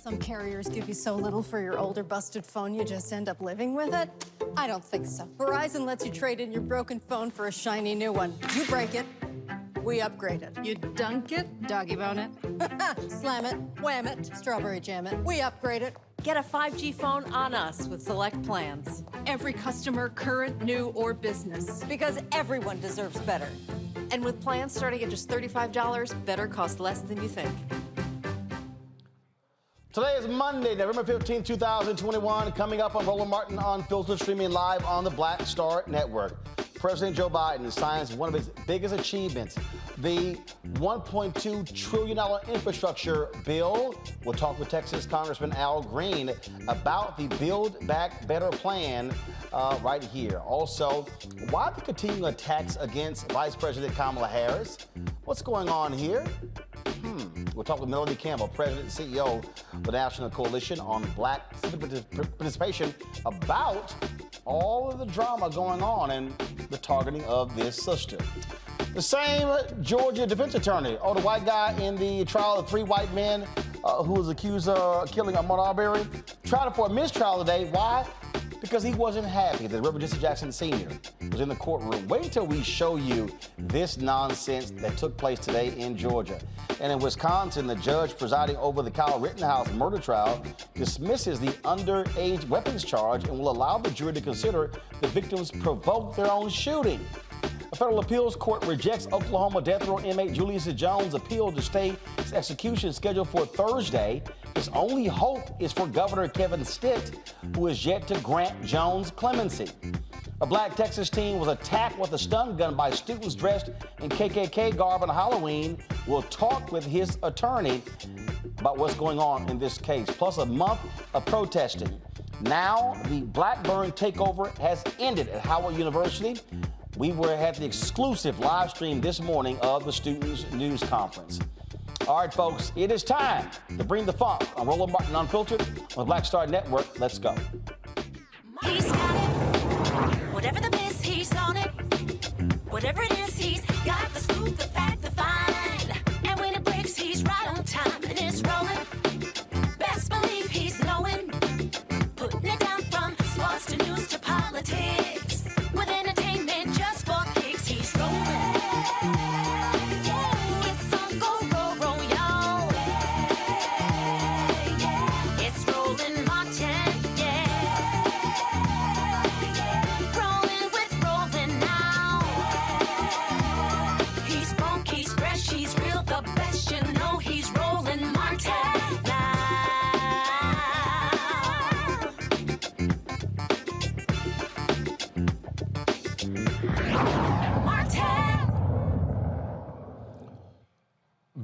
Some carriers give you so little for your older busted phone you just end up living with it. I don't think so. Verizon lets you trade in your broken phone for a shiny new one. You break it, we upgrade it. You dunk it, doggy bone it, slam it, wham it, strawberry jam it. We upgrade it. Get a 5G phone on us with select plans. Every customer, current, new, or business. Because everyone deserves better. And with plans starting at just $35, better costs less than you think. Today is Monday, November 15, 2021. Coming up on Roland Martin Unfiltered, streaming live on the Black Star Network. President Joe Biden signs one of his biggest achievements, the $1.2 trillion infrastructure bill. We'll talk with Texas Congressman Al Green about the Build Back Better plan right here. Also, why the continuing attacks against Vice President Kamala Harris? What's going on here? We'll talk with Melanie Campbell, President and CEO of the National Coalition on Black Civic Participation, about all of the drama going on and the targeting of this sister. The same Georgia defense attorney, the white guy in the trial of 3 white men who was accused of killing Ahmaud Arbery, tried for a mistrial today. Why? Because he wasn't happy that Reverend Jesse Jackson Sr. was in the courtroom. Wait until we show you this nonsense that took place today in Georgia. And in Wisconsin, the judge presiding over the Kyle Rittenhouse murder trial dismisses the underage weapons charge and will allow the jury to consider the victims provoked their own shooting. A federal appeals court rejects Oklahoma death row inmate Julius Jones' appeal to stay his execution scheduled for Thursday. His only hope is for Governor Kevin Stitt, who is yet to grant Jones clemency. A black Texas teen was attacked with a stun gun by students dressed in KKK garb on Halloween. We'll talk with his attorney about what's going on in this case, plus a month of protesting. Now the Blackburn takeover has ended at Howard University. We had the exclusive live stream this morning of the Students' News Conference. All right, folks, it is time to bring the funk on Roland Martin Unfiltered on the Black Star Network. Let's go. He's got it. Whatever the miss, he's on it. Whatever it is, he's got the scoop, the fact, the find. And when it breaks, he's right on time and it's rolling. Best believe he's knowing. Putting it down from sports to news to politics. With entertainment just for kicks, he's rolling. It's on go, roll, y'all. It's Roland Martin, rolling with Roland now. He's funky, he's fresh, he's real, the best, you know he's Roland Martin now.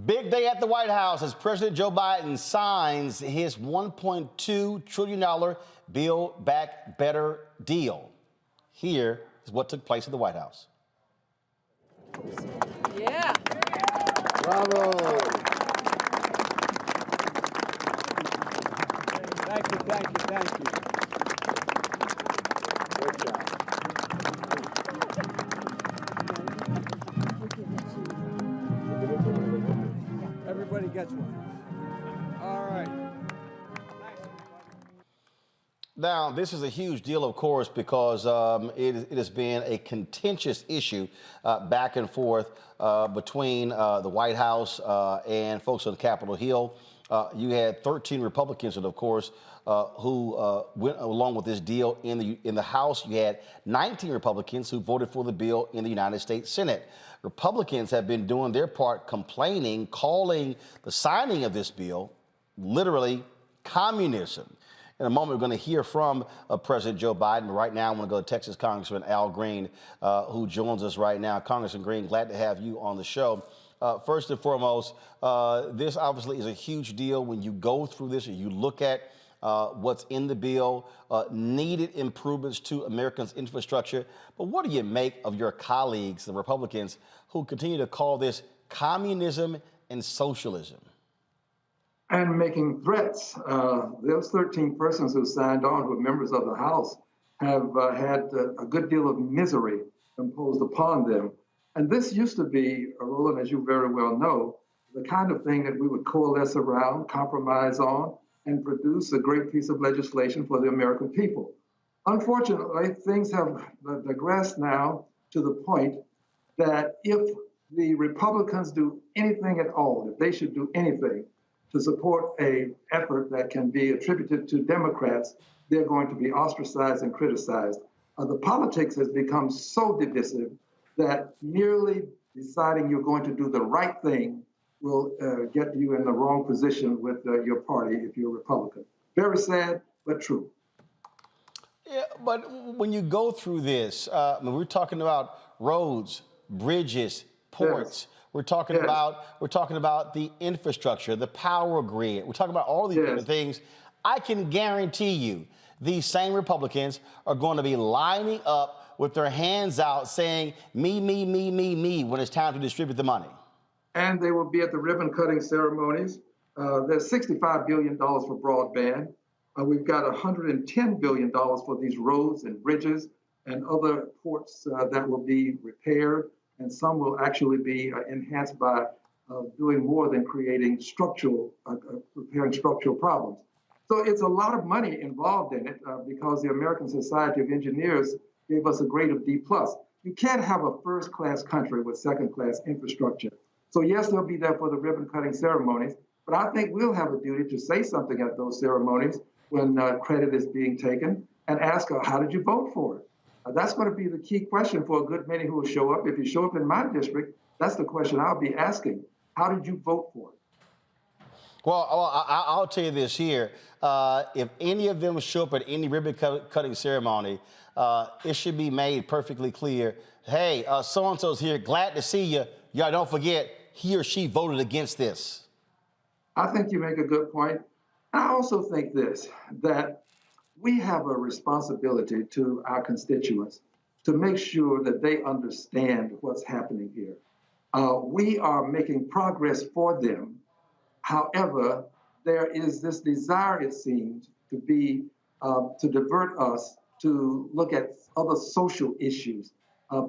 Big day at the White House as President Joe Biden signs his $1.2 trillion Build Back Better deal. Here is what took place at the White House. Yeah. Bravo. Thank you, thank you, thank you. Great job. Everybody gets one. All right. Now, this is a huge deal, of course, because it has been a contentious issue back and forth between the White House and folks on Capitol Hill. You had 13 Republicans, and of course, who went along with this deal in the House. You had 19 Republicans who voted for the bill in the United States Senate. Republicans have been doing their part, complaining, calling the signing of this bill literally communism. In a moment, we're going to hear from President Joe Biden. But right now, I want to go to Texas Congressman Al Green, who joins us right now. Congressman Green, glad to have you on the show. First and foremost, this obviously is a huge deal. When you go through this and you look at what's in the bill, needed improvements to Americans' infrastructure. But what do you make of your colleagues, the Republicans, who continue to call this communism and socialism? And making threats. Those 13 persons who signed on, who are members of the House, have had a good deal of misery imposed upon them. And this used to be, Roland, as you very well know, the kind of thing that we would coalesce around, compromise on, and produce a great piece of legislation for the American people. Unfortunately, things have digressed now to the point that if the Republicans do anything at all, if they should do anything to support an effort that can be attributed to Democrats, they're going to be ostracized and criticized. The politics has become so divisive that merely deciding you're going to do the right thing will get you in the wrong position with your party if you're a Republican. Very sad, but true. Yeah, but when you go through this, when we're talking about roads, bridges, ports. Yes. We're talking about the infrastructure, the power grid. We're talking about all these different things. I can guarantee you these same Republicans are going to be lining up with their hands out saying, me, me, me, me, me, when it's time to distribute the money. And they will be at the ribbon cutting ceremonies. There's $65 billion for broadband. We've got $110 billion for these roads and bridges and other ports that will be repaired. And some will actually be enhanced by doing more than creating repairing structural problems. So it's a lot of money involved in it because the American Society of Engineers gave us a grade of D+. You can't have a first-class country with second-class infrastructure. So yes, they'll be there for the ribbon-cutting ceremonies, but I think we'll have a duty to say something at those ceremonies when credit is being taken and ask, how did you vote for it? That's going to be the key question for a good many who will show up. If you show up in my district, that's the question I'll be asking. How did you vote for it? Well, I'll tell you this here. If any of them show up at any ribbon-cutting ceremony, it should be made perfectly clear, hey, so-and-so's here, glad to see you. Y'all don't forget, he or she voted against this. I think you make a good point. I also think that we have a responsibility to our constituents to make sure that they understand what's happening here. We are making progress for them. However, there is this desire, it seems, to divert us to look at other social issues.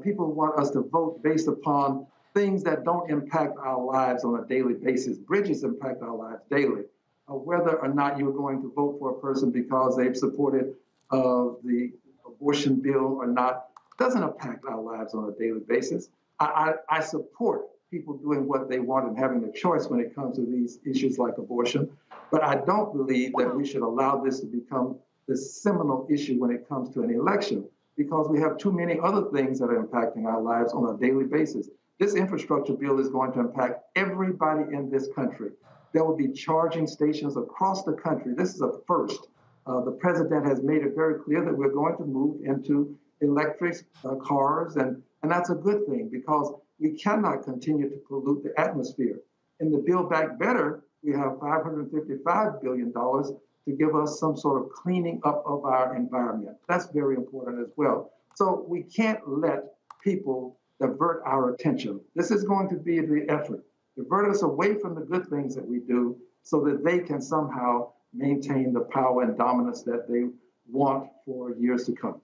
People want us to vote based upon things that don't impact our lives on a daily basis. Bridges impact our lives daily. Whether or not you're going to vote for a person because they've supported the abortion bill or not doesn't impact our lives on a daily basis. I support people doing what they want and having a choice when it comes to these issues like abortion, but I don't believe that we should allow this to become the seminal issue when it comes to an election, because we have too many other things that are impacting our lives on a daily basis. This infrastructure bill is going to impact everybody in this country. There will be charging stations across the country. This is a first. The president has made it very clear that we're going to move into electric cars, and that's a good thing because we cannot continue to pollute the atmosphere. In the Build Back Better, we have $555 billion to give us some sort of cleaning up of our environment. That's very important as well. So we can't let people divert our attention. This is going to be the effort. Divert us away from the good things that we do so that they can somehow maintain the power and dominance that they want for years to come.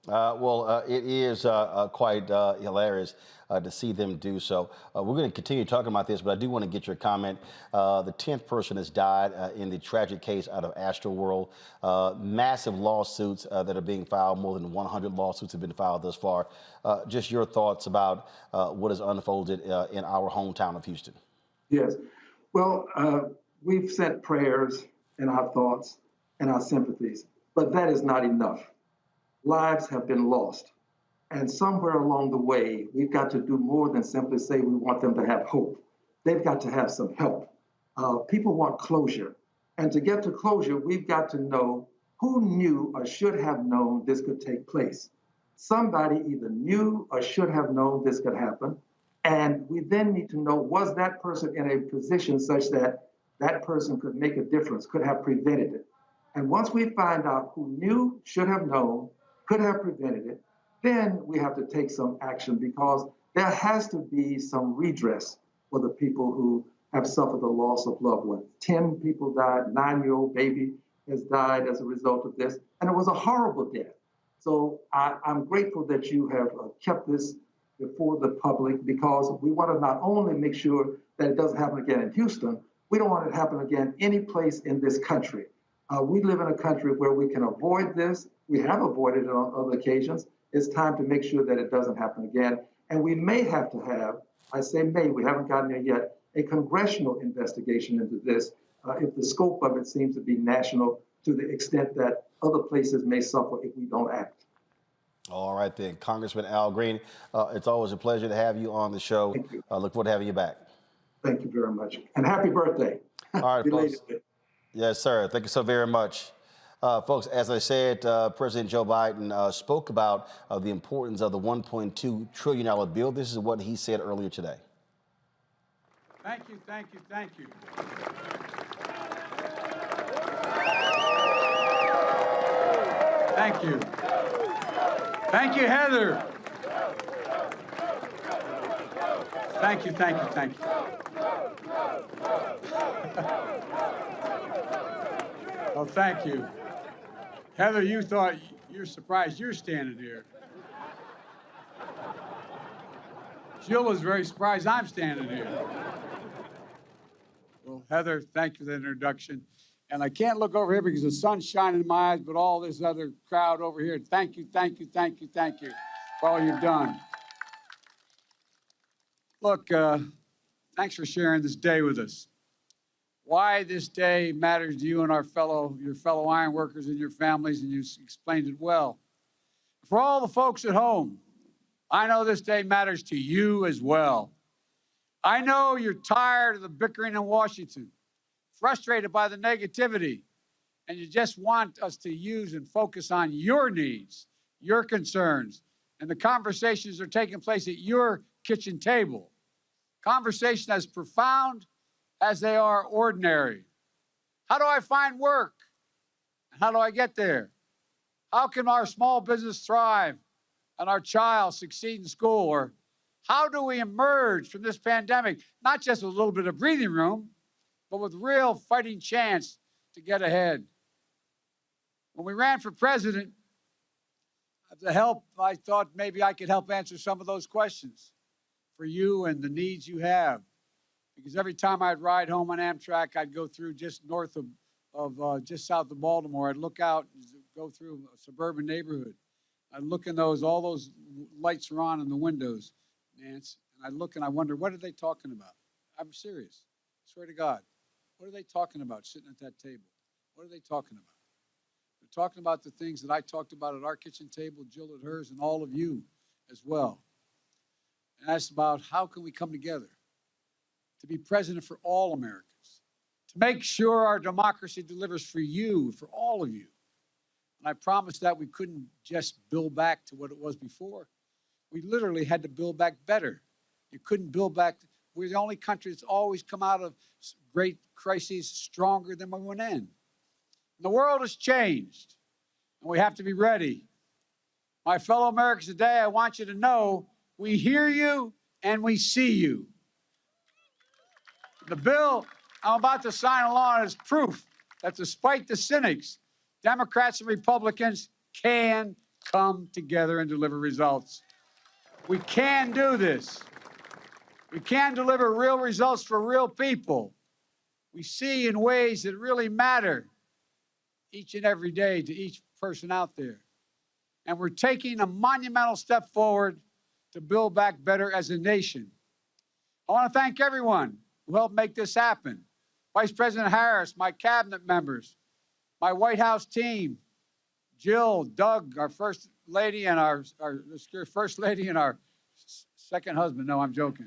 It is quite hilarious to see them do so. We're going to continue talking about this, but I do want to get your comment. The 10th person has died in the tragic case out of Astroworld. Massive lawsuits that are being filed. More than 100 lawsuits have been filed thus far. Just your thoughts about what has unfolded in our hometown of Houston. Yes. Well, we've sent prayers and our thoughts and our sympathies, but that is not enough. Lives have been lost. And somewhere along the way, we've got to do more than simply say we want them to have hope. They've got to have some help. People want closure. And to get to closure, we've got to know who knew or should have known this could take place. Somebody either knew or should have known this could happen. And we then need to know, was that person in a position such that that person could make a difference, could have prevented it? And once we find out who knew, should have known, could have prevented it, then we have to take some action because there has to be some redress for the people who have suffered the loss of loved ones. 10 people died, 9-year-old baby has died as a result of this, and it was a horrible death. So I'm grateful that you have kept this before the public because we want to not only make sure that it doesn't happen again in Houston, we don't want it to happen again any place in this country. We live in a country where we can avoid this. We have avoided it on other occasions. It's time to make sure that it doesn't happen again. And we may have to have, I say may, we haven't gotten there yet, a congressional investigation into this if the scope of it seems to be national to the extent that other places may suffer if we don't act. All right then, Congressman Al Green, it's always a pleasure to have you on the show. Thank you. Look forward to having you back. Thank you very much. And happy birthday. All right, folks. Belatedly. Yes, sir. Thank you so very much. Folks, as I said, President Joe Biden spoke about the importance of the $1.2 trillion bill. This is what he said earlier today. Thank you, thank you, thank you. Thank you. Thank you, Heather. Thank you, thank you, thank you. Oh, thank you. Heather, you thought you're surprised you're standing here. Jill was very surprised I'm standing here. Well, Heather, thank you for the introduction. And I can't look over here because the sun's shining in my eyes, but all this other crowd over here, thank you, thank you, thank you, thank you for all you've done. Look, thanks for sharing this day with us. Why this day matters to you and your fellow iron workers and your families, and you explained it well. For all the folks at home, I know this day matters to you as well. I know you're tired of the bickering in Washington, frustrated by the negativity, and you just want us to use and focus on your needs, your concerns, and the conversations that are taking place at your kitchen table. Conversation as profound as they are ordinary. How do I find work? How do I get there? How can our small business thrive and our child succeed in school? Or how do we emerge from this pandemic, not just with a little bit of breathing room, but with real fighting chance to get ahead? When we ran for president, I thought maybe I could help answer some of those questions for you and the needs you have. Because every time I'd ride home on Amtrak, I'd go through just north of just south of Baltimore. I'd look out, go through a suburban neighborhood. I'd look in all those lights are on in the windows, Nance, and I'd look and I wonder, what are they talking about? I'm serious, I swear to God. What are they talking about sitting at that table? What are they talking about? They're talking about the things that I talked about at our kitchen table, Jill at hers, and all of you as well. And that's about how can we come together to be president for all Americans, to make sure our democracy delivers for you, for all of you. And I promised that we couldn't just build back to what it was before. We literally had to build back better. You couldn't build back. We're the only country that's always come out of great crises stronger than we went in. The world has changed, and we have to be ready. My fellow Americans today, I want you to know we hear you and we see you. The bill I'm about to sign along is proof that despite the cynics, Democrats and Republicans can come together and deliver results. We can do this. We can deliver real results for real people. We see in ways that really matter each and every day to each person out there. And we're taking a monumental step forward to build back better as a nation. I want to thank everyone who helped make this happen. Vice President Harris, my cabinet members, my White House team, Jill, Doug, our first lady, and our first lady and our second husband. No, I'm joking.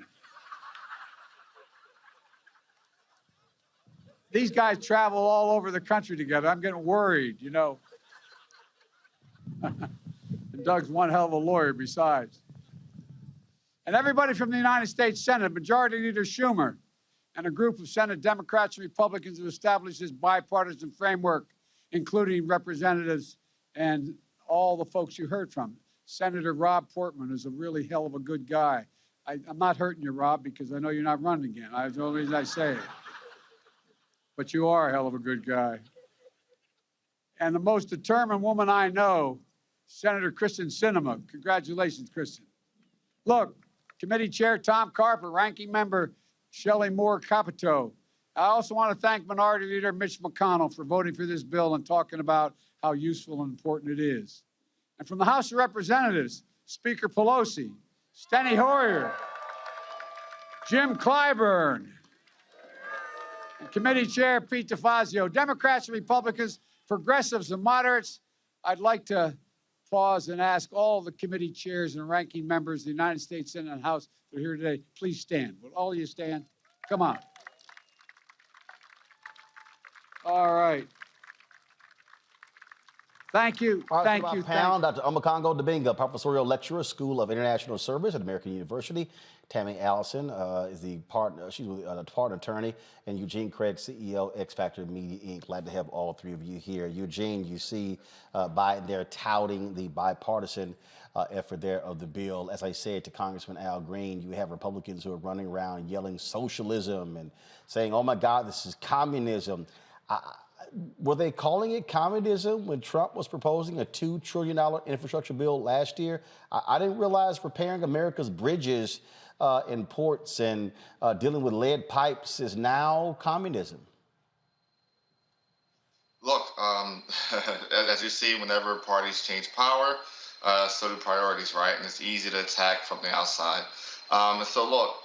These guys travel all over the country together. I'm getting worried, you know. And Doug's one hell of a lawyer besides. And everybody from the United States Senate, Majority Leader Schumer, and a group of Senate Democrats and Republicans who established this bipartisan framework, including representatives and all the folks you heard from. Senator Rob Portman is a really hell of a good guy. I'm not hurting you, Rob, because I know you're not running again. That's the only reason I say it. But you are a hell of a good guy. And the most determined woman I know, Senator Kristen Sinema. Congratulations, Kristen. Look, Committee Chair Tom Carper, Ranking Member Shelley Moore Capito, I also want to thank Minority Leader Mitch McConnell for voting for this bill and talking about how useful and important it is. And from the House of Representatives, Speaker Pelosi, Steny Hoyer, Jim Clyburn, and Committee Chair Pete DeFazio, Democrats and Republicans, progressives and moderates, I'd like to pause and ask all the committee chairs and ranking members of the United States Senate and House that are here today, please stand. Will all of you stand? Come on. All right. Thank you. Thank you. Pound, Dr. Omokongo Dibinga, professorial lecturer, School of International Service at American University. Tammy Allison is the partner. She's a partner attorney, and Eugene Craig, CEO, X Factor Media Inc. Glad to have all three of you here. Eugene, you see Biden there touting the bipartisan effort there of the bill. As I said to Congressman Al Green, you have Republicans who are running around yelling socialism and saying, "Oh my God, this is communism." Were they calling it communism when Trump was proposing a $2 trillion infrastructure bill last year? I didn't realize repairing America's bridges and ports and dealing with lead pipes is now communism. Look, as you see, whenever parties change power, so do priorities, right? And it's easy to attack from the outside. So look,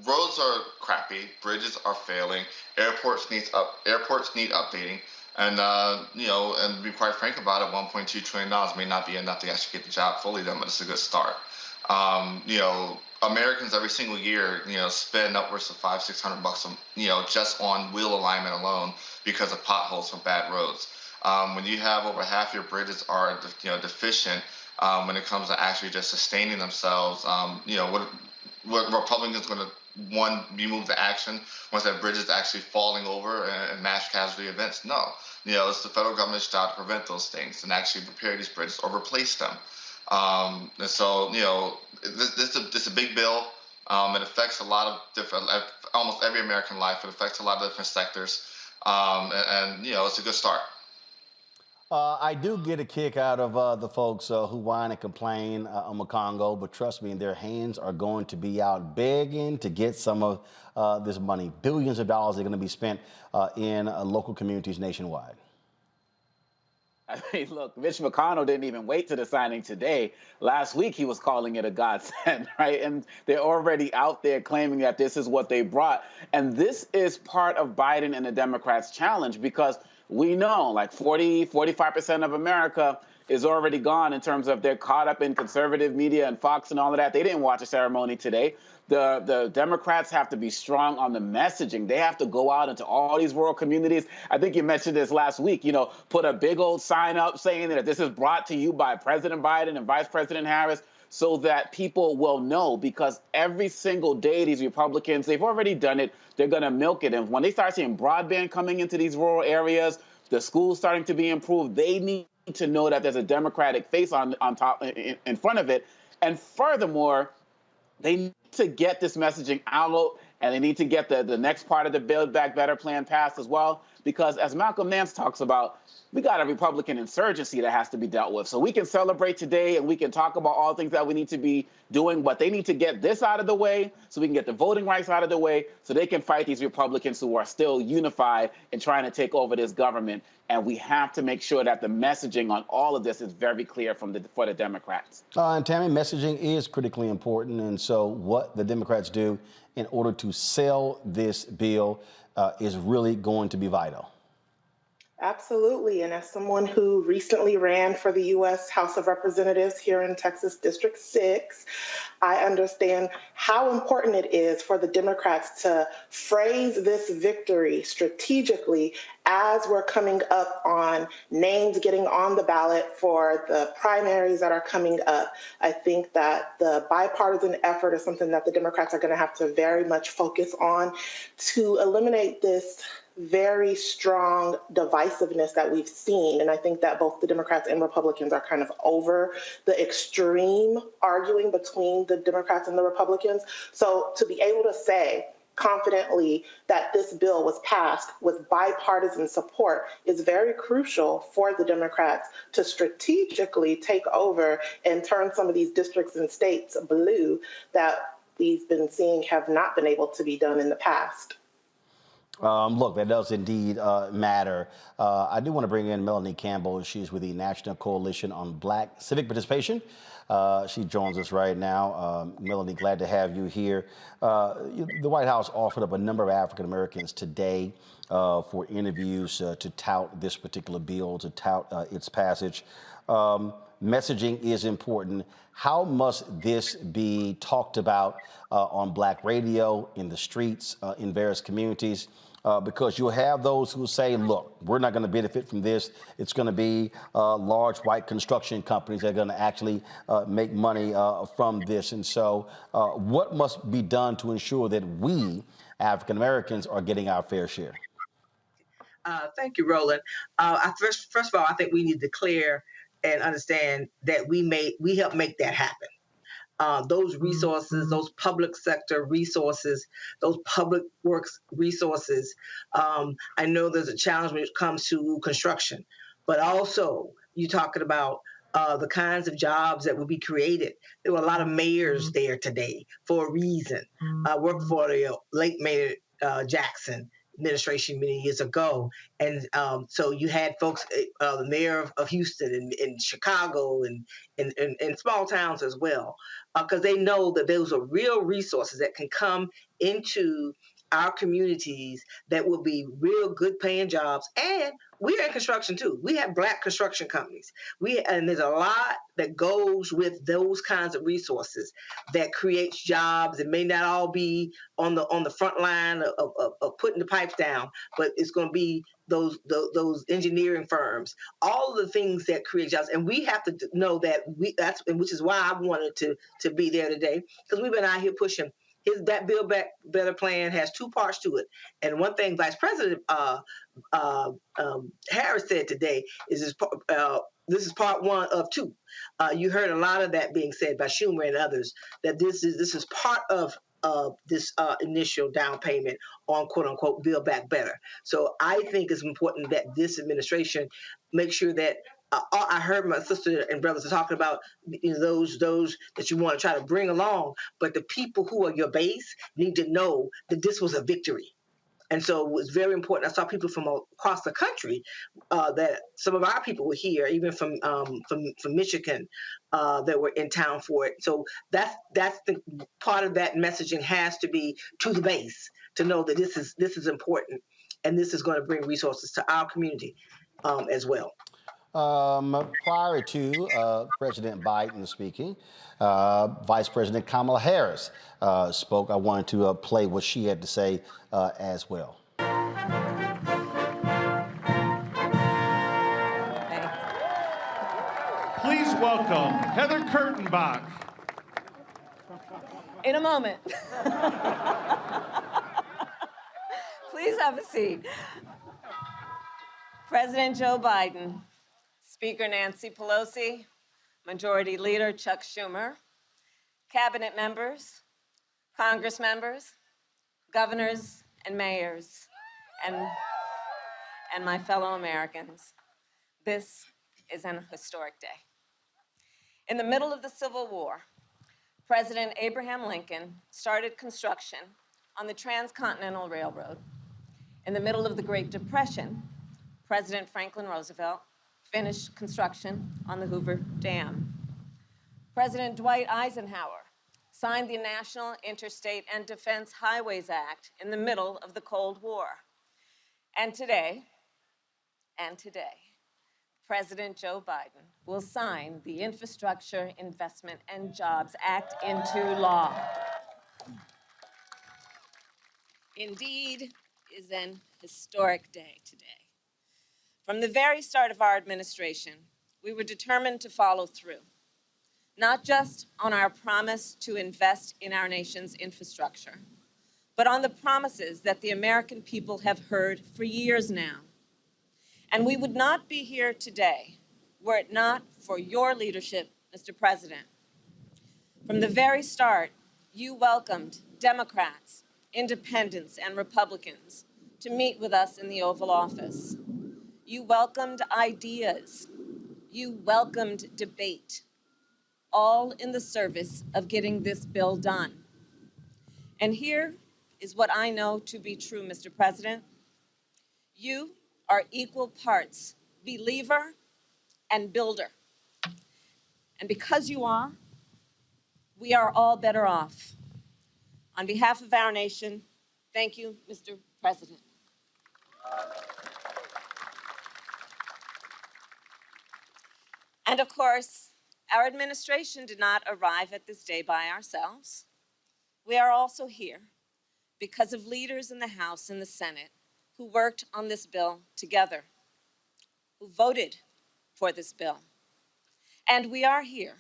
roads are crappy, bridges are failing, airports need updating, and and to be quite frank about it, $1.2 trillion may not be enough to actually get the job fully done, but it's a good start. Americans every single year, spend upwards of $500-600, just on wheel alignment alone because of potholes from bad roads. When you have over half your bridges are deficient, when it comes to actually just sustaining themselves, what Republicans going to you move to action once that bridge is actually falling over and mass casualty events? No. It's the federal government's job to prevent those things and actually repair these bridges or replace them. And so, this is a big bill. It affects a lot of different, almost every American life. It affects a lot of different sectors. And it's a good start. I do get a kick out of the folks who whine and complain on Congo, but trust me, their hands are going to be out begging to get some of this money. Billions of dollars are going to be spent in local communities nationwide. I mean, look, Mitch McConnell didn't even wait to the signing today. Last week, he was calling it a godsend, right? And they're already out there claiming that this is what they brought. And this is part of Biden and the Democrats' challenge, because we know like 45% of America is already gone in terms of they're caught up in conservative media and Fox and all of that. They didn't watch the ceremony today. The Democrats have to be strong on the messaging. They have to go out into all these rural communities. I think you mentioned this last week, put a big old sign up saying that this is brought to you by President Biden and Vice President Harris, so that people will know, because every single day these Republicans, they've already done it. They're going to milk it. And when they start seeing broadband coming into these rural areas, the schools starting to be improved, they need to know that there's a Democratic face on top in front of it. And furthermore, they need to get this messaging out, and they need to get the next part of the Build Back Better plan passed as well, because as Malcolm Nance talks about, we got a Republican insurgency that has to be dealt with. So we can celebrate today and we can talk about all the things that we need to be doing, but they need to get this out of the way so we can get the voting rights out of the way so they can fight these Republicans who are still unified in trying to take over this government. And we have to make sure that the messaging on all of this is very clear for the Democrats. And Tammy, messaging is critically important. And so what the Democrats do in order to sell this bill is really going to be vital. Absolutely. And as someone who recently ran for the U.S. House of Representatives here in Texas District 6, I understand how important it is for the Democrats to phrase this victory strategically as we're coming up on names getting on the ballot for the primaries that are coming up. I think that the bipartisan effort is something that the Democrats are going to have to very much focus on to eliminate this very strong divisiveness that we've seen. And I think that both the Democrats and Republicans are kind of over the extreme arguing between the Democrats and the Republicans. So to be able to say confidently that this bill was passed with bipartisan support is very crucial for the Democrats to strategically take over and turn some of these districts and states blue that we've been seeing have not been able to be done in the past. Look, that does indeed matter. I do want to bring in Melanie Campbell. She's with the National Coalition on Black Civic Participation. She joins us right now. Melanie, glad to have you here. The White House offered up a number of African Americans today for interviews to tout this particular bill, to tout its passage. Messaging is important. How must this be talked about on Black radio, in the streets, in various communities? Because you'll have those who say, look, we're not going to benefit from this. It's going to be large white construction companies that are going to actually make money from this. And so what must be done to ensure that we, African Americans, are getting our fair share? Thank you, Roland. First of all, I think we need to declare and understand that we help make that happen. Those resources, those public sector resources, those public works resources. I know there's a challenge when it comes to construction, but also you're talking about the kinds of jobs that will be created. There were a lot of mayors there today for a reason. I worked for the late Mayor Jackson administration many years ago. And so you had folks, the mayor of Houston and Chicago and in small towns as well, because they know that those are real resources that can come into our communities that will be real good paying jobs. And we're in construction too. We have Black construction companies. And there's a lot that goes with those kinds of resources that creates jobs. It may not all be on the front line of putting the pipes down, but it's going to be those engineering firms, all of the things that create jobs. And we have to know that which is why I wanted to be there today, because we've been out here pushing. That Build Back Better plan has two parts to it. And one thing Vice President Harris said today is this is part one of two. You heard a lot of that being said by Schumer and others, that this is part of this initial down payment on quote unquote Build Back Better. So I think it's important that this administration make sure that I heard my sister and brothers are talking about those that you want to try to bring along, but the people who are your base need to know that this was a victory. And so it was very important. I saw people from across the country that some of our people were here, even from Michigan, that were in town for it. So that's the part of that messaging has to be to the base to know that this is important, and this is going to bring resources to our community as well. Prior to President Biden speaking, Vice President Kamala Harris spoke. I wanted to play what she had to say as well. Please welcome Heather Kurtenbach. In a moment. Please have a seat. President Joe Biden, Speaker Nancy Pelosi, Majority Leader Chuck Schumer, Cabinet members, Congress members, governors and mayors, and my fellow Americans. This is an historic day. In the middle of the Civil War, President Abraham Lincoln started construction on the Transcontinental Railroad. In the middle of the Great Depression, President Franklin Roosevelt finished construction on the Hoover Dam. President Dwight Eisenhower signed the National Interstate and Defense Highways Act in the middle of the Cold War. And today, President Joe Biden will sign the Infrastructure Investment and Jobs Act into law. Indeed, is an historic day today. From the very start of our administration, we were determined to follow through, not just on our promise to invest in our nation's infrastructure, but on the promises that the American people have heard for years now. And we would not be here today were it not for your leadership, Mr. President. From the very start, you welcomed Democrats, independents, and Republicans to meet with us in the Oval Office. You welcomed ideas. You welcomed debate, all in the service of getting this bill done. And here is what I know to be true, Mr. President. You are equal parts believer and builder. And because you are, we are all better off. On behalf of our nation, thank you, Mr. President. And of course, our administration did not arrive at this day by ourselves. We are also here because of leaders in the House and the Senate who worked on this bill together, who voted for this bill. And we are here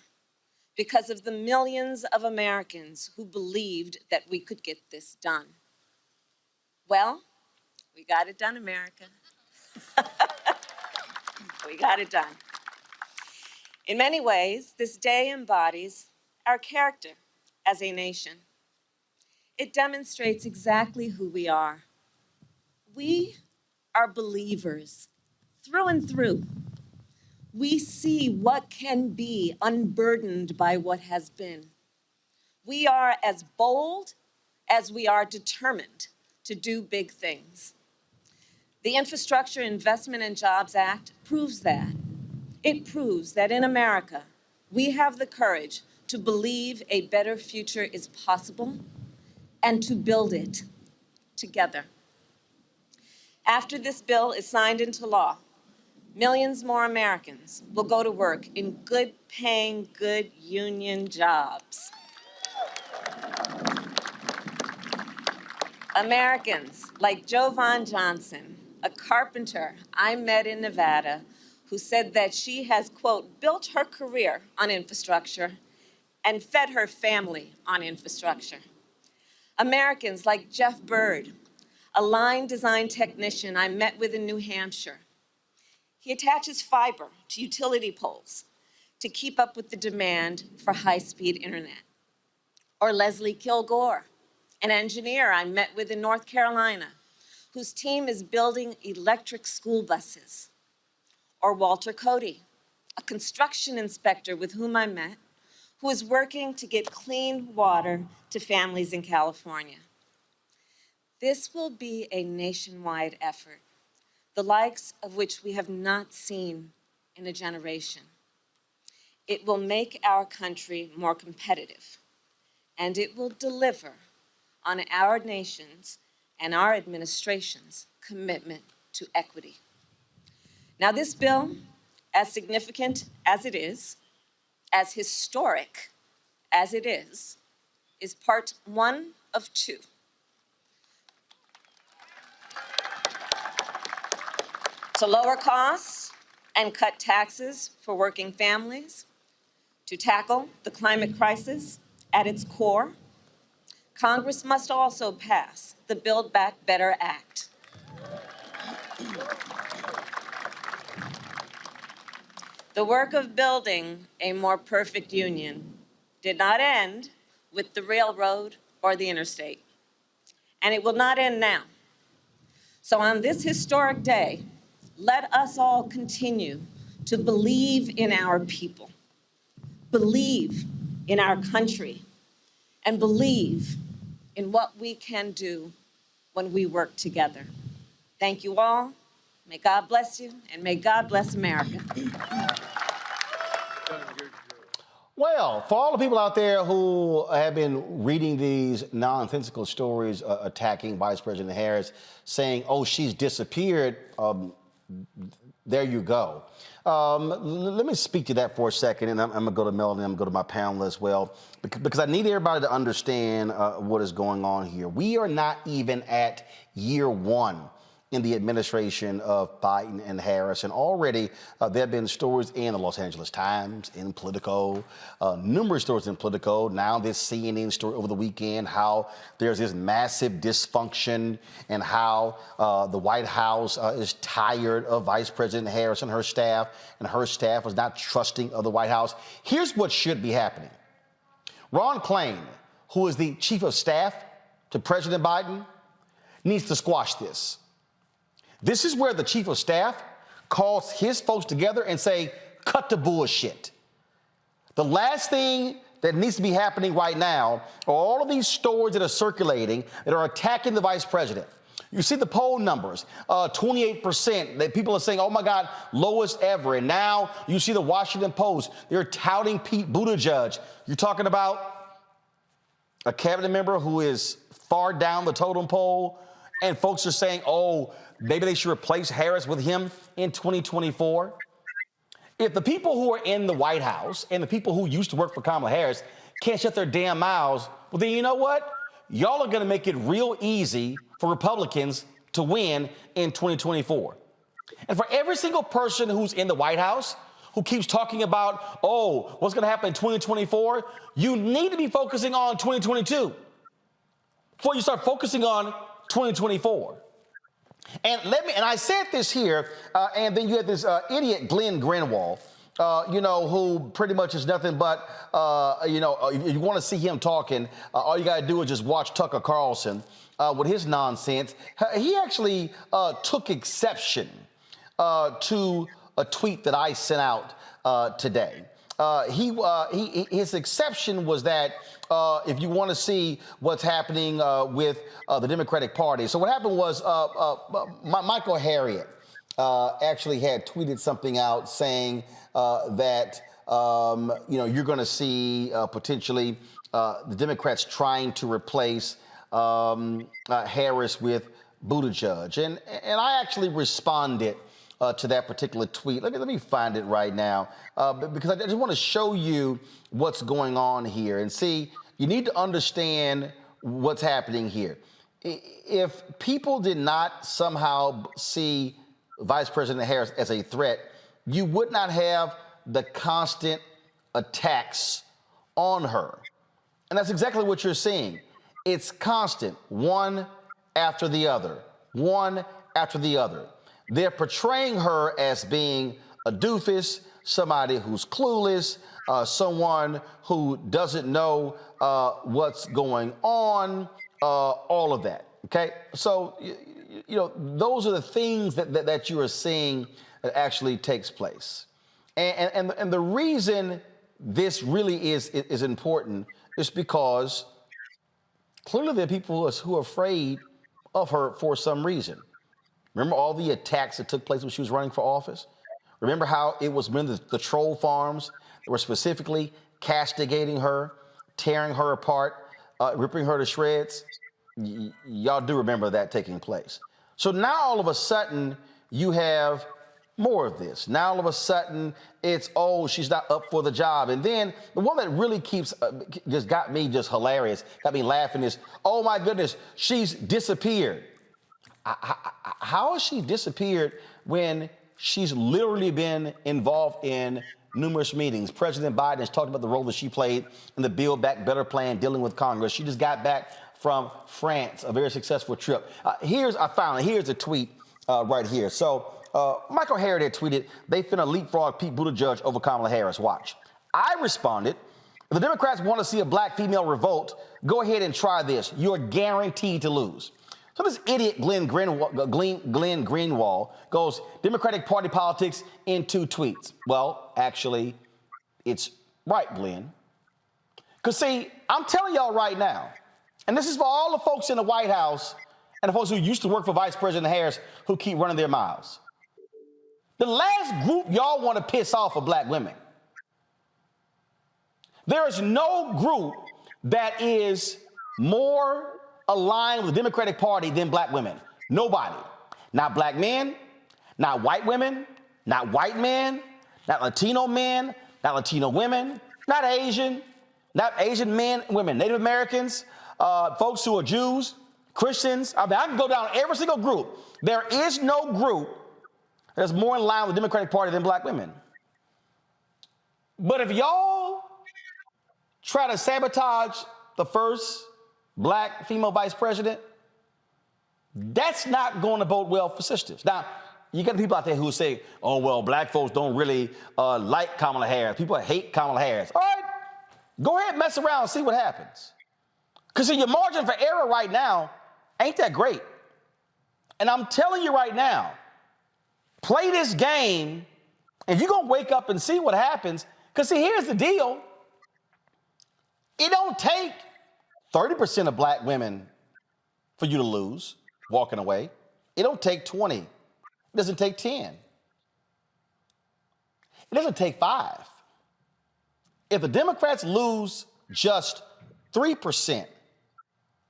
because of the millions of Americans who believed that we could get this done. Well, we got it done, America. We got it done. In many ways, this day embodies our character as a nation. It demonstrates exactly who we are. We are believers through and through. We see what can be unburdened by what has been. We are as bold as we are determined to do big things. The Infrastructure Investment and Jobs Act proves that. It proves that in America, we have the courage to believe a better future is possible and to build it together. After this bill is signed into law, millions more Americans will go to work in good-paying, good union jobs. Americans like Jovan Johnson, a carpenter I met in Nevada, who said that she has, quote, built her career on infrastructure and fed her family on infrastructure. Americans like Jeff Bird, a line design technician I met with in New Hampshire. He attaches fiber to utility poles to keep up with the demand for high-speed internet. Or Leslie Kilgore, an engineer I met with in North Carolina, whose team is building electric school buses. Or Walter Cody, a construction inspector with whom I met, who is working to get clean water to families in California. This will be a nationwide effort, the likes of which we have not seen in a generation. It will make our country more competitive, and it will deliver on our nation's and our administration's commitment to equity. Now, this bill, as significant as it is, as historic as it is part one of two. To lower costs and cut taxes for working families, to tackle the climate crisis at its core, Congress must also pass the Build Back Better Act. The work of building a more perfect union did not end with the railroad or the interstate, and it will not end now. So on this historic day, let us all continue to believe in our people, believe in our country, and believe in what we can do when we work together. Thank you all. May God bless you, and may God bless America. Well, for all the people out there who have been reading these nonsensical stories attacking Vice President Harris, saying, oh, she's disappeared, there you go. Let me speak to that for a second, and I'm going to go to Melanie, I'm going to go to my panel as well, because I need everybody to understand what is going on here. We are not even at year one in the administration of Biden and Harris. And already there have been stories in the Los Angeles Times, in Politico, numerous stories in Politico. Now this CNN story over the weekend, how there's this massive dysfunction and how the White House is tired of Vice President Harris and her staff is not trusting of the White House. Here's what should be happening. Ron Klain, who is the chief of staff to President Biden, needs to squash this. This is where the chief of staff calls his folks together and say, cut the bullshit. The last thing that needs to be happening right now are all of these stories that are circulating that are attacking the vice president. You see the poll numbers, 28% that people are saying, oh my God, lowest ever. And now you see the Washington Post, they're touting Pete Buttigieg. You're talking about a cabinet member who is far down the totem pole, and folks are saying, oh, maybe they should replace Harris with him in 2024. If the people who are in the White House and the people who used to work for Kamala Harris can't shut their damn mouths, well, then you know what? Y'all are going to make it real easy for Republicans to win in 2024. And for every single person who's in the White House who keeps talking about, oh, what's going to happen in 2024, you need to be focusing on 2022 before you start focusing on 2024. And I said this here, and then you had this idiot Glenn Greenwald, who pretty much is nothing but, if you want to see him talking, all you got to do is just watch Tucker Carlson with his nonsense. He actually took exception to a tweet that I sent out today. His exception was that if you want to see what's happening with the Democratic Party. So what happened was Michael Harriet actually had tweeted something out saying that you're going to see potentially the Democrats trying to replace Harris with Buttigieg, and I actually responded to that particular tweet. Let me find it right now because I just want to show you what's going on here. And see, you need to understand what's happening here. If people did not somehow see Vice President Harris as a threat, you would not have the constant attacks on her. And that's exactly what you're seeing. It's constant, one after the other, one after the other. They're portraying her as being a doofus, somebody who's clueless, someone who doesn't know what's going on, all of that, okay? So, those are the things that you are seeing that actually takes place. And the reason this really is important is because clearly there are people who are afraid of her for some reason. Remember all the attacks that took place when she was running for office? Remember how it was the troll farms that were specifically castigating her, tearing her apart, ripping her to shreds? Y'all do remember that taking place. So now all of a sudden you have more of this. Now all of a sudden it's, oh, she's not up for the job. And then the one that really just got me just hilarious, got me laughing is, oh my goodness, she's disappeared. How has she disappeared when she's literally been involved in numerous meetings? President Biden has talked about the role that she played in the Build Back Better plan dealing with Congress. She just got back from France, a very successful trip. Here's a tweet right here. So Michael Harriet had tweeted, they finna leapfrog Pete Buttigieg over Kamala Harris. Watch. I responded, if the Democrats want to see a black female revolt, go ahead and try this. You're guaranteed to lose. So this idiot Glenn Greenwald goes, Democratic Party politics in 2 tweets. Well, actually, it's right, Glenn. Because, see, I'm telling y'all right now, and this is for all the folks in the White House and the folks who used to work for Vice President Harris who keep running their mouths. The last group y'all want to piss off are black women. There is no group that is more aligned with the Democratic Party than black women. Nobody. Not black men, not white women, not white men, not Latino men, not Latino women, not Asian men, women, Native Americans, folks who are Jews, Christians. I can go down every single group. There is no group that's more in line with the Democratic Party than black women. But if y'all try to sabotage the first black female vice president, that's not going to bode well for sisters. Now, you got people out there who say, oh, well, black folks don't really like Kamala Harris. People hate Kamala Harris. All right, go ahead and mess around and see what happens. Because your margin for error right now ain't that great. And I'm telling you right now, play this game and you're going to wake up and see what happens. Because, see, here's the deal. It don't take 30% of black women for you to lose walking away. It don't take 20. It doesn't take 10. It doesn't take 5. If the Democrats lose just 3%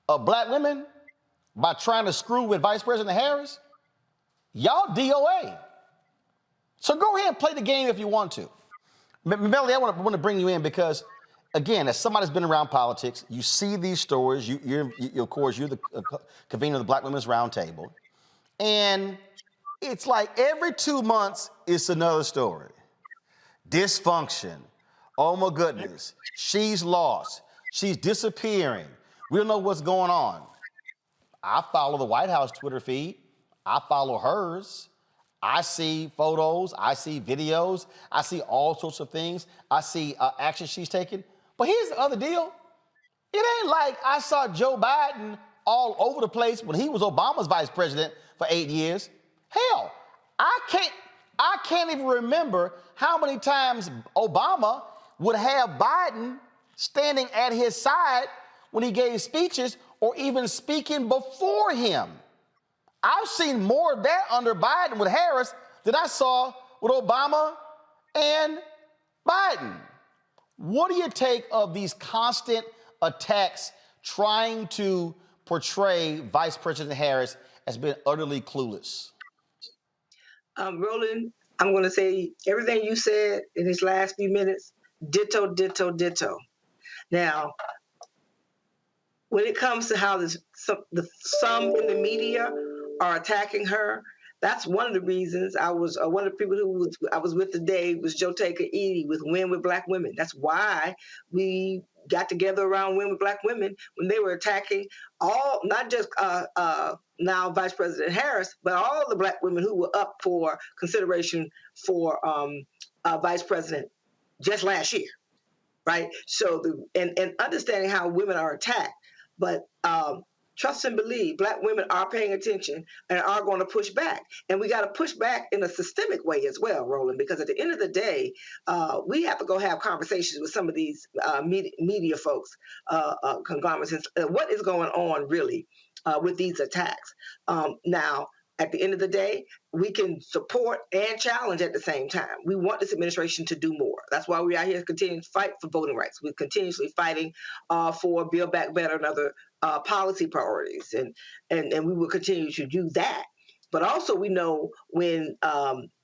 of black women by trying to screw with Vice President Harris, y'all DOA. So go ahead and play the game if you want to. Melanie, I want to bring you in because, again, as somebody that's been around politics, you see these stories. Of course, you're the convener of the Black Women's Roundtable. And it's like every 2 months, it's another story. Dysfunction. Oh, my goodness. She's lost. She's disappearing. We don't know what's going on. I follow the White House Twitter feed. I follow hers. I see photos. I see videos. I see all sorts of things. I see action she's taken. But here's the other deal. It ain't like I saw Joe Biden all over the place when he was Obama's vice president for 8 years. Hell, I can't even remember how many times Obama would have Biden standing at his side when he gave speeches or even speaking before him. I've seen more of that under Biden with Harris than I saw with Obama and Biden. What do you take of these constant attacks trying to portray Vice President Harris as being utterly clueless? Roland, I'm going to say everything you said in these last few minutes, ditto, ditto, ditto. Now, when it comes to how some in the media are attacking her, that's one of the reasons I was one of the people I was with today was Joe Taker Edie with Win with Black Women. That's why we got together around Win with Black Women when they were attacking all, not just now Vice President Harris, but all the Black women who were up for consideration for Vice President just last year, right? So and understanding how women are attacked, but trust and believe, Black women are paying attention and are going to push back. And we got to push back in a systemic way as well, Roland, because at the end of the day, we have to go have conversations with some of these media folks, conglomerates, what is going on really with these attacks. Now, at the end of the day, we can support and challenge at the same time. We want this administration to do more. That's why we're out here continuing to fight for voting rights. We're continuously fighting for Build Back Better and other policy priorities, and we will continue to do that. But also, we know when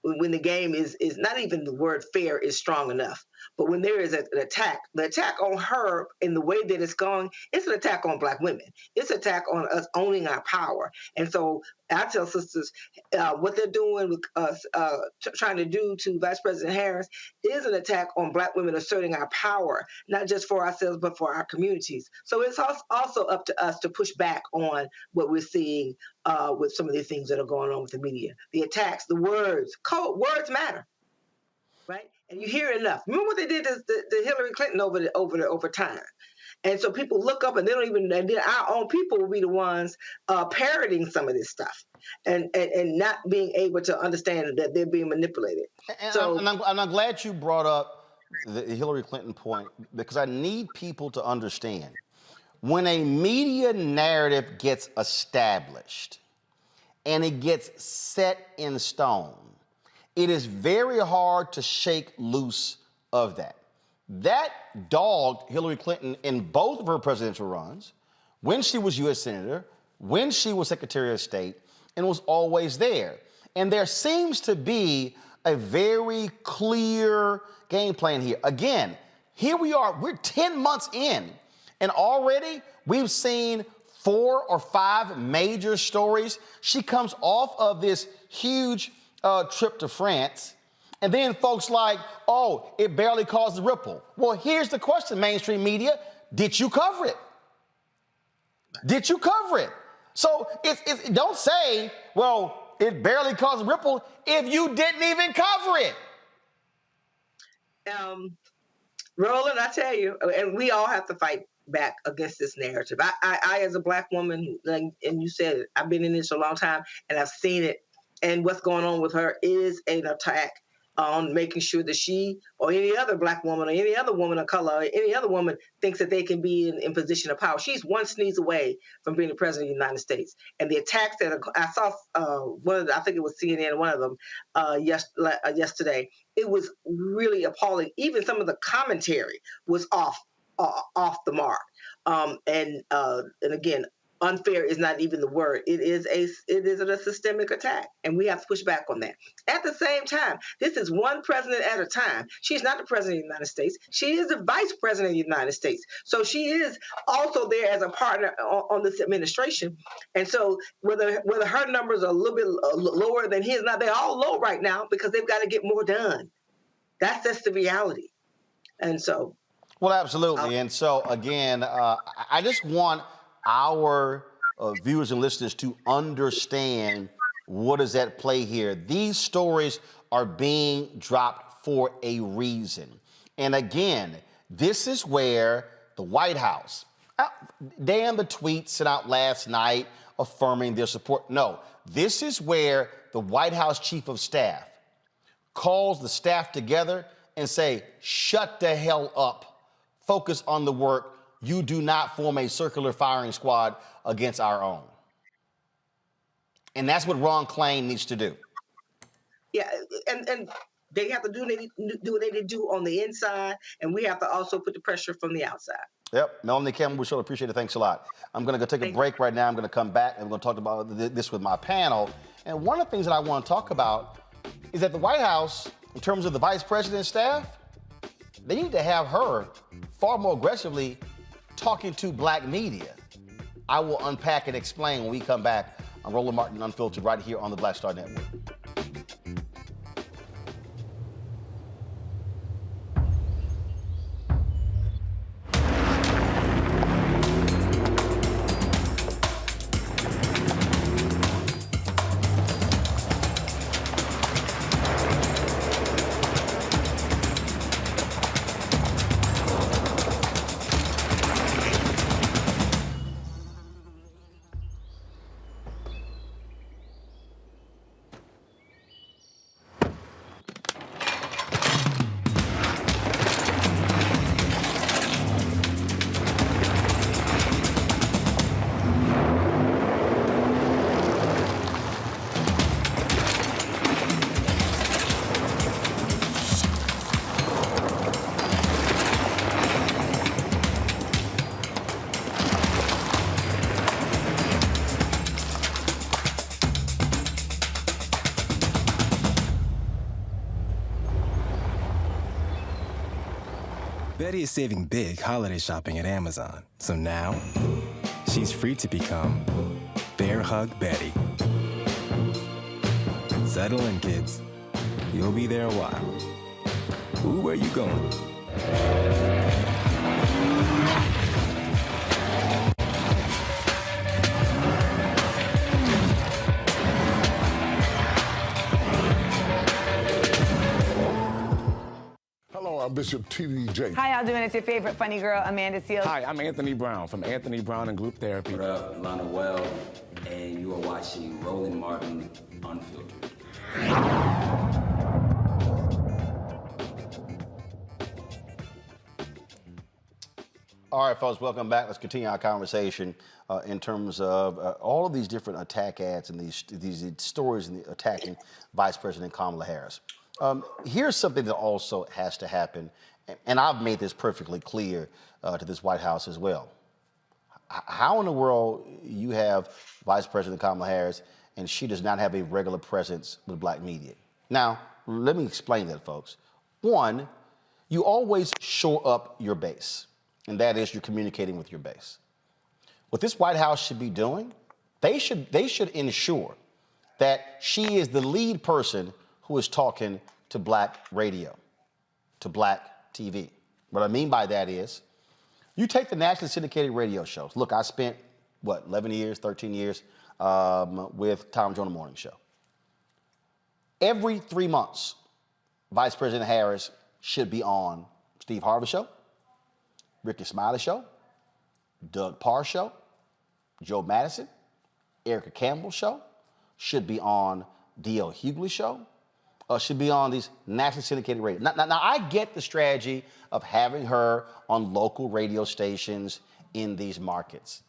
the game is not even the word fair is strong enough. But when there is an attack, the attack on her in the way that it's going, it's an attack on Black women. It's an attack on us owning our power. And so I tell sisters, what they're doing with us, trying to do to Vice President Harris is an attack on Black women asserting our power, not just for ourselves, but for our communities. So it's also up to us to push back on what we're seeing with some of the things that are going on with the media. The attacks, the words, words matter, right? And you hear enough. Remember what they did to Hillary Clinton over time. And so people look up and they don't even, and then our own people will be the ones parroting some of this stuff and not being able to understand that they're being manipulated. And I'm glad you brought up the Hillary Clinton point, because I need people to understand when a media narrative gets established and it gets set in stone, it is very hard to shake loose of that. That dogged Hillary Clinton in both of her presidential runs, when she was U.S. Senator, when she was Secretary of State, and was always there. And there seems to be a very clear game plan here. Again, here we are, we're 10 months in, and already we've seen 4 or 5 major stories. She comes off of this huge trip to France, and then folks like, oh, it barely caused a ripple. Well, here's the question, mainstream media. Did you cover it? Did you cover it? So don't say, well, it barely caused a ripple if you didn't even cover it. Roland, I tell you, and we all have to fight back against this narrative. I as a Black woman, and you said it, I've been in this a long time, and I've seen it, and what's going on with her is an attack on making sure that she or any other Black woman or any other woman of color or any other woman thinks that they can be in position of power. She's one sneeze away from being the president of the United States. And the attacks that I saw, I think it was CNN, one of them, yesterday, it was really appalling. Even some of the commentary was off the mark. And again, unfair is not even the word. It is a systemic attack, and we have to push back on that. At the same time, this is one president at a time. She's not the president of the United States. She is the vice president of the United States. So she is also there as a partner on this administration. And so whether her numbers are a little bit lower than his, now they're all low right now because they've got to get more done. That's just the reality. And so. Well, absolutely. And so, again, I just want our viewers and listeners to understand what is at play here. These stories are being dropped for a reason. And again, this is where the White House, damn the tweets sent out last night affirming their support. No, this is where the White House Chief of Staff calls the staff together and say, shut the hell up. Focus on the work. You do not form a circular firing squad against our own. And that's what Ron Klain needs to do. Yeah, and they have to do what they do on the inside, and we have to also put the pressure from the outside. Yep, Melanie Campbell, we sure appreciate it. Thanks a lot. I'm going to go take a break right now. I'm going to come back and we're going to talk about this with my panel. And one of the things that I want to talk about is that the White House, in terms of the vice president's staff, they need to have her far more aggressively talking to Black media. I will unpack and explain when we come back on Roland Martin Unfiltered right here on the Black Star Network. Betty is saving big holiday shopping at Amazon. So now, she's free to become Bear Hug Betty. Settle in, kids. You'll be there a while. Ooh, where you going? I'm Bishop T.D. Jakes. How y'all doing? It's your favorite funny girl, Amanda Seals. Hi, I'm Anthony Brown from Anthony Brown and Group Therapy. What up, Lana Well, and you are watching Roland Martin Unfiltered. All right, folks, welcome back. Let's continue our conversation in terms of all of these different attack ads and these stories and attacking Vice President Kamala Harris. Here's something that also has to happen, and I've made this perfectly clear to this White House as well. How in the world you have Vice President Kamala Harris and she does not have a regular presence with Black media? Now, let me explain that, folks. One, you always shore up your base, and that is you're communicating with your base. What this White House should be doing, they should ensure that she is the lead person who is talking to Black radio, to Black TV. What I mean by that is, you take the nationally syndicated radio shows. Look, I spent, 11 years, 13 years with Tom Jones Morning Show. Every 3 months, Vice President Harris should be on Steve Harvey Show, Ricky Smiley Show, Doug Parr Show, Joe Madison, Erica Campbell Show, should be on D.L. Hughley Show, should be on these nationally syndicated radio. Now, I get the strategy of having her on local radio stations in these markets,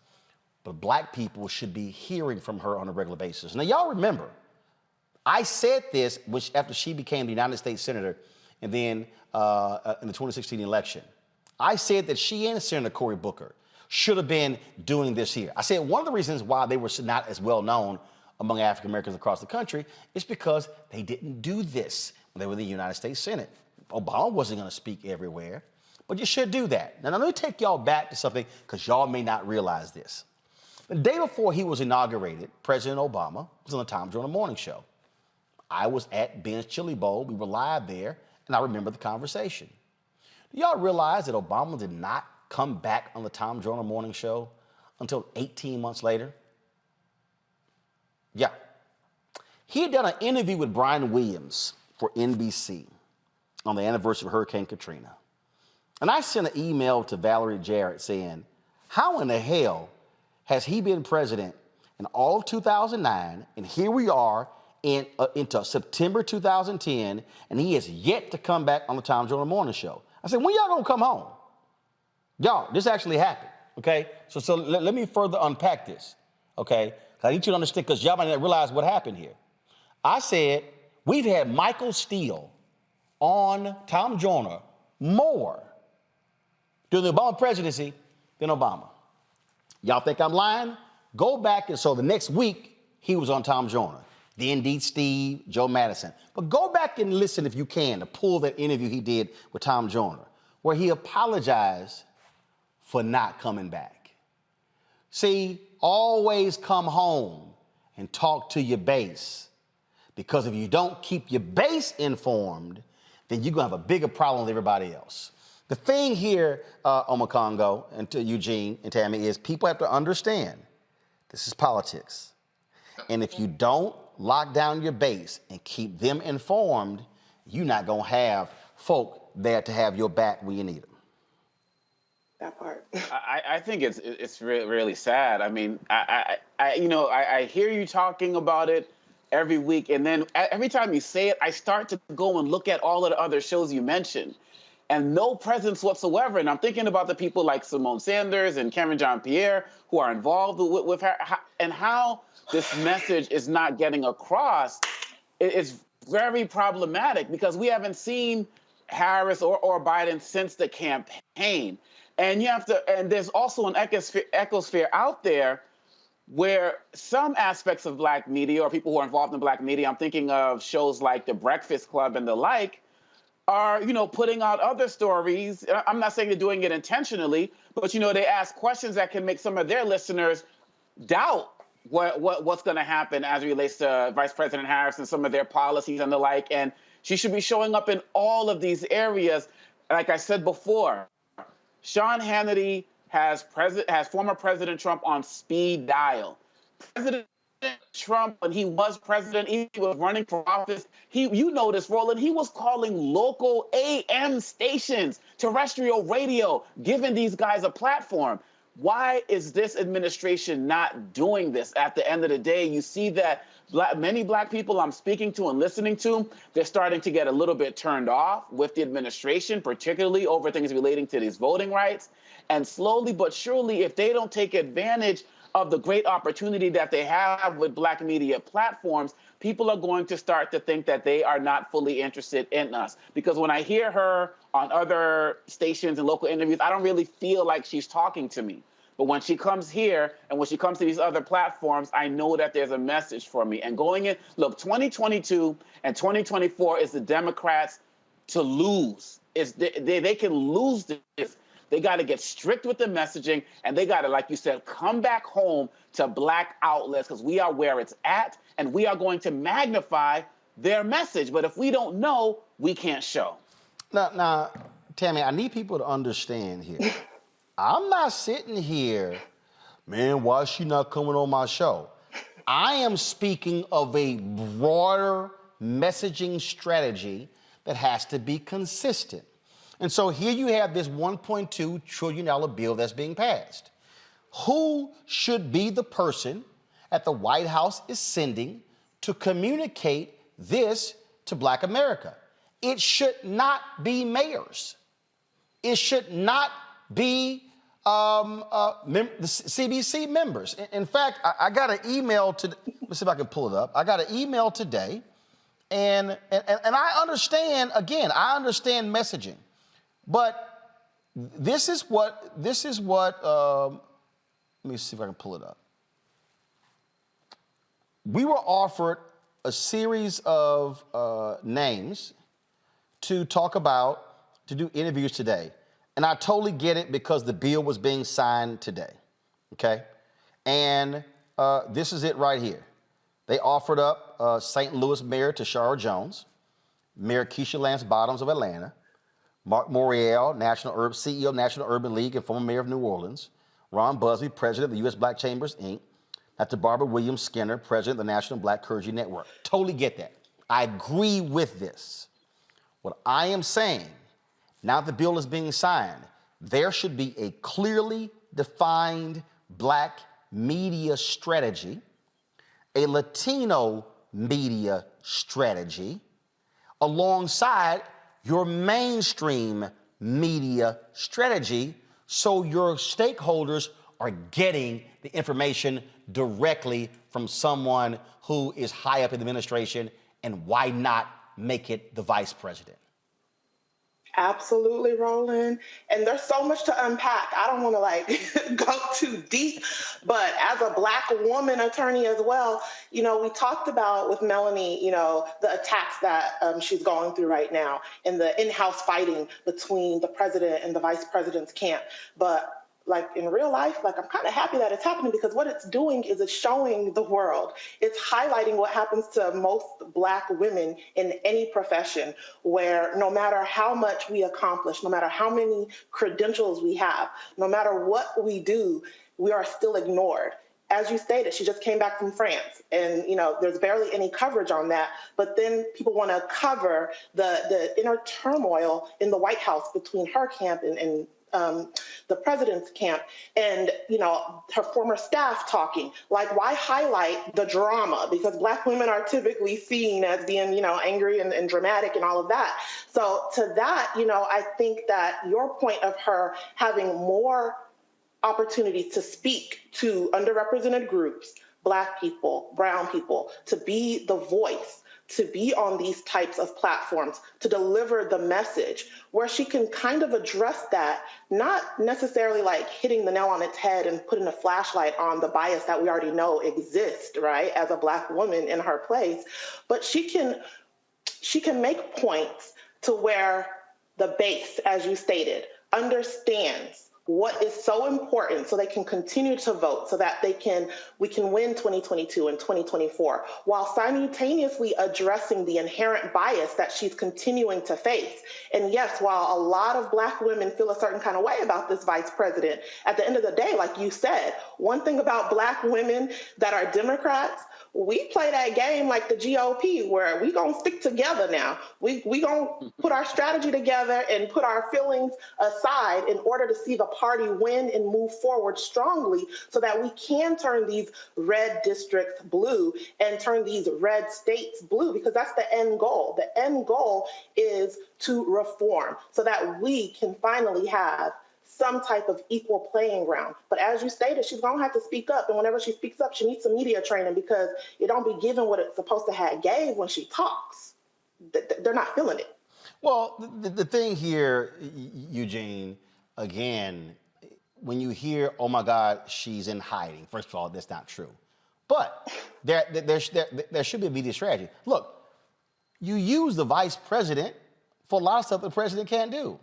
but black people should be hearing from her on a regular basis. Now, y'all remember, I said this after she became the United States Senator and then in the 2016 election. I said that she and Senator Cory Booker should have been doing this here. I said one of the reasons why they were not as well known among African Americans across the country is because they didn't do this when they were in the United States Senate. Obama wasn't going to speak everywhere, but you should do that. Now let me take y'all back to something because y'all may not realize this. The day before he was inaugurated, President Obama was on the Tom Joyner Morning Show. I was at Ben's Chili Bowl. We were live there, and I remember the conversation. Do y'all realize that Obama did not come back on the Tom Joyner Morning Show until 18 months later? Yeah. He had done an interview with Brian Williams for NBC on the anniversary of Hurricane Katrina. And I sent an email to Valerie Jarrett saying, how in the hell has he been president in all of 2009, and here we are into September 2010, and he has yet to come back on the Tom Joyner Morning Show? I said, when y'all gonna come home? Y'all, this actually happened, okay? So let me further unpack this, okay? I need you to understand, because y'all might not realize what happened here. I said, we've had Michael Steele on Tom Joyner more during the Obama presidency than Obama. Y'all think I'm lying? Go back, and so the next week, he was on Tom Joyner. The Indeed Steve, Joe Madison. But go back and listen, if you can, to pull that interview he did with Tom Joyner, where he apologized for not coming back. See, always come home and talk to your base, because if you don't keep your base informed, then you're gonna have a bigger problem with everybody else. The thing here, Omakongo and to Eugene and Tammy, is people have to understand this is politics. And if you don't lock down your base and keep them informed, you're not gonna have folk there to have your back when you need them. That part. I think it's really sad. I mean, I hear you talking about it every week, and then every time you say it, I start to go and look at all of the other shows you mentioned, and no presence whatsoever. And I'm thinking about the people like Simone Sanders and Cameron Jean-Pierre who are involved with her, and how this message is not getting across. It's very problematic because we haven't seen Harris or Biden since the campaign. And there's also an ecosphere out there where some aspects of black media or people who are involved in black media, I'm thinking of shows like The Breakfast Club and the like, are, putting out other stories. I'm not saying they're doing it intentionally, but, they ask questions that can make some of their listeners doubt what's going to happen as it relates to Vice President Harris and some of their policies and the like. And she should be showing up in all of these areas. Like I said before, Sean Hannity has former President Trump on speed dial. President Trump, when he was president, he was running for office. You know this, Roland, he was calling local AM stations, terrestrial radio, giving these guys a platform. Why is this administration not doing this? At the end of the day, you see that many black people I'm speaking to and listening to, they're starting to get a little bit turned off with the administration, particularly over things relating to these voting rights. And slowly but surely, if they don't take advantage of the great opportunity that they have with black media platforms, people are going to start to think that they are not fully interested in us. Because when I hear her on other stations and local interviews, I don't really feel like she's talking to me. But when she comes here and when she comes to these other platforms, I know that there's a message for me. And going in, look, 2022 and 2024 is the Democrats to lose. They can lose this. They got to get strict with the messaging, and they got to, like you said, come back home to black outlets, because we are where it's at, and we are going to magnify their message. But if we don't know, we can't show. Now, Tammy, I need people to understand here. I'm not sitting here, man, why is she not coming on my show? I am speaking of a broader messaging strategy that has to be consistent. And so here you have this $1.2 trillion bill that's being passed. Who should be the person that the White House is sending to communicate this to Black America. It should not be mayors. It should not be the CBC members. In fact, I got an email to, let's see if I can pull it up. I got an email today, and I understand, again, I understand messaging, but this is what, let me see if I can pull it up. We were offered a series of names to talk about, to do interviews today. And I totally get it because the bill was being signed today, okay? And this is it right here. They offered up St. Louis Mayor Tashara Jones, Mayor Keisha Lance Bottoms of Atlanta, Mark Morial, CEO of National Urban League and former mayor of New Orleans, Ron Busby, president of the U.S. Black Chambers, Inc., Dr. Barbara Williams Skinner, president of the National Black Clergy Network. Totally get that. I agree with this. What I am saying, now that the bill is being signed, there should be a clearly defined Black media strategy, a Latino media strategy, alongside your mainstream media strategy, so your stakeholders are getting the information directly from someone who is high up in the administration, and why not make it the vice president? Absolutely, Roland. And there's so much to unpack. I don't want to go too deep, but as a Black woman attorney as well, we talked about with Melanie, the attacks that she's going through right now and the in-house fighting between the president and the vice president's camp. But in real life, I'm kind of happy that it's happening, because what it's doing is it's showing the world. It's highlighting what happens to most Black women in any profession, where no matter how much we accomplish, no matter how many credentials we have, no matter what we do, we are still ignored. As you stated, she just came back from France, and there's barely any coverage on that. But then people want to cover the inner turmoil in the White House between her camp and the president's camp, and her former staff talking. Why highlight the drama? Because Black women are typically seen as being angry and dramatic and all of that. So to that, I think that your point of her having more opportunity to speak to underrepresented groups, Black people, brown people, to be the voice, to be on these types of platforms, to deliver the message, where she can kind of address that, not necessarily hitting the nail on its head and putting a flashlight on the bias that we already know exists, right, as a Black woman in her place, but she can make points to where the base, as you stated, understands what is so important, so they can continue to vote, so that we can win 2022 and 2024, while simultaneously addressing the inherent bias that she's continuing to face. And yes, while a lot of Black women feel a certain kind of way about this vice president, at the end of the day, like you said, one thing about Black women that are Democrats, we play that game like the GOP, where we gonna stick together now. We gonna put our strategy together and put our feelings aside in order to see the party win and move forward strongly, so that we can turn these red districts blue and turn these red states blue, because that's the end goal. The end goal is to reform, so that we can finally have some type of equal playing ground. But as you stated, she's gonna have to speak up, and whenever she speaks up, she needs some media training, because it don't be given what it's supposed to have gave when she talks. They're not feeling it. Well, the thing here, Eugene, again, when you hear, oh my God, she's in hiding, first of all, that's not true. But there should be a media strategy. Look, you use the vice president for a lot of stuff the president can't do.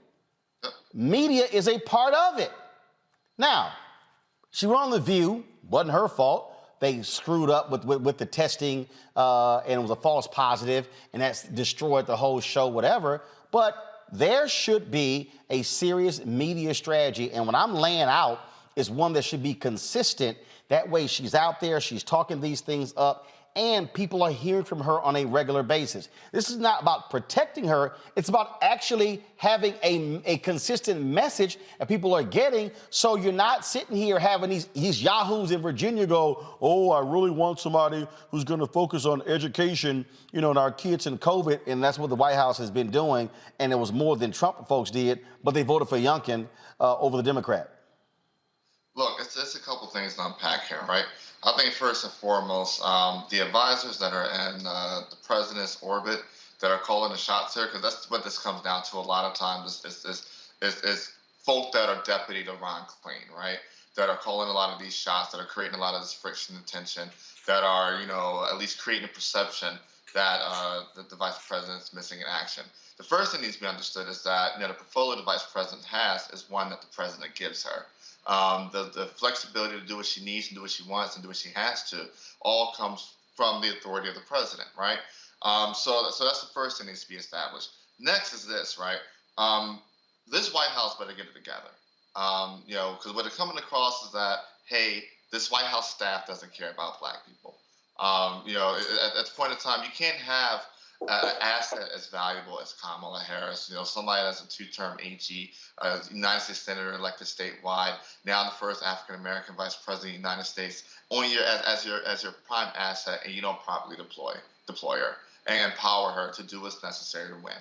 Media is a part of it. Now, she went on The View, wasn't her fault. They screwed up with the testing, and it was a false positive, and that's destroyed the whole show, whatever. But there should be a serious media strategy, and what I'm laying out is one that should be consistent. That way she's out there, she's talking these things up, and people are hearing from her on a regular basis. This is not about protecting her. It's about actually having a consistent message that people are getting, so you're not sitting here having these yahoos in Virginia go, oh, I really want somebody who's going to focus on education, you know, and our kids and COVID, and that's what the White House has been doing, and it was more than Trump folks did, but they voted for Youngkin over the Democrat. Look, it's a couple things to unpack here, right? I think first and foremost, the advisors that are in the president's orbit that are calling the shots here, because that's what this comes down to a lot of times, is folk that are deputy to Ron Klain, right? That are calling a lot of these shots, that are creating a lot of this friction and tension, that are, you know, at least creating a perception that the vice president's missing in action. The first thing needs to be understood is that, you know, the portfolio the vice president has is one that the president gives her. The flexibility to do what she needs and do what she wants and do what she has to all comes from the authority of the president, right? So that's the first thing that needs to be established. Next is this, right? This White House better get it together. You know, because what they're coming across is that, hey, this White House staff doesn't care about black people. You know, at the point in time, you can't have an asset as valuable as Kamala Harris, you know, somebody that's a two-term AG, United States Senator elected statewide, now the first African-American vice president of the United States, on your as your prime asset, and you don't properly deploy her and empower her to do what's necessary to win,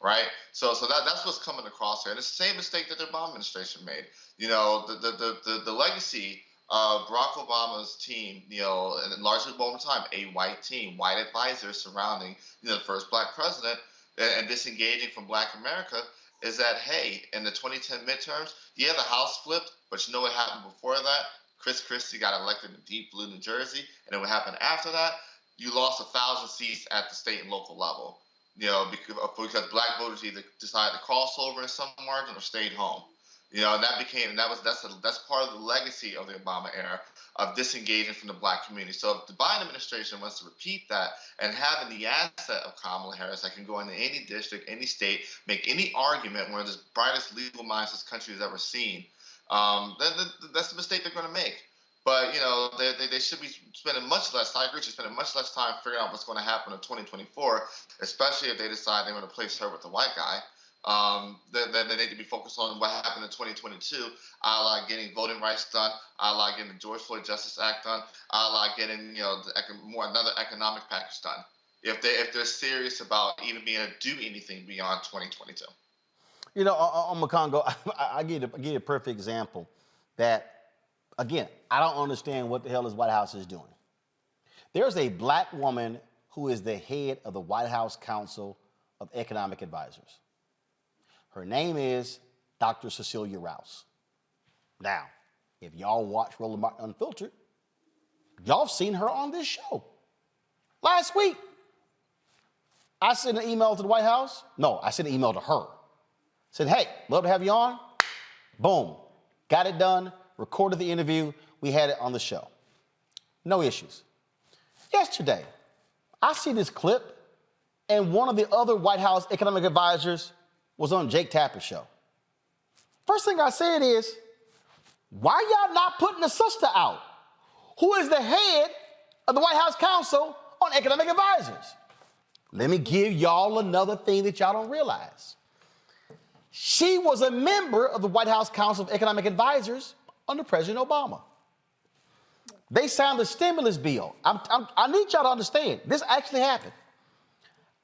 right? So that's what's coming across here. And it's the same mistake that the Obama administration made. You know, the legacy of Barack Obama's team, you know, and largely over time, a white team, white advisors surrounding, you know, the first black president, and disengaging from black America, is that, hey, in the 2010 midterms, yeah, the House flipped, but you know what happened before that? Chris Christie got elected in deep blue New Jersey, and then what happened after that? You lost 1,000 seats at the state and local level, you know, because black voters either decided to cross over in some margin or stayed home. You know, and that's part of the legacy of the Obama era of disengaging from the black community. So if the Biden administration wants to repeat that and having the asset of Kamala Harris that can go into any district, any state, make any argument, one of the brightest legal minds this country has ever seen, then that's the mistake they're going to make. But, you know, they should be spending much less, I agree, spending much less time figuring out what's going to happen in 2024, especially if they decide they're going to place her with the white guy. They need to be focused on what happened in 2022, a la getting voting rights done, a la getting the George Floyd Justice Act done, a la getting, you know, another economic package done. If they're serious about even being able to do anything beyond 2022. You know, on McCongo, I give you a perfect example that, again, I don't understand what the hell this White House is doing. There's a black woman who is the head of the White House Council of Economic Advisors. Her name is Dr. Cecilia Rouse. Now, if y'all watch Roland Martin Unfiltered, y'all have seen her on this show. Last week, I sent an email to the White House. No, I sent an email to her. Said, hey, love to have you on. Boom. Got it done. Recorded the interview. We had it on the show. No issues. Yesterday, I see this clip, and one of the other White House economic advisors was on Jake Tapper's show. First thing I said is, why y'all not putting the sister out, who is the head of the White House Council on Economic Advisors? Let me give y'all another thing that y'all don't realize. She was a member of the White House Council of Economic Advisors under President Obama. They signed the stimulus bill. I need y'all to understand, this actually happened.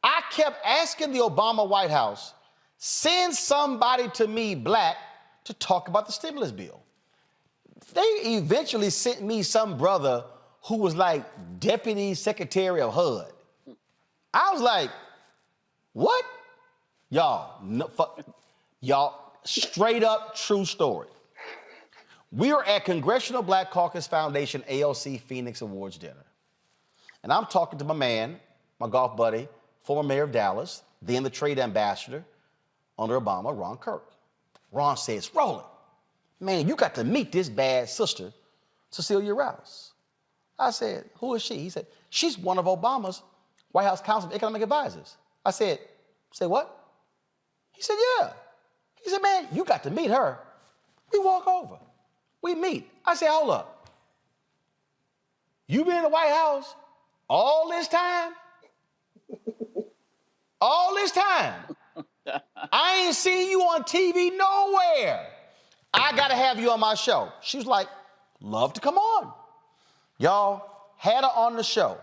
I kept asking the Obama White House, send somebody to me, black, to talk about the stimulus bill. They eventually sent me some brother who was like Deputy Secretary of HUD. I was like, what? Y'all, straight up true story. We are at Congressional Black Caucus Foundation ALC Phoenix Awards dinner. And I'm talking to my man, my golf buddy, former mayor of Dallas, then the trade ambassador under Obama, Ron Kirk. Ron says, Roland, man, you got to meet this bad sister, Cecilia Rouse. I said, who is she? He said, she's one of Obama's White House Council of Economic Advisors. I said, say what? He said, yeah. He said, man, you got to meet her. We walk over. We meet. I said, hold up. You been in the White House All this time? All this time? I ain't seen you on TV nowhere. I gotta have you on my show. She was like, love to come on. Y'all had her on the show.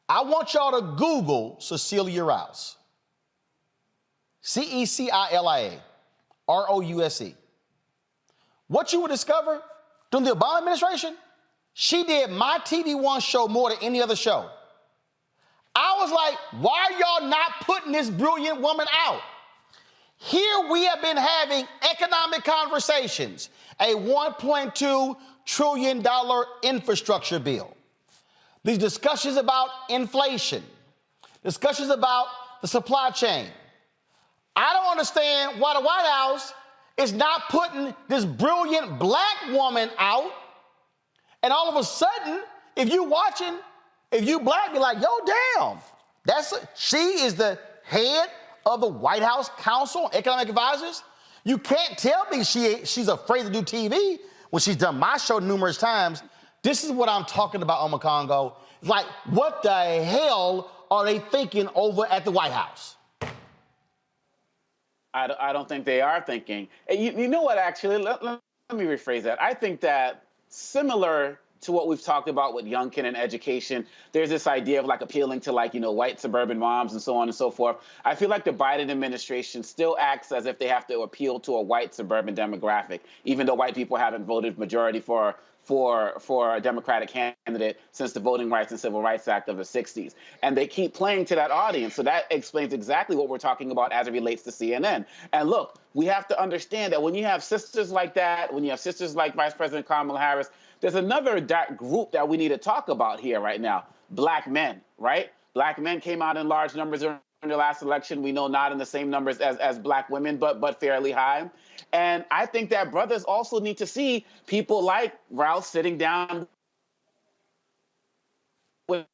I want y'all to Google Cecilia Rouse. Cecilia Rouse. What you would discover during the Obama administration, she did my TV One show more than any other show. I was like, why are y'all not putting this brilliant woman out? Here we have been having economic conversations, a $1.2 trillion infrastructure bill. These discussions about inflation, discussions about the supply chain. I don't understand why the White House is not putting this brilliant black woman out. And all of a sudden, if you watching, if you black, be like, yo, damn, she is the head of the White House Council on Economic Advisors. You can't tell me she's afraid to do TV when she's done my show numerous times. This is what I'm talking about, Oma Congo. Like, what the hell are they thinking over at the White House? I don't think they are thinking. And you know what, actually, let me rephrase that. I think that similar to what we've talked about with Youngkin and education, there's this idea of like appealing to like, white suburban moms and so on and so forth. I feel like the Biden administration still acts as if they have to appeal to a white suburban demographic, even though white people haven't voted majority for a Democratic candidate since the Voting Rights and Civil Rights Act of the 60s. And they keep playing to that audience. So that explains exactly what we're talking about as it relates to CNN. And look, we have to understand that when you have sisters like that, when you have sisters like Vice President Kamala Harris, there's another group that we need to talk about here right now, black men, right? Black men came out in large numbers during the last election. We know not in the same numbers as black women, but fairly high. And I think that brothers also need to see people like Rouse sitting down with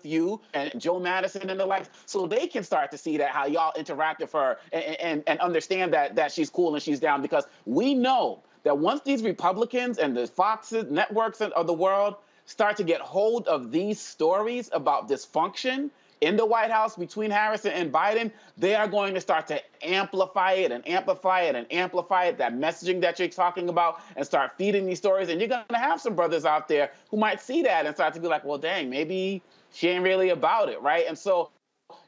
you and Joe Madison and the like, so they can start to see that how y'all interact with her and understand that she's cool and she's down, because we know that once these Republicans and the Foxes networks of the world start to get hold of these stories about dysfunction in the White House between Harris and Biden, they are going to start to amplify it and amplify it and amplify it, that messaging that you're talking about, and start feeding these stories. And you're going to have some brothers out there who might see that and start to be like, well, dang, maybe she ain't really about it, right? And so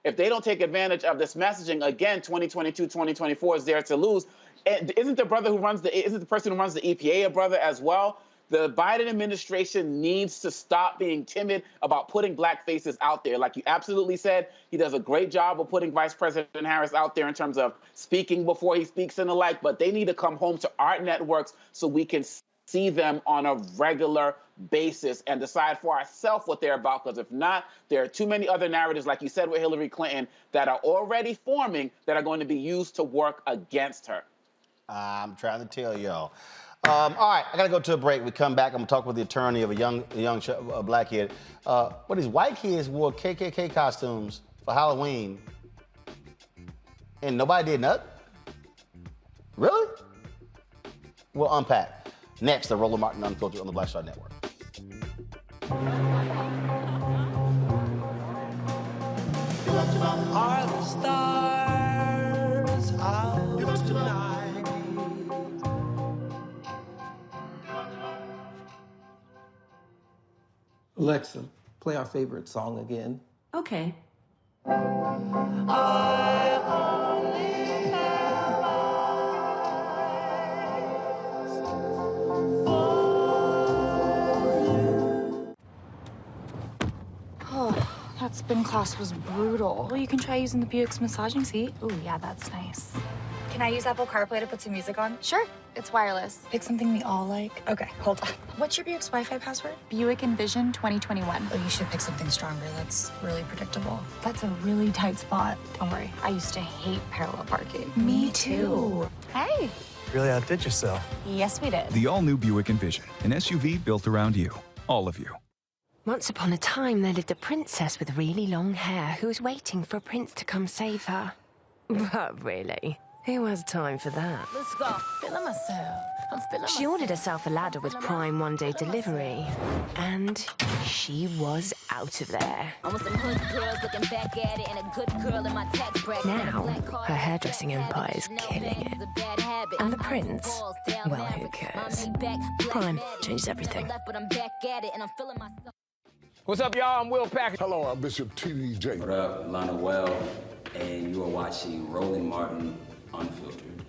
if they don't take advantage of this messaging, again, 2022, 2024 is there to lose. And isn't the person who runs the EPA a brother as well? The Biden administration needs to stop being timid about putting black faces out there. Like you absolutely said, he does a great job of putting Vice President Harris out there in terms of speaking before he speaks and the like, but they need to come home to our networks so we can see them on a regular basis and decide for ourselves what they're about. Because if not, there are too many other narratives, like you said with Hillary Clinton, that are already forming that are going to be used to work against her. I'm trying to tell y'all. All right, I gotta go to a break. We come back, I'm gonna talk with the attorney of a young black kid. What these white kids wore KKK costumes for Halloween, and nobody did nothing? Really? We'll unpack. Next, the Roland Martin Unfiltered on the Black Star Network. Are the stars out tonight? Alexa, play our favorite song again. Okay. Oh, that spin class was brutal. Well, you can try using the Buick's massaging seat. Ooh, yeah, that's nice. Can I use Apple CarPlay to put some music on? Sure, it's wireless. Pick something we all like. Okay, hold on. What's your Buick's Wi-Fi password? Buick Envision 2021. Oh, you should pick something stronger. That's really predictable. That's a really tight spot. Don't worry, I used to hate parallel parking. Me too. Hey. Really outdid yourself. Yes, we did. The all-new Buick Envision, an SUV built around you, all of you. Once upon a time, there lived a princess with really long hair who was waiting for a prince to come save her. But really, Who has time for that? Let's go. Feeling myself. I'm feeling She ordered herself a ladder with Prime one-day delivery, and she was out of there. I want some hood girls looking back at it and a good girl in my tax bracket. Now, her hairdressing empire is killing it. And the prince? Well, who cares? Prime changes everything. What's up, y'all? I'm Will Packer. Hello, I'm Bishop T.D. Jakes. What up, Lana Well, and you are watching Roland Martin Unfiltered.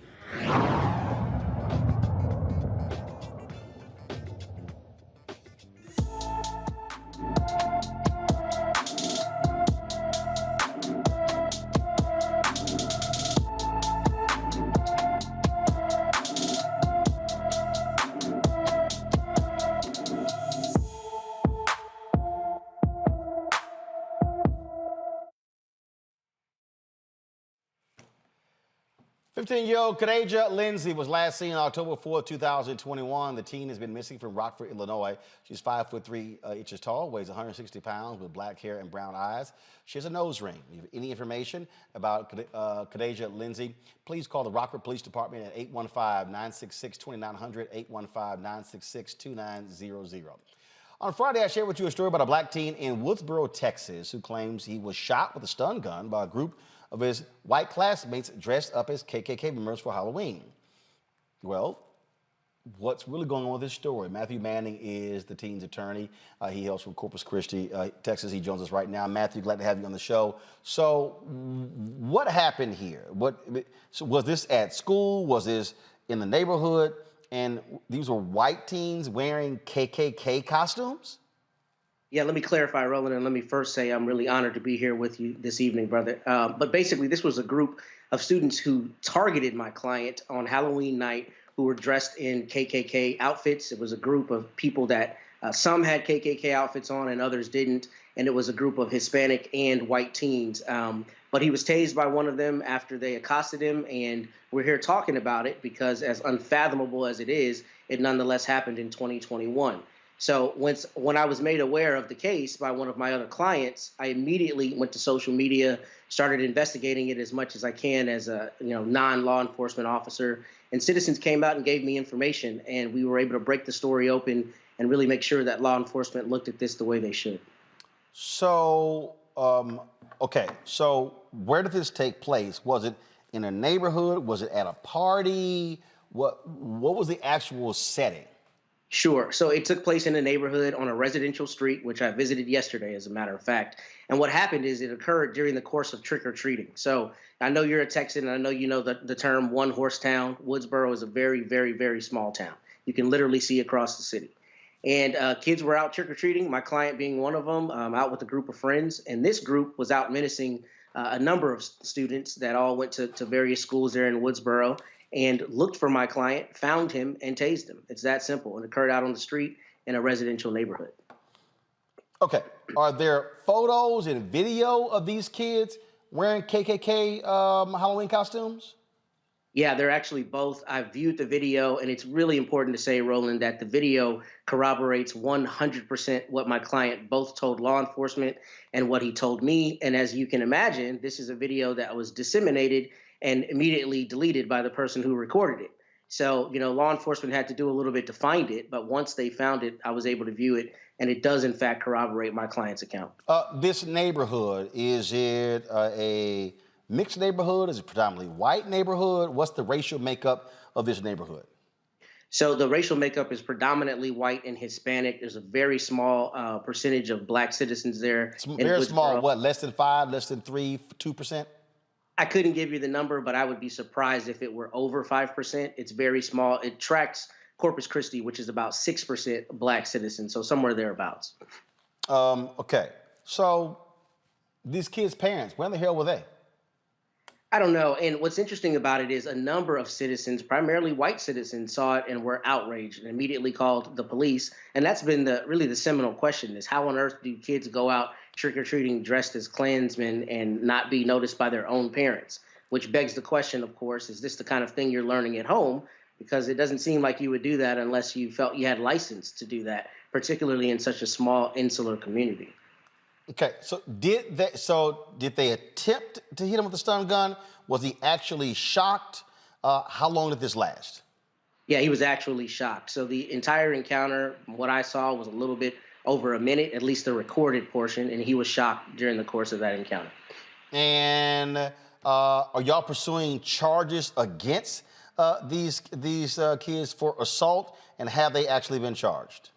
Fifteen-year-old Kadaja Lindsay was last seen on October 4, 2021. The teen has been missing from Rockford, Illinois. She's 5'3" tall, weighs 160 pounds, with black hair and brown eyes. She has a nose ring. If you have any information about Kadaja Lindsay, please call the Rockford Police Department at 815-966-2900, 815-966-2900. On Friday, I shared with you a story about a black teen in Woodsboro, Texas, who claims he was shot with a stun gun by a group of his white classmates dressed up as KKK members for Halloween. Well, what's really going on with this story? Matthew Manning is the teen's attorney. He hails from Corpus Christi, Texas. He joins us right now. Matthew, glad to have you on the show. So what happened here? So was this at school? Was this in the neighborhood? And these were white teens wearing KKK costumes? Yeah, let me clarify, Roland, and let me first say I'm really honored to be here with you this evening, brother. But basically, this was a group of students who targeted my client on Halloween night who were dressed in KKK outfits. It was a group of people that some had KKK outfits on and others didn't, and it was a group of Hispanic and white teens. But he was tased by one of them after they accosted him, and we're here talking about it because as unfathomable as it is, it nonetheless happened in 2021. So when I was made aware of the case by one of my other clients, I immediately went to social media, started investigating it as much as I can as a non-law enforcement officer. And citizens came out and gave me information, and we were able to break the story open and really make sure that law enforcement looked at this the way they should. So, okay, so where did this take place? Was it in a neighborhood? Was it at a party? What was the actual setting? Sure. So it took place in a neighborhood on a residential street, which I visited yesterday, as a matter of fact. And what happened is it occurred during the course of trick-or-treating. So I know you're a Texan, and I know you know the term one-horse town. Woodsboro is a very, very, very small town. You can literally see across the city. And kids were out trick-or-treating, my client being one of them, out with a group of friends. And this group was out menacing a number of students that all went to various schools there in Woodsboro, and looked for my client, found him, and tased him. It's that simple. It occurred out on the street in a residential neighborhood. Okay. Are there photos and video of these kids wearing KKK Halloween costumes? Yeah, they're actually both. I viewed the video, and it's really important to say, Roland, that the video corroborates 100% what my client both told law enforcement and what he told me. And as you can imagine, this is a video that was disseminated and immediately deleted by the person who recorded it. So, law enforcement had to do a little bit to find it, but once they found it, I was able to view it, and it does, in fact, corroborate my client's account. This neighborhood, is it a mixed neighborhood? Is it predominantly white neighborhood? What's the racial makeup of this neighborhood? So the racial makeup is predominantly white and Hispanic. There's a very small percentage of black citizens there. Very small, what, less than 5, less than 3, 2%? I couldn't give you the number, but I would be surprised if it were over 5%. It's very small. It tracks Corpus Christi, which is about 6% black citizens, so somewhere thereabouts. Okay, so these kids' parents, where in the hell were they? I don't know. And what's interesting about it is a number of citizens, primarily white citizens, saw it and were outraged and immediately called the police. And that's been really the seminal question is how on earth do kids go out trick-or-treating dressed as Klansmen and not be noticed by their own parents? Which begs the question, of course, is this the kind of thing you're learning at home? Because it doesn't seem like you would do that unless you felt you had license to do that, particularly in such a small insular community. Okay, so did they attempt to hit him with the stun gun? Was he actually shocked? How long did this last? Yeah, he was actually shocked. So the entire encounter, what I saw, was a little bit over a minute, at least the recorded portion, and he was shocked during the course of that encounter. And are y'all pursuing charges against these kids for assault, and have they actually been charged?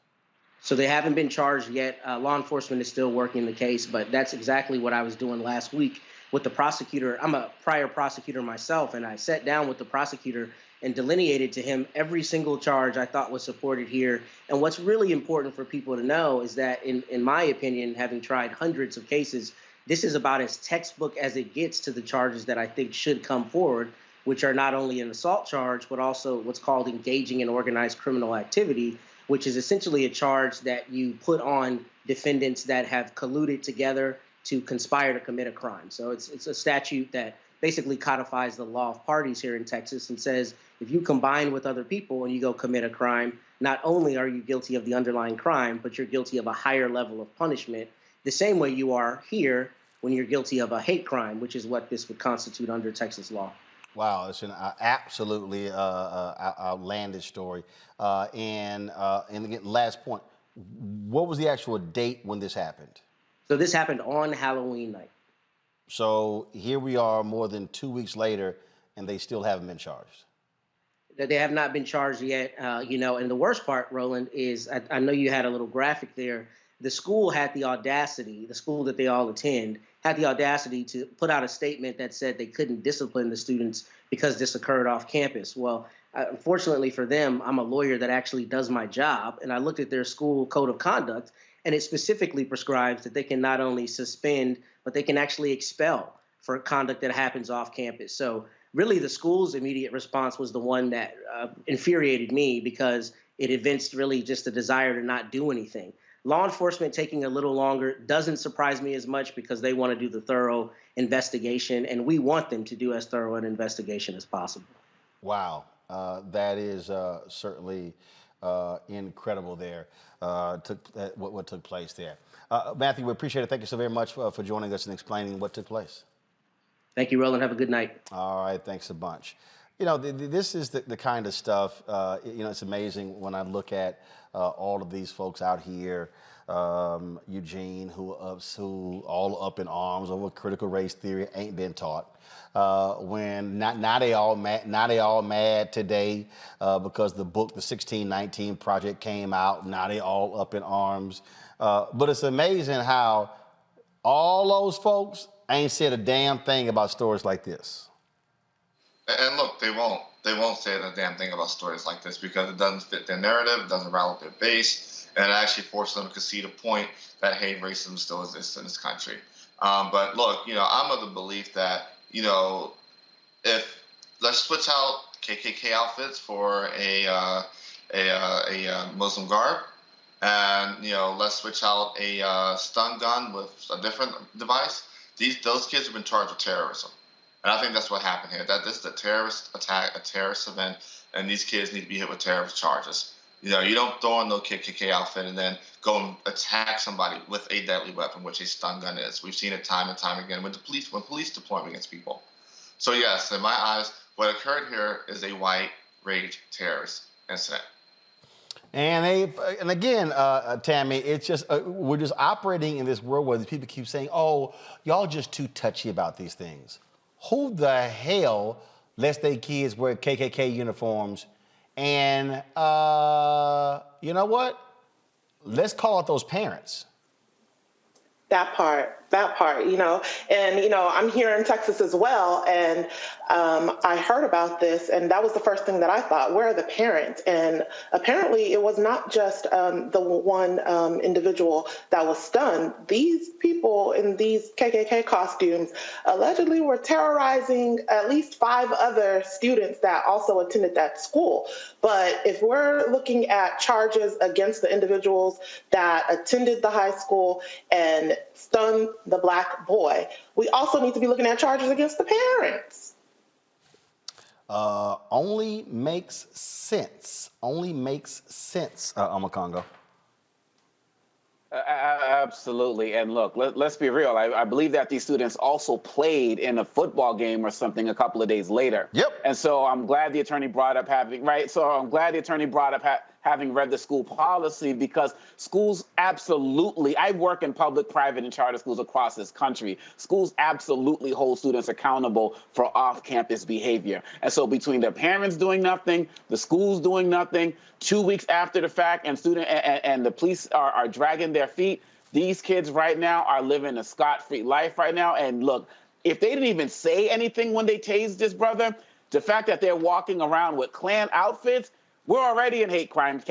So they haven't been charged yet. Law enforcement is still working the case, but that's exactly what I was doing last week with the prosecutor. I'm a prior prosecutor myself, and I sat down with the prosecutor and delineated to him every single charge I thought was supported here. And what's really important for people to know is that, in my opinion, having tried hundreds of cases, this is about as textbook as it gets to the charges that I think should come forward, which are not only an assault charge, but also what's called engaging in organized criminal activity, which is essentially a charge that you put on defendants that have colluded together to conspire to commit a crime. So it's a statute that basically codifies the law of parties here in Texas and says if you combine with other people and you go commit a crime, not only are you guilty of the underlying crime, but you're guilty of a higher level of punishment, the same way you are here when you're guilty of a hate crime, which is what this would constitute under Texas law. Wow, it's an absolutely outlandish story. And again, last point, what was the actual date when this happened? So this happened on Halloween night. So here we are more than 2 weeks later, and they still haven't been charged. They have not been charged yet, and the worst part, Roland, is I know you had a little graphic there. The school had the audacity, the school that they all attend, had the audacity to put out a statement that said they couldn't discipline the students because this occurred off campus. Well, unfortunately for them, I'm a lawyer that actually does my job, and I looked at their school code of conduct, and it specifically prescribes that they can not only suspend, but they can actually expel for conduct that happens off campus. So really the school's immediate response was the one that infuriated me because it evinced really just a desire to not do anything. Law enforcement taking a little longer doesn't surprise me as much because they want to do the thorough investigation, and we want them to do as thorough an investigation as possible. Wow, that is certainly incredible there, what took place there. Matthew, we appreciate it. Thank you so very much for joining us and explaining what took place. Thank you, Roland. Have a good night. All right, thanks a bunch. You know, this is the kind of stuff, it's amazing when I look at all of these folks out here, Eugene, who all up in arms over critical race theory, ain't been taught. When now they all mad today because the book, the 1619 Project, came out. Now they all up in arms. But it's amazing how all those folks ain't said a damn thing about stories like this. And look, they won't say a damn thing about stories like this because it doesn't fit their narrative, it doesn't rally their base, and it actually forces them to concede a point that, hey, racism still exists in this country. But look, I'm of the belief that, if let's switch out KKK outfits for a Muslim garb, and let's switch out a stun gun with a different device. Those kids have been charged with terrorism. And I think that's what happened here. That this is a terrorist attack, a terrorist event, and these kids need to be hit with terrorist charges. You don't throw on no KKK outfit and then go and attack somebody with a deadly weapon, which a stun gun is. We've seen it time and time again when police deploy against people. So yes, in my eyes, what occurred here is a white rage terrorist incident. And again, Tammy, it's just we're just operating in this world where these people keep saying, "Oh, y'all just too touchy about these things." Who the hell lets their kids wear KKK uniforms? And you know what? Let's call out those parents. That part, and I'm here in Texas as well, and I heard about this, and that was the first thing that I thought, where are the parents? And apparently it was not just the one individual that was stunned. These people in these KKK costumes allegedly were terrorizing at least 5 other students that also attended that school. But if we're looking at charges against the individuals that attended the high school and stunned the black boy, we also need to be looking at charges against the parents. Only makes sense. Only makes sense, Congo. Absolutely. And look, let's be real. I believe that these students also played in a football game or something a couple of days later. Yep. And so I'm glad the attorney brought up having read the school policy, because schools absolutely, I work in public, private, and charter schools across this country. Schools absolutely hold students accountable for off-campus behavior. And so between their parents doing nothing, the schools doing nothing, 2 weeks after the fact, and the police are dragging their feet, these kids right now are living a scot-free life right now. And look, if they didn't even say anything when they tased this brother, the fact that they're walking around with Klan outfits, we're already in hate crime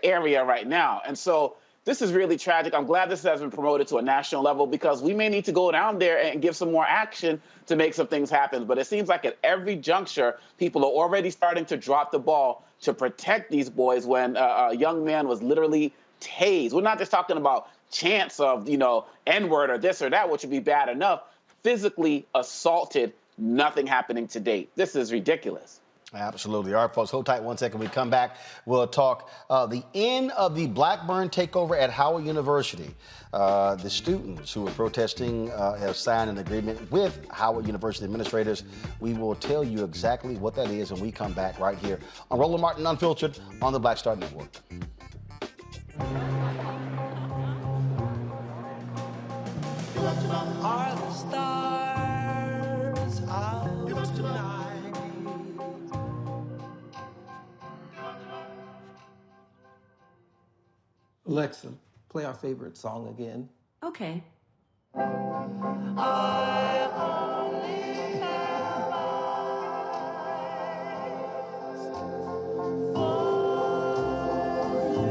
area right now. And so this is really tragic. I'm glad this has been promoted to a national level, because we may need to go down there and give some more action to make some things happen. But it seems like at every juncture, people are already starting to drop the ball to protect these boys when a young man was literally tased. We're not just talking about chants of, N-word or this or that, which would be bad enough. Physically assaulted, nothing happening to date. This is ridiculous. Absolutely. All right, folks, hold tight 1 second. We come back, we'll talk the end of the Blackburn takeover at Howard University. The students who are protesting have signed an agreement with Howard University administrators. We will tell you exactly what that is when we come back right here on Roland Martin Unfiltered on the Black Star Network. Are the stars out tonight? Alexa, play our favorite song again. Okay. I only have eyes for you.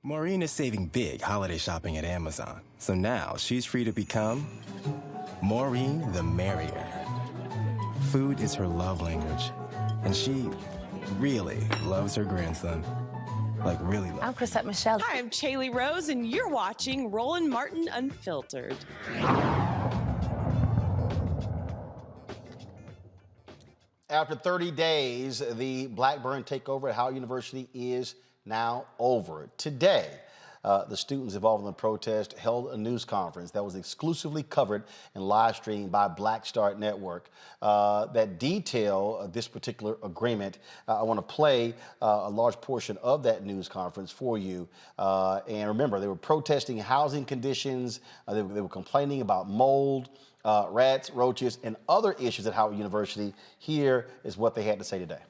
Maureen is saving big holiday shopping at Amazon, so now she's free to become Maureen the Merrier. Food is her love language, and she really loves her grandson. Like, really loves. I'm Chrisette Michelle. Hi, I'm Chaley Rose, and you're watching Roland Martin Unfiltered. After 30 days, the Blackburn takeover at Howard University is now over. Today, the students involved in the protest held a news conference that was exclusively covered and live streamed by Black Star Network that detail this particular agreement. I want to play a large portion of that news conference for you. And remember, they were protesting housing conditions. They were complaining about mold, rats, roaches, and other issues at Howard University. Here is what they had to say today.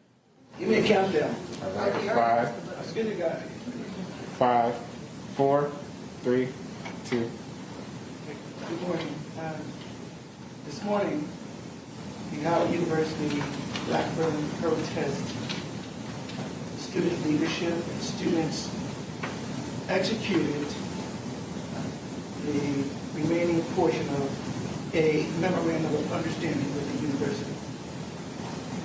Give me a countdown. 5. Excuse me, guys. 5, 4, 3, 2. Good morning. This morning, the Howard University Blackburn protest, student leadership and students executed the remaining portion of a memorandum of understanding with the university.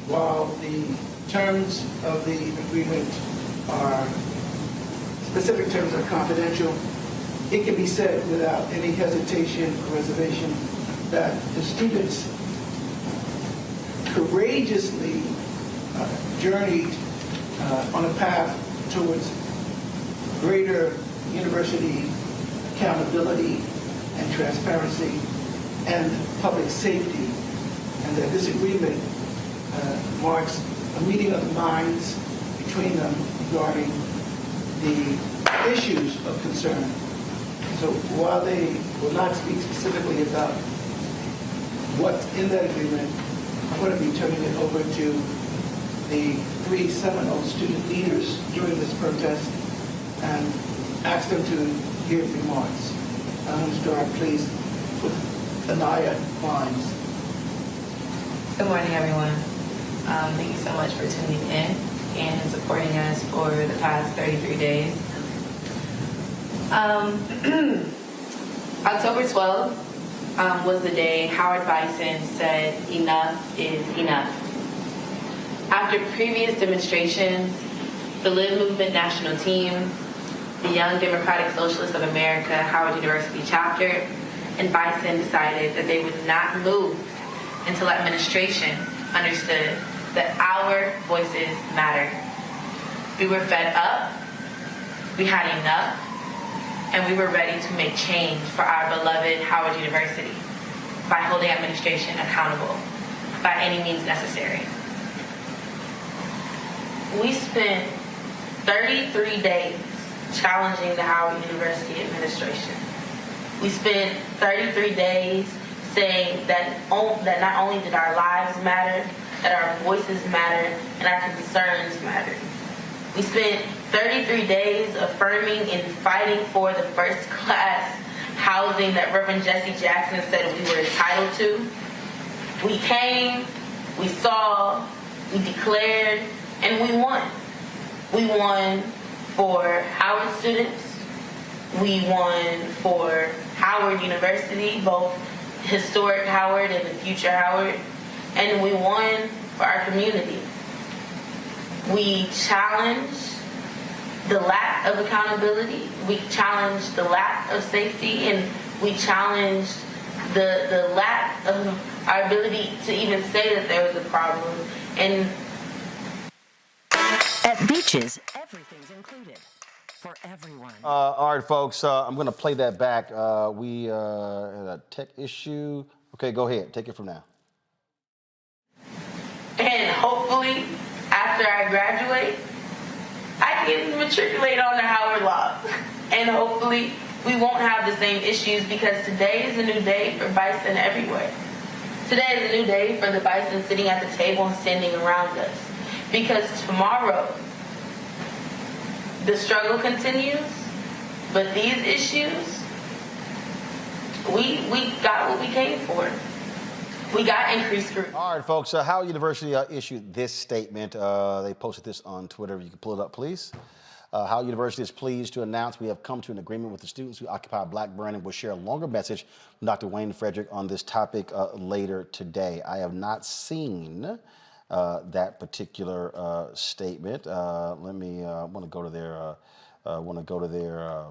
While the terms of the agreement are, specific terms are confidential, it can be said without any hesitation or reservation that the students courageously journeyed on a path towards greater university accountability and transparency and public safety and that this agreement marks a meeting of the minds between them regarding the issues of concern. So while they will not speak specifically about what's in that agreement, I'm going to be turning it over to the 3 Seminole student leaders during this protest and ask them to give remarks. I'm going to start, please, with Anaya Vines. Good morning, everyone. Thank you so much for tuning in and supporting us for the past 33 days. October 12th was the day Howard Bison said enough is enough. After previous demonstrations, the Live Movement National Team, the Young Democratic Socialists of America Howard University chapter, and Bison decided that they would not move until administration understood that our voices matter. We were fed up, we had enough, and we were ready to make change for our beloved Howard University by holding administration accountable by any means necessary. We spent 33 days challenging the Howard University administration. We spent 33 days saying that not only did our lives matter, that our voices mattered, and our concerns mattered. We spent 33 days affirming and fighting for the first-class housing that Reverend Jesse Jackson said we were entitled to. We came, we saw, we declared, and we won. We won for Howard students. We won for Howard University, both historic Howard and the future Howard. And we won for our community. We challenged the lack of accountability. We challenged the lack of safety, and we challenged the lack of our ability to even say that there was a problem. And at Beaches, everything's included for everyone. All right, folks, I'm going to play that back. We had a tech issue. Okay, go ahead. Take it from now. And hopefully, after I graduate, I can matriculate on the Howard Law. And hopefully, we won't have the same issues, because today is a new day for Bison everywhere. Today is a new day for the Bison sitting at the table and standing around us. Because tomorrow, the struggle continues, but these issues, we got what we came for. We got increased scrutiny. All right, folks, Howard University issued this statement. They posted this on Twitter. You can pull it up, please. Howard University is pleased to announce we have come to an agreement with the students who occupy Blackburn and will share a longer message from Dr. Wayne Frederick on this topic later today. I have not seen that particular statement. I want to go to their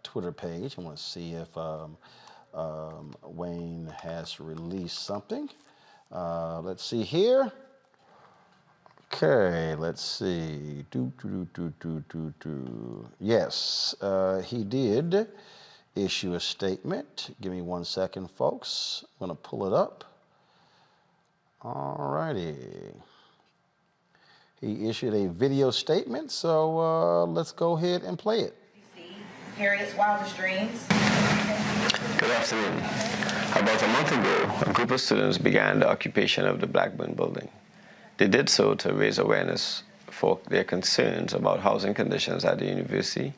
Twitter page. I want to see if Wayne has released something. Let's see here. Okay, let's see. Yes, he did issue a statement. Give me 1 second, folks. I'm going to pull it up. All righty. He issued a video statement, so let's go ahead and play it. Harriet's wildest dreams. Good afternoon. About a month ago, a group of students began the occupation of the Blackburn building. They did so to raise awareness for their concerns about housing conditions at the university,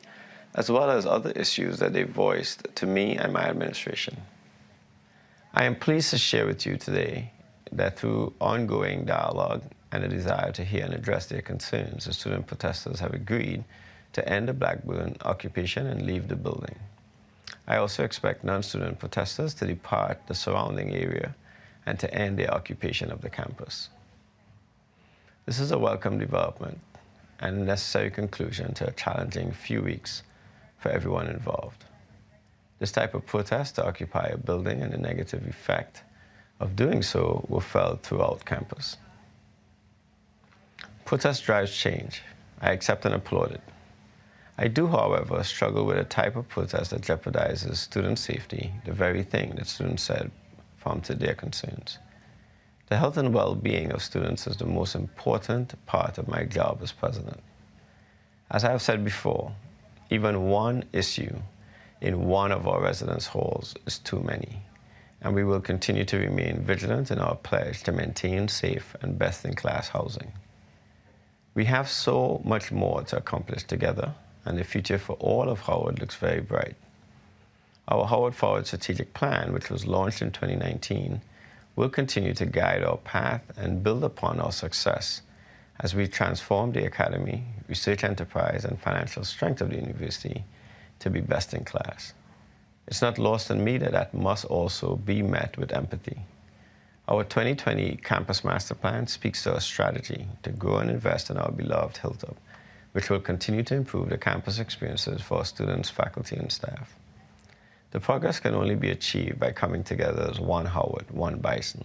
as well as other issues that they voiced to me and my administration. I am pleased to share with you today that through ongoing dialogue and a desire to hear and address their concerns, the student protesters have agreed to end the Blackburn occupation and leave the building. I also expect non-student protesters to depart the surrounding area and to end their occupation of the campus. This is a welcome development and a necessary conclusion to a challenging few weeks for everyone involved. This type of protest to occupy a building and the negative effect of doing so were felt throughout campus. Protest drives change. I accept and applaud it. I do, however, struggle with a type of protest that jeopardizes student safety, the very thing that students said prompted their concerns. The health and well-being of students is the most important part of my job as president. As I have said before, even one issue in one of our residence halls is too many, and we will continue to remain vigilant in our pledge to maintain safe and best-in-class housing. We have so much more to accomplish together, and the future for all of Howard looks very bright. Our Howard Forward strategic plan, which was launched in 2019, will continue to guide our path and build upon our success as we transform the academy, research enterprise, and financial strength of the university to be best in class. It's not lost on me that that must also be met with empathy. Our 2020 Campus Master Plan speaks to our strategy to grow and invest in our beloved Hilltop, which will continue to improve the campus experiences for our students, faculty, and staff. The progress can only be achieved by coming together as one Howard, one Bison.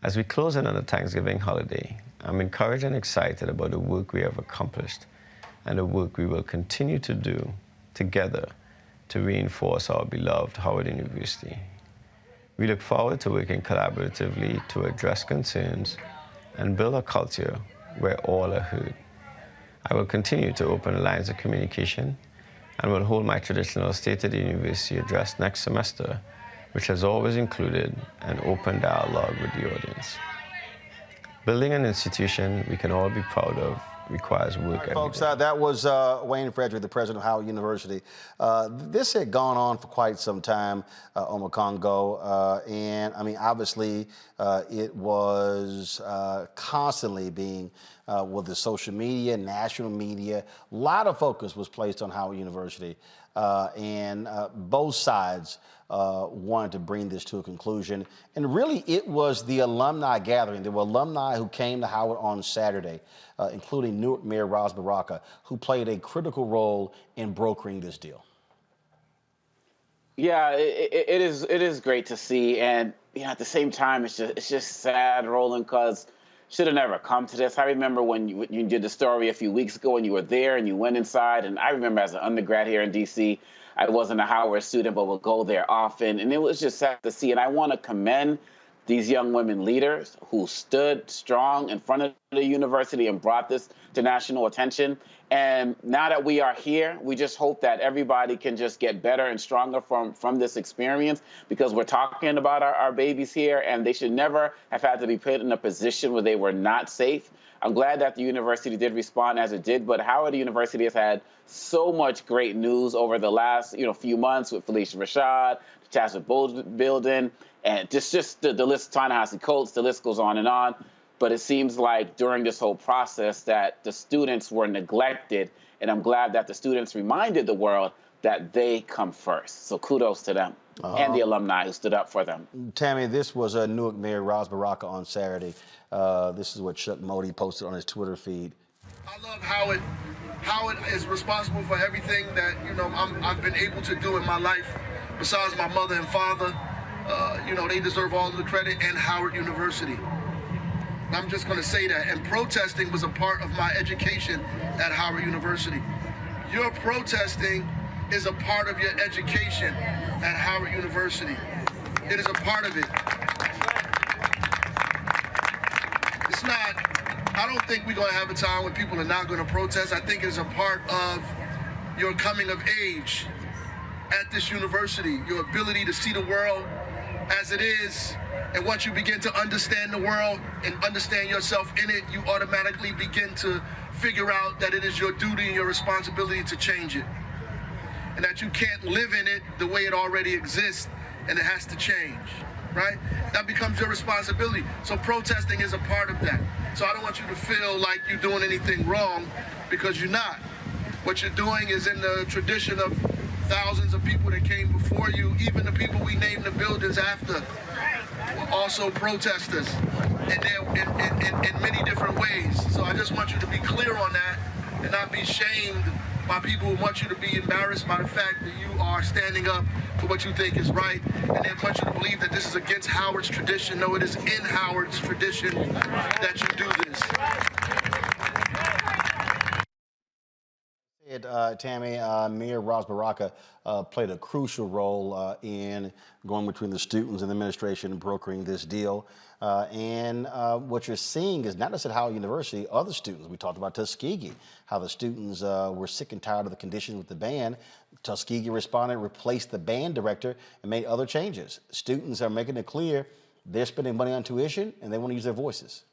As we close in on the Thanksgiving holiday, I'm encouraged and excited about the work we have accomplished and the work we will continue to do together to reinforce our beloved Howard University. We look forward to working collaboratively to address concerns and build a culture where all are heard. I will continue to open lines of communication and will hold my traditional State of the University address next semester, which has always included an open dialogue with the audience. Building an institution we can all be proud of requires work every Folks, day. that was Wayne Frederick, the president of Howard University. This had gone on for quite some time, Congo, and I mean, obviously, it was constantly being, with the social media, national media, a lot of focus was placed on Howard University, and both sides wanted to bring this to a conclusion. And really, it was the alumni gathering. There were alumni who came to Howard on Saturday, including Newark Mayor Ras Baraka, who played a critical role in brokering this deal. Yeah, it is great to see, and at the same time, it's just sad, Roland, because should have never come to this. I remember when you did the story a few weeks ago, and you were there, and you went inside, and I remember as an undergrad here in D.C., I wasn't a Howard student, but would go there often, and it was just sad to see. And I want to commend these young women leaders who stood strong in front of the university and brought this to national attention. And now that we are here, we just hope that everybody can just get better and stronger from this experience, because we're talking about our babies here, and they should never have had to be put in a position where they were not safe. I'm glad that the university did respond as it did, but Howard University has had so much great news over the last few months with Felicia Rashad, the Chatsworth building, and just the list, Ta-Nehisi Coates, the list goes on and on. But it seems like during this whole process that the students were neglected, and I'm glad that the students reminded the world that they come first. So kudos to them and the alumni who stood up for them. Tammy, this was Newark Mayor Ras Baraka on Saturday. This is what Chuck Modi posted on his Twitter feed. I love Howard. Howard is responsible for everything that I've been able to do in my life. Besides my mother and father, they deserve all of the credit, and Howard University. I'm just going to say that. And protesting was a part of my education at Howard University. Your protesting is a part of your education at Howard University. It is a part of it. It's not, I don't think we're going to have a time when people are not going to protest. I think it's a part of your coming of age at this university, your ability to see the world as it is. And once you begin to understand the world and understand yourself in it, you automatically begin to figure out that it is your duty and your responsibility to change it. And that you can't live in it the way it already exists, and it has to change, right? That becomes your responsibility. So protesting is a part of that. So I don't want you to feel like you're doing anything wrong, because you're not. What you're doing is in the tradition of thousands of people that came before you, even the people we named the buildings after, were also protesters, and they're in many different ways. So I just want you to be clear on that and not be shamed by people who want you to be embarrassed by the fact that you are standing up for what you think is right, and they want you to believe that this is against Howard's tradition. No, it is in Howard's tradition that you do this. Tammy, Mayor Ras Baraka played a crucial role in going between the students and the administration and brokering this deal. And what you're seeing is not just at Howard University, other students. We talked about Tuskegee, how the students were sick and tired of the conditions with the band. Tuskegee responded, replaced the band director, and made other changes. Students are making it clear they're spending money on tuition and they want to use their voices.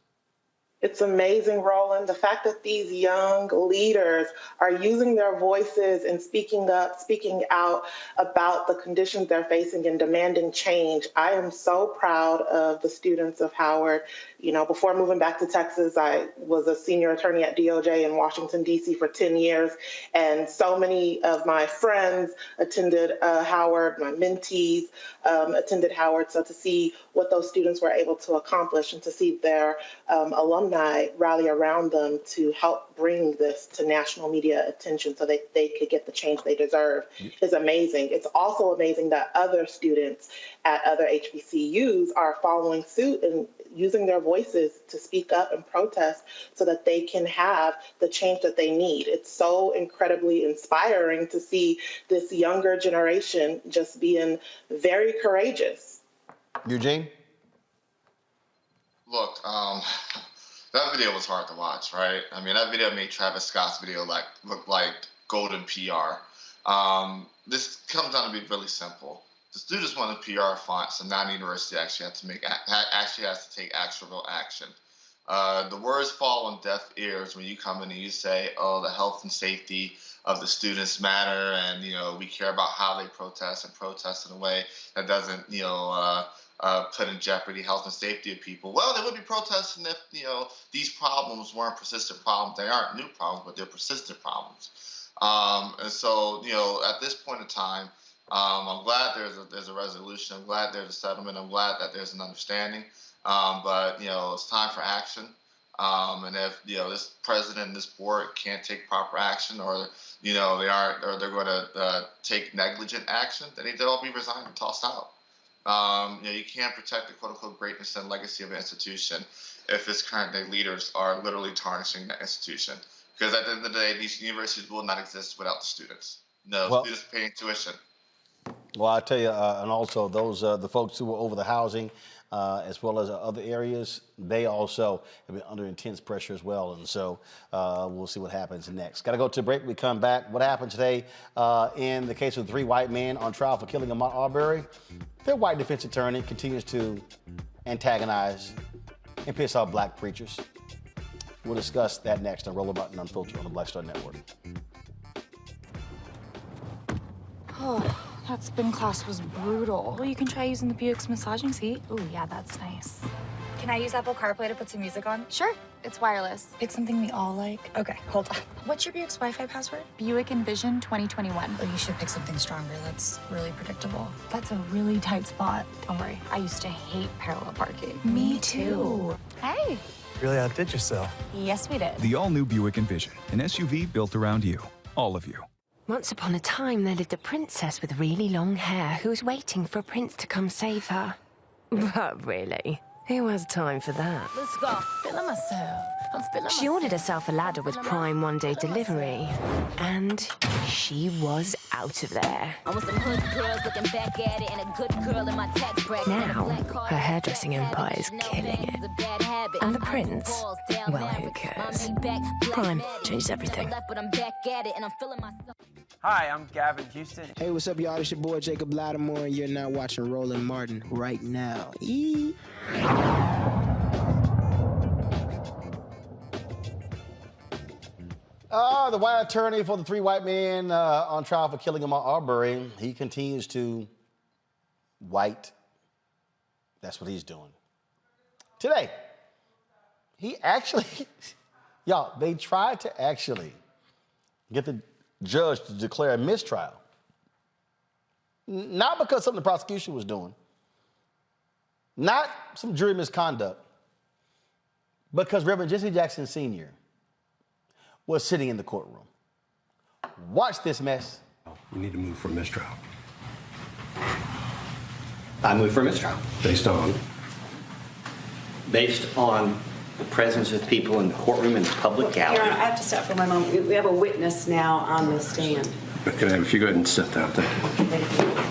It's amazing, Roland, the fact that these young leaders are using their voices and speaking up, speaking out about the conditions they're facing and demanding change. I am so proud of the students of Howard. You know, before moving back to Texas, I was a senior attorney at DOJ in Washington, D.C. for 10 years, and so many of my friends attended Howard, my mentees attended Howard, so to see what those students were able to accomplish and to see their alumni rally around them to help bring this to national media attention so that they could get the change they deserve is amazing. It's also amazing that other students at other HBCUs are following suit and using their voices to speak up and protest so that they can have the change that they need. It's so incredibly inspiring to see this younger generation just being very courageous. Eugene? Look, that video was hard to watch, right? I mean, that video made Travis Scott's video look like golden PR. This comes down to be really simple. The students want a PR font, so now the university actually has to take actual action. The words fall on deaf ears when you come in and you say, "Oh, the health and safety of the students matter, and we care about how they protest and protest in a way that doesn't, put in jeopardy health and safety of people." Well, they would be protesting if these problems weren't persistent problems. They aren't new problems, but they're persistent problems. And so at this point in time, I'm glad there's a resolution. I'm glad there's a settlement. I'm glad that there's an understanding. But it's time for action. And if this president and this board can't take proper action, or they aren't, or they're going to take negligent action, then they'll all be resigned and tossed out. You can't protect the quote-unquote greatness and legacy of an institution if its current day leaders are literally tarnishing that institution. Because at the end of the day, these universities will not exist without the students. Students paying tuition. Well, I tell you, and also those the folks who were over the housing, as well as other areas, they also have been under intense pressure as well. And so we'll see what happens next. Got to go to a break. We come back. What happened today in the case of 3 white men on trial for killing Ahmaud Arbery? Their white defense attorney continues to antagonize and piss off black preachers. We'll discuss that next on Roland Martin Unfiltered on the Black Star Network. Oh, that spin class was brutal. Well, you can try using the Buick's massaging seat. Ooh, yeah, that's nice. Can I use Apple CarPlay to put some music on? Sure. It's wireless. It's something we all like. Okay, hold on. What's your Buick's Wi-Fi password? Buick Envision 2021. Oh, you should pick something stronger. That's really predictable. That's a really tight spot. Don't worry, I used to hate parallel parking. Me too. Hey. Really outdid yourself. Yes, we did. The all-new Buick Envision, an SUV built around you, all of you. Once upon a time, there lived a princess with really long hair who was waiting for a prince to come save her. But really, who has time for that? Let's go. Feeling myself. I'm feeling She ordered herself a ladder with Prime one-day delivery, and she was out of there. I want some hood girls looking back at it and a good girl in my tax bracket. Now, her hairdressing empire is killing it. And the prince, well, who cares? Prime changes everything. Hi, I'm Gavin Houston. Hey, what's up, y'all? It's your boy Jacob Lattimore, and you're now watching Roland Martin right now. The white attorney for the 3 white men on trial for killing Ahmaud Arbery, he continues to white. That's what he's doing. Today, he actually, y'all, they tried to actually get the judge to declare a mistrial. Not because something the prosecution was doing, not some jury misconduct, because Reverend Jesse Jackson Sr. was sitting in the courtroom. Watch this mess. We need to move for mistrial. I move for mistrial. Based on? Based on the presence of people in the courtroom and the public gallery. Your Honor, I have to stop for one moment. We have a witness now on the stand. Can I have, if you go ahead and step down, thank you.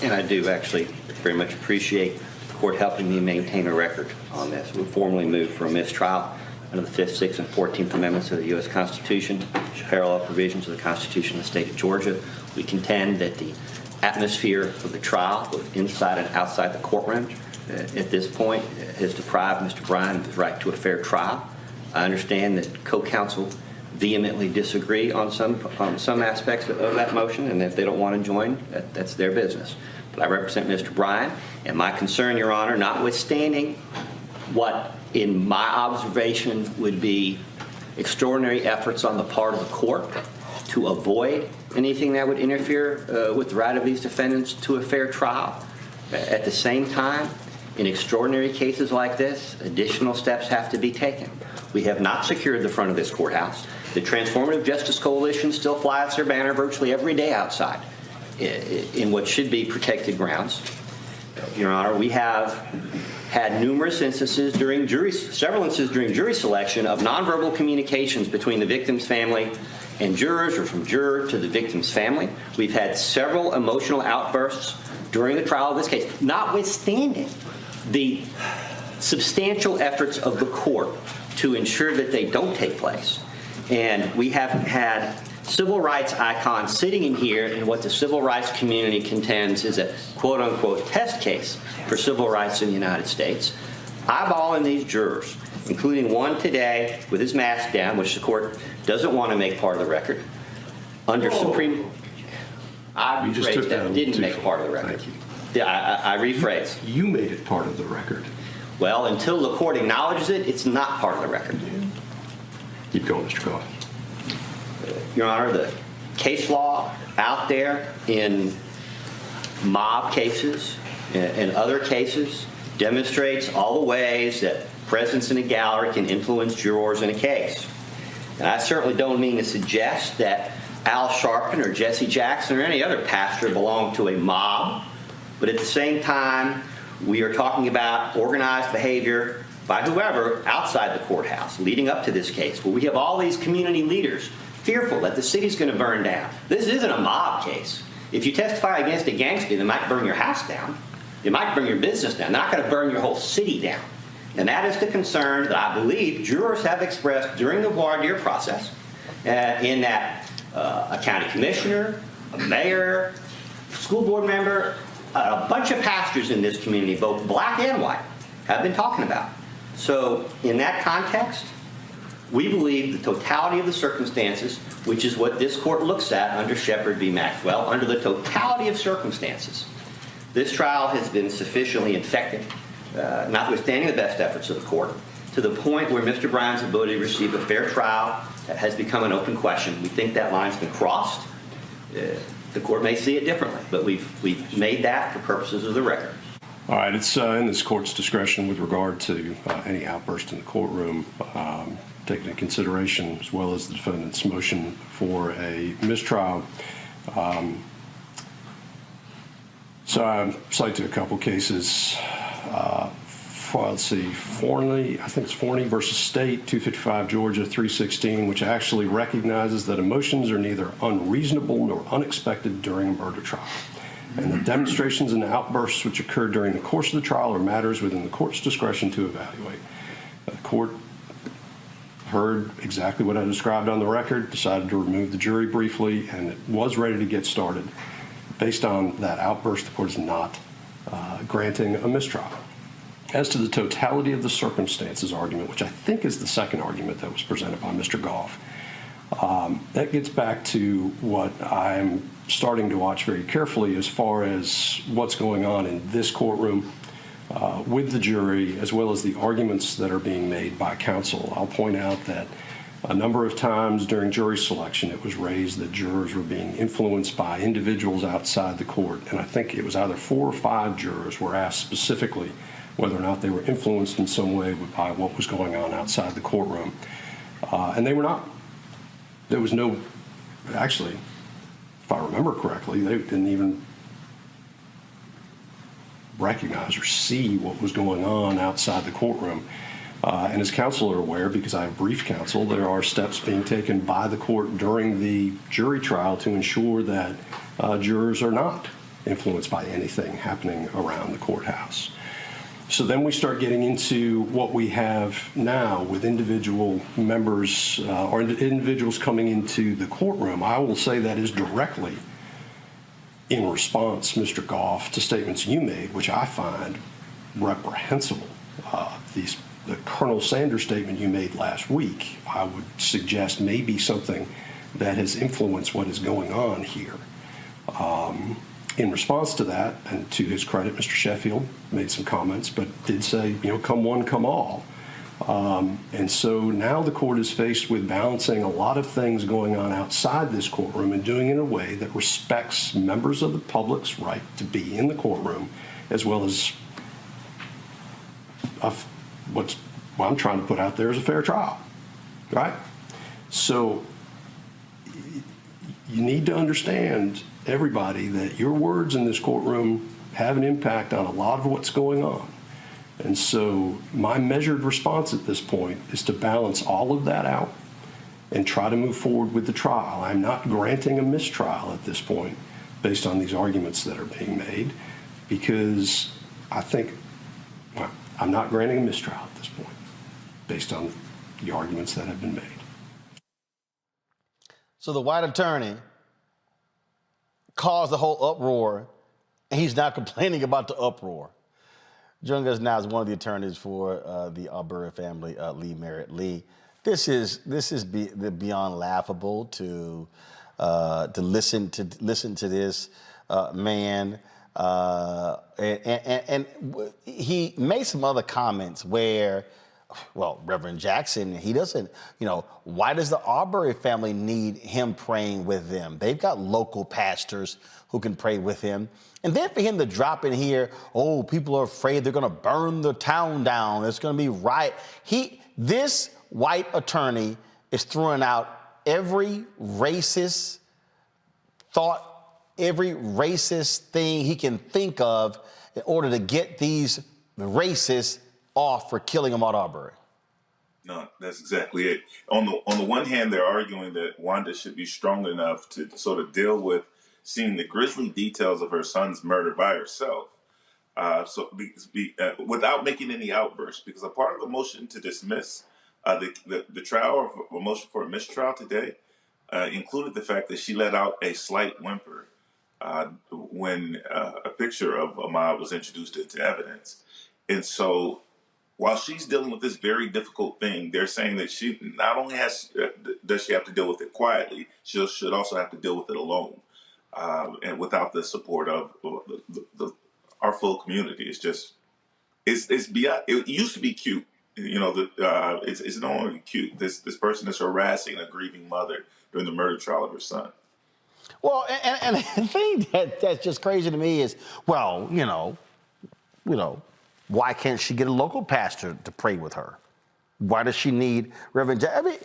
And I do actually very much appreciate the court helping me maintain a record on this. We formally moved for a mistrial under the 5th, 6th, and 14th Amendments of the U.S. Constitution, parallel provisions of the Constitution of the state of Georgia. We contend that the atmosphere of the trial, both inside and outside the courtroom, at this point has deprived Mr. Bryan of his right to a fair trial. I understand that co-counsel vehemently disagree on some aspects of that motion, and if they don't want to join, that's their business. But I represent Mr. Bryan, and my concern, Your Honor, notwithstanding what in my observation would be extraordinary efforts on the part of the court to avoid anything that would interfere with the right of these defendants to a fair trial. At the same time, in extraordinary cases like this, additional steps have to be taken. We have not secured the front of this courthouse. The Transformative Justice Coalition still flies their banner virtually every day outside in what should be protected grounds. Your Honor, we have had numerous instances during several instances during jury selection of nonverbal communications between the victim's family and jurors, or from juror to the victim's family. We've had several emotional outbursts during the trial of this case, notwithstanding the substantial efforts of the court to ensure that they don't take place. And we have had civil rights icons sitting in here in what the civil rights community contends is a quote-unquote test case for civil rights in the United States. Eyeballing these jurors, including one today with his mask down, which the court doesn't want to make part of the record, under Supreme... I rephrased that, didn't make part of the record. Thank you. Yeah, I rephrased. You made it part of the record. Well, until the court acknowledges it, it's not part of the record. Keep going, Mr. Goff. Your Honor, the case law out there in mob cases and other cases demonstrates all the ways that presence in a gallery can influence jurors in a case. And I certainly don't mean to suggest that Al Sharpton or Jesse Jackson or any other pastor belong to a mob, but at the same time, we are talking about organized behavior by whoever outside the courthouse leading up to this case, where we have all these community leaders fearful that the city's going to burn down. This isn't a mob case. If you testify against a gangster, they might burn your house down. They might burn your business down. They're not going to burn your whole city down. And that is the concern that I believe jurors have expressed during the voir dire process, in that a county commissioner, a mayor, school board member, a bunch of pastors in this community, both black and white, have been talking about. So in that context, we believe the totality of the circumstances, which is what this court looks at under Shepard v. Maxwell, under the totality of circumstances, this trial has been sufficiently infected, notwithstanding the best efforts of the court, to the point where Mr. Bryan's ability to receive a fair trial has become an open question. We think that line's been crossed. The court may see it differently, but we've made that for purposes of the record. All right, it's in this court's discretion with regard to any outburst in the courtroom, taken into consideration, as well as the defendant's motion for a mistrial. So I cite to a couple cases. Let's see, Forney, I think it's Forney versus State, 255 Georgia, 316, which actually recognizes that emotions are neither unreasonable nor unexpected during a murder trial. And the demonstrations and outbursts which occurred during the course of the trial are matters within the court's discretion to evaluate. The court heard exactly what I described on the record, decided to remove the jury briefly, and it was ready to get started. Based on that outburst, the court is not granting a mistrial. As to the totality of the circumstances argument, which I think is the second argument that was presented by Mr. Goff, that gets back to what I'm starting to watch very carefully as far as what's going on in this courtroom with the jury, as well as the arguments that are being made by counsel. I'll point out that A number of times during jury selection, it was raised that jurors were being influenced by individuals outside the court. And I think it was either 4 or 5 jurors were asked specifically whether or not they were influenced in some way by what was going on outside the courtroom. And they were not. There was no, actually, if I remember correctly, they didn't even recognize or see what was going on outside the courtroom. And as counsel are aware, because I have briefed counsel, there are steps being taken by the court during the jury trial to ensure that jurors are not influenced by anything happening around the courthouse. So then we start getting into what we have now with individual members or individuals coming into the courtroom. I will say that is directly in response, Mr. Goff, to statements you made, which I find reprehensible. The Colonel Sanders statement you made last week, I would suggest may be something that has influenced what is going on here. In response to that, and to his credit, Mr. Sheffield made some comments, but did say, come one, come all. And so now the court is faced with balancing a lot of things going on outside this courtroom and doing it in a way that respects members of the public's right to be in the courtroom, as well as what I'm trying to put out there is a fair trial, right? So you need to understand, everybody, that your words in this courtroom have an impact on a lot of what's going on. And so my measured response at this point is to balance all of that out and try to move forward with the trial. I'm not granting a mistrial at this point based on these arguments that are being made, because I think, well, I'm not granting a mistrial at this point based on the arguments that have been made. So the white attorney caused the whole uproar, and he's not complaining about the uproar. Joining us now is one of the attorneys for the Arbery family, Lee Merritt. Lee, this is beyond laughable to listen to this man, and he made some other comments where, well, Reverend Jackson, he doesn't, why does the Arbery family need him praying with them? They've got local pastors who can pray with him. And then for him to drop in here, oh, people are afraid they're going to burn the town down. It's going to be riot. This white attorney is throwing out every racist thought, every racist thing he can think of in order to get these racists off for killing Ahmaud Arbery. No, that's exactly it. On the one hand, they're arguing that Wanda should be strong enough to sort of deal with seeing the grisly details of her son's murder by herself, without making any outbursts. Because a part of the motion to dismiss, the trial of a motion for a mistrial today included the fact that she let out a slight whimper when a picture of Ahmaud was introduced into evidence. And so, while she's dealing with this very difficult thing, they're saying that she not only does she have to deal with it quietly, she should also have to deal with it alone, and without the support of our full community. It's beyond. It used to be cute, it's no longer cute. This person is harassing a grieving mother during the murder trial of her son. Well, and the thing that's just crazy to me is, well, why can't she get a local pastor to pray with her? Why does she need Reverend Jackson?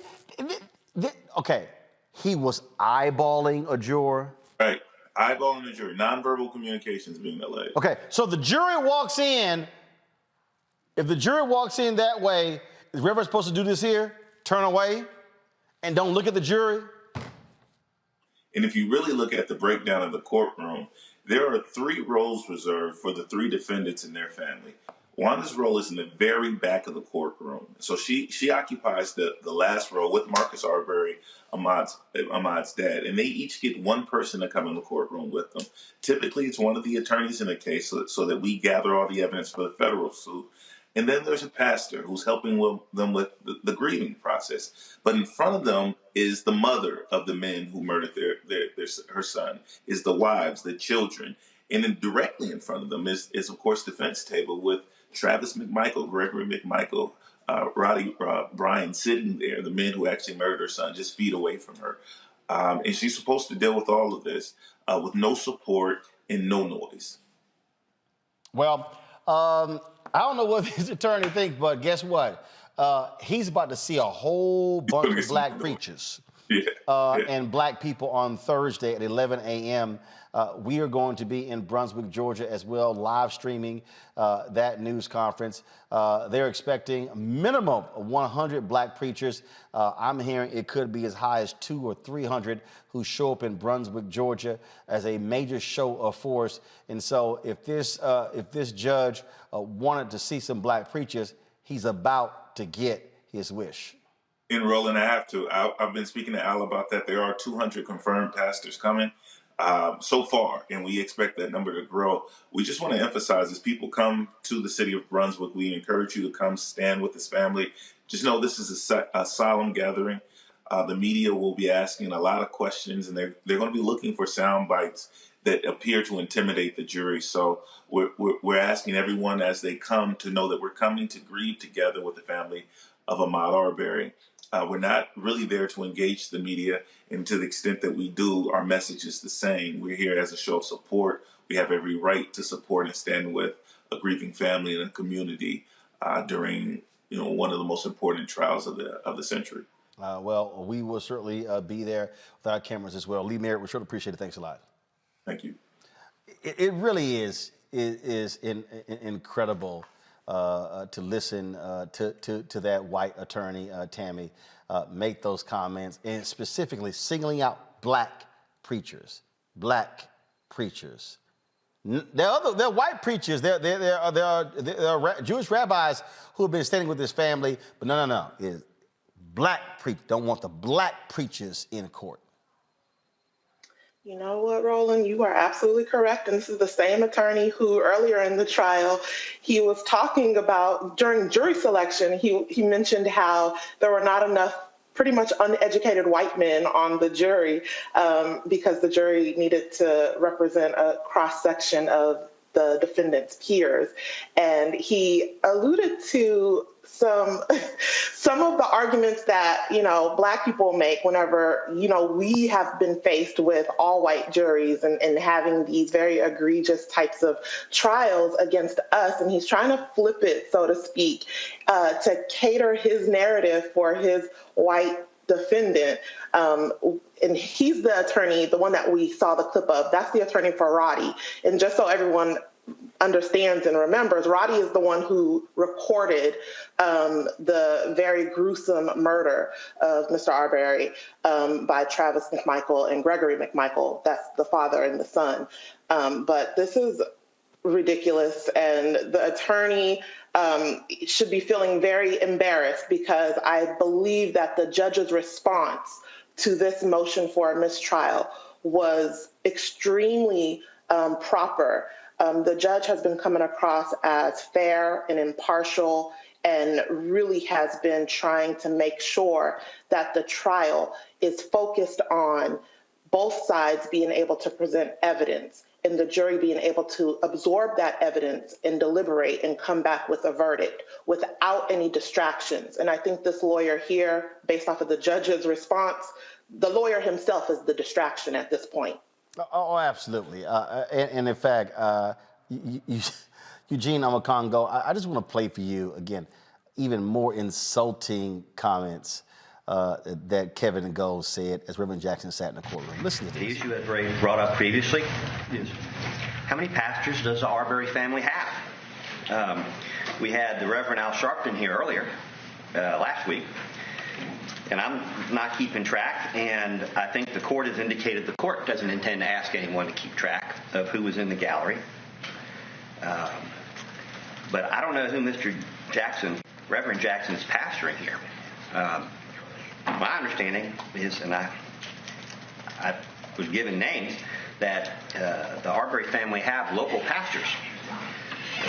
Okay, he was eyeballing a juror. Right, eyeballing a jury. Nonverbal communication is being alleged. Okay, so the jury walks in. If the jury walks in that way, is Reverend supposed to do this here? Turn away and don't look at the jury? And if you really look at the breakdown of the courtroom, there are 3 rows reserved for the 3 defendants and their family. Wanda's role is in the very back of the courtroom. So she occupies the last row with Marcus Arbery, Ahmaud's dad. And they each get one person to come in the courtroom with them. Typically, it's one of the attorneys in the case so that we gather all the evidence for the federal suit. And then there's a pastor who's helping them with the grieving process. But in front of them is the mother of the men who murdered her son, is the wives, the children. And then directly in front of them is of course, defense table with Travis McMichael, Gregory McMichael, Brian sitting there, the men who actually murdered her son, just feet away from her. And she's supposed to deal with all of this with no support and no noise. Well, I don't know what his attorney thinks, but guess what? He's about to see a whole bunch of black preachers and black people on Thursday at 11 a.m. We are going to be in Brunswick, Georgia as well, live streaming that news conference. They're expecting a minimum of 100 black preachers. I'm hearing it could be as high as 200 or 300 who show up in Brunswick, Georgia as a major show of force. And so if this judge wanted to see some black preachers, he's about to get his wish. And Roland, I've been speaking to Al about that. There are 200 confirmed pastors coming so far, and we expect that number to grow. We just want to emphasize, as people come to the city of Brunswick, we encourage you to come stand with this family. Just know this is a solemn gathering. The media will be asking a lot of questions, and they're going to be looking for sound bites that appear to intimidate the jury. So we're asking everyone as they come to know that we're coming to grieve together with the family of Ahmaud Arbery. We're not really there to engage the media, and to the extent that we do, our message is the same. We're here as a show of support. We have every right to support and stand with a grieving family and a community during one of the most important trials of the century. Well, we will certainly be there with our cameras as well. Lee Merritt, we sure appreciate it. Thanks a lot. Thank you. It really is incredible to listen to that white attorney, Tammy, make those comments, and specifically singling out black preachers. Black preachers. There are white preachers. There are Jewish rabbis who have been standing with this family, but no. Is black preachers. Don't want the black preachers in court. You know what, Roland? You are absolutely correct. And this is the same attorney who earlier in the trial, he was talking about during jury selection, he mentioned how there were not enough pretty much uneducated white men on the jury because the jury needed to represent a cross-section of the defendant's peers. And he alluded to some of the arguments that, black people make whenever, we have been faced with all white juries and having these very egregious types of trials against us. And he's trying to flip it, so to speak, to cater his narrative for his white defendant. And he's the attorney, the one that we saw the clip of. That's the attorney for Roddy. And just so everyone understands and remembers, Roddy is the one who recorded the very gruesome murder of Mr. Arbery by Travis McMichael and Gregory McMichael. That's the father and the son. But this is ridiculous, and the attorney should be feeling very embarrassed, because I believe that the judge's response to this motion for a mistrial was extremely proper. The judge has been coming across as fair and impartial, and really has been trying to make sure that the trial is focused on both sides being able to present evidence and the jury being able to absorb that evidence and deliberate and come back with a verdict without any distractions. And I think this lawyer here, based off of the judge's response, the lawyer himself is the distraction at this point. Oh, absolutely. And in fact, Eugene Omokongo, I just want to play for you, again, even more insulting comments that Kevin Gold said as Reverend Jackson sat in the courtroom. Listen to this. The issue that Ray brought up previously is, how many pastors does the Arbery family have? We had the Reverend Al Sharpton here earlier, last week, and I'm not keeping track, and I think the court has indicated the court doesn't intend to ask anyone to keep track of who was in the gallery. But I don't know who Mr. Jackson, Reverend Jackson, is pastoring here. My understanding is, and I was given names, that the Arbery family have local pastors.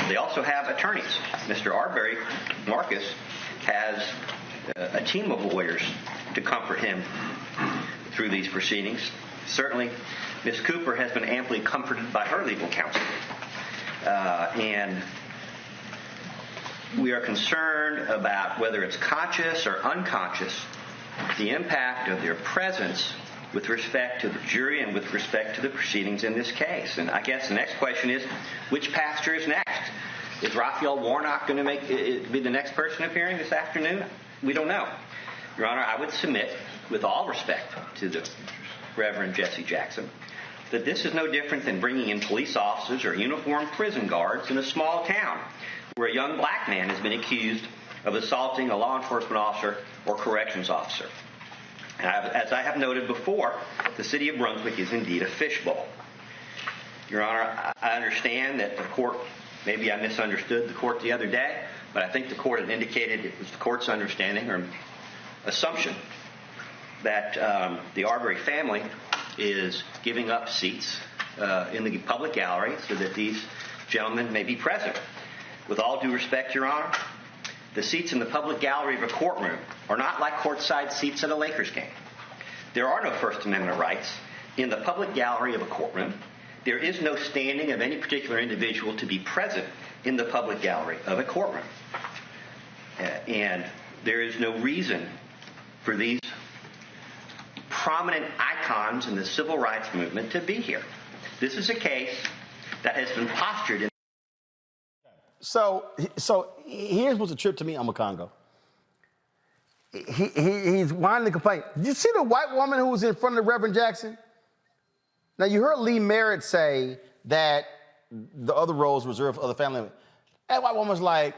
They also have attorneys. Mr. Arbery, Marcus, has a team of lawyers to comfort him through these proceedings. Certainly, Ms. Cooper has been amply comforted by her legal counsel. And we are concerned about whether it's conscious or unconscious, the impact of their presence with respect to the jury and with respect to the proceedings in this case. And I guess the next question is, which pastor is next? Is Raphael Warnock going to be the next person appearing this afternoon? We don't know. Your Honor, I would submit, with all respect to the Reverend Jesse Jackson, that this is no different than bringing in police officers or uniformed prison guards in a small town where a young black man has been accused of assaulting a law enforcement officer or corrections officer. As I have noted before, the city of Brunswick is indeed a fishbowl. Your Honor, I understand that the court, maybe I misunderstood the court the other day, but I think the court had indicated it was the court's understanding or assumption that the Arbery family is giving up seats in the public gallery so that these gentlemen may be present. With all due respect, Your Honor, the seats in the public gallery of a courtroom are not like courtside seats at a Lakers game. There are no First Amendment rights in the public gallery of a courtroom. There is no standing of any particular individual to be present in the public gallery of a courtroom. And there is no reason for these prominent icons in the civil rights movement to be here. This is a case that has been postured in. So here's what's a trip to me, Congo. He's whining and complaining. Did you see the white woman who was in front of the Reverend Jackson? Now, you heard Lee Merritt say that the other rows reserved for other family members. That white woman's like,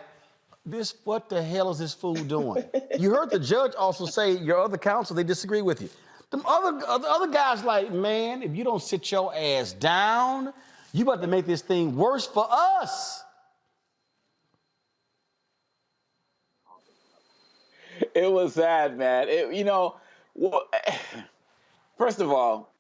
what the hell is this fool doing? You heard the judge also say, your other counsel, they disagree with you. The other guys like, man, if you don't sit your ass down, you about to make this thing worse for us. It was sad, man. First of all,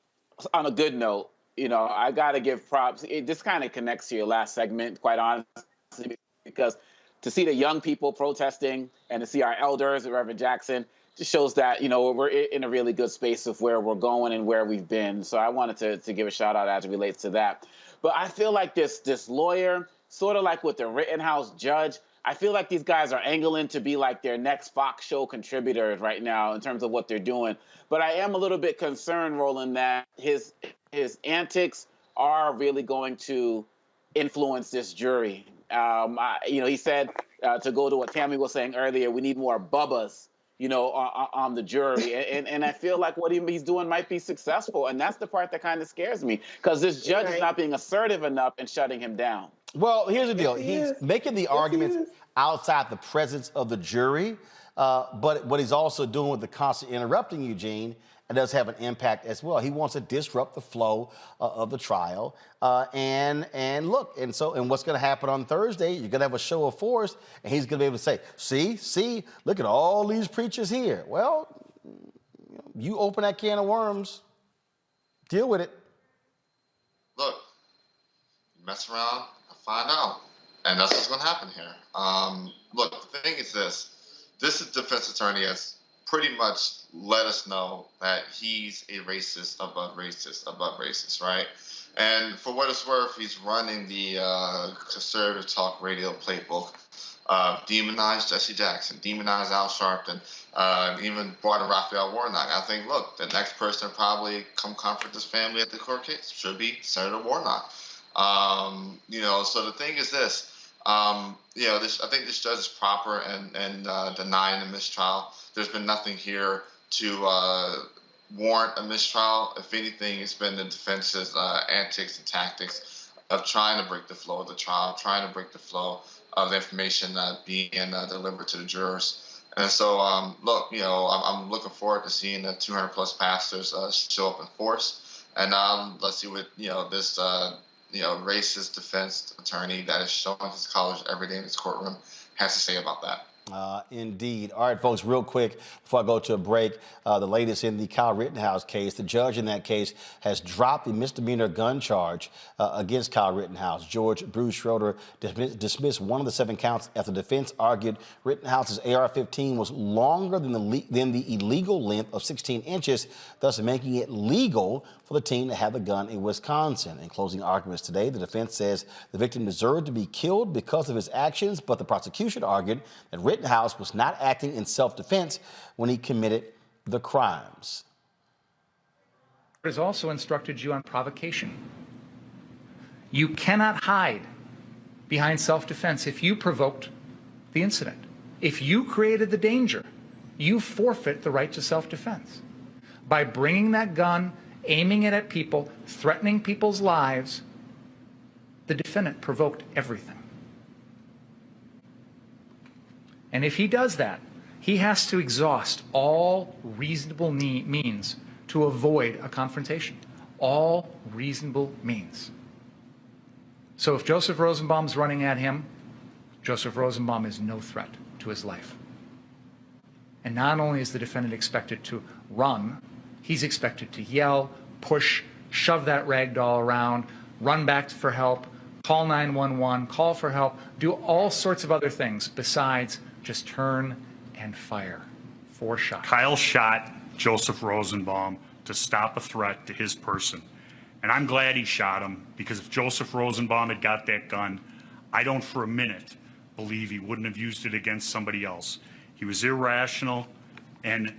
on a good note, I got to give props. This kind of connects to your last segment, quite honestly, because to see the young people protesting and to see our elders, Reverend Jackson, just shows that, we're in a really good space of where we're going and where we've been. So I wanted to give a shout out as it relates to that. But I feel like this lawyer, sort of like with the Rittenhouse judge, I feel like these guys are angling to be like their next Fox show contributors right now in terms of what they're doing. But I am a little bit concerned, Roland, that his antics are really going to influence this jury. He said, to go to what Tammy was saying earlier, we need more Bubbas, on the jury. And I feel like what he's doing might be successful. And that's the part that kind of scares me, because this judge is not being assertive enough in shutting him down. Well, here's the deal. He's making the arguments outside the presence of the jury, but what he's also doing with the constant interrupting Eugene, it does have an impact as well. He wants to disrupt the flow of the trial, and what's going to happen on Thursday? You're going to have a show of force, and he's going to be able to say, "See, look at all these preachers here." Well, you open that can of worms, deal with it. Look, you mess around, find out, and that's what's going to happen here. Look, the thing is this defense attorney has pretty much let us know that he's a racist above racist, right? And for what it's worth, he's running the conservative talk radio playbook. Demonized Jesse Jackson, demonized Al Sharpton, even brought in Raphael Warnock. I think, look, the next person to probably come comfort this family at the court case should be Senator Warnock. So the thing is this. I think this judge is proper in denying a mistrial. There's been nothing here to warrant a mistrial. If anything, it's been the defense's antics and tactics of trying to break the flow of the trial, trying to break the flow of the information being delivered to the jurors. And so, I'm looking forward to seeing the 200-plus pastors show up in force. And let's see what, this racist defense attorney that is showing his colors every day in his courtroom has to say about that. Indeed. All right, folks, real quick, before I go to a break, the latest in the Kyle Rittenhouse case. The judge in that case has dropped the misdemeanor gun charge against Kyle Rittenhouse. George Bruce Schroeder dismissed one of the 7 counts after the defense argued Rittenhouse's AR-15 was longer than the illegal length of 16 inches, thus making it legal for the teen to have the gun in Wisconsin. In closing arguments today, the defense says the victim deserved to be killed because of his actions, but the prosecution argued that Rittenhouse was not acting in self-defense when he committed the crimes. It has also instructed you on provocation. You cannot hide behind self-defense if you provoked the incident. If you created the danger, you forfeit the right to self-defense. By bringing that gun, aiming it at people, threatening people's lives, the defendant provoked everything. And if he does that, he has to exhaust all reasonable means to avoid a confrontation. All reasonable means. So if Joseph Rosenbaum's running at him, Joseph Rosenbaum is no threat to his life. And not only is the defendant expected to run, he's expected to yell, push, shove that rag doll around, run back for help, call 911, call for help, do all sorts of other things besides just turn and fire 4 shots. Kyle shot Joseph Rosenbaum to stop a threat to his person. And I'm glad he shot him, because if Joseph Rosenbaum had got that gun, I don't for a minute believe he wouldn't have used it against somebody else. He was irrational and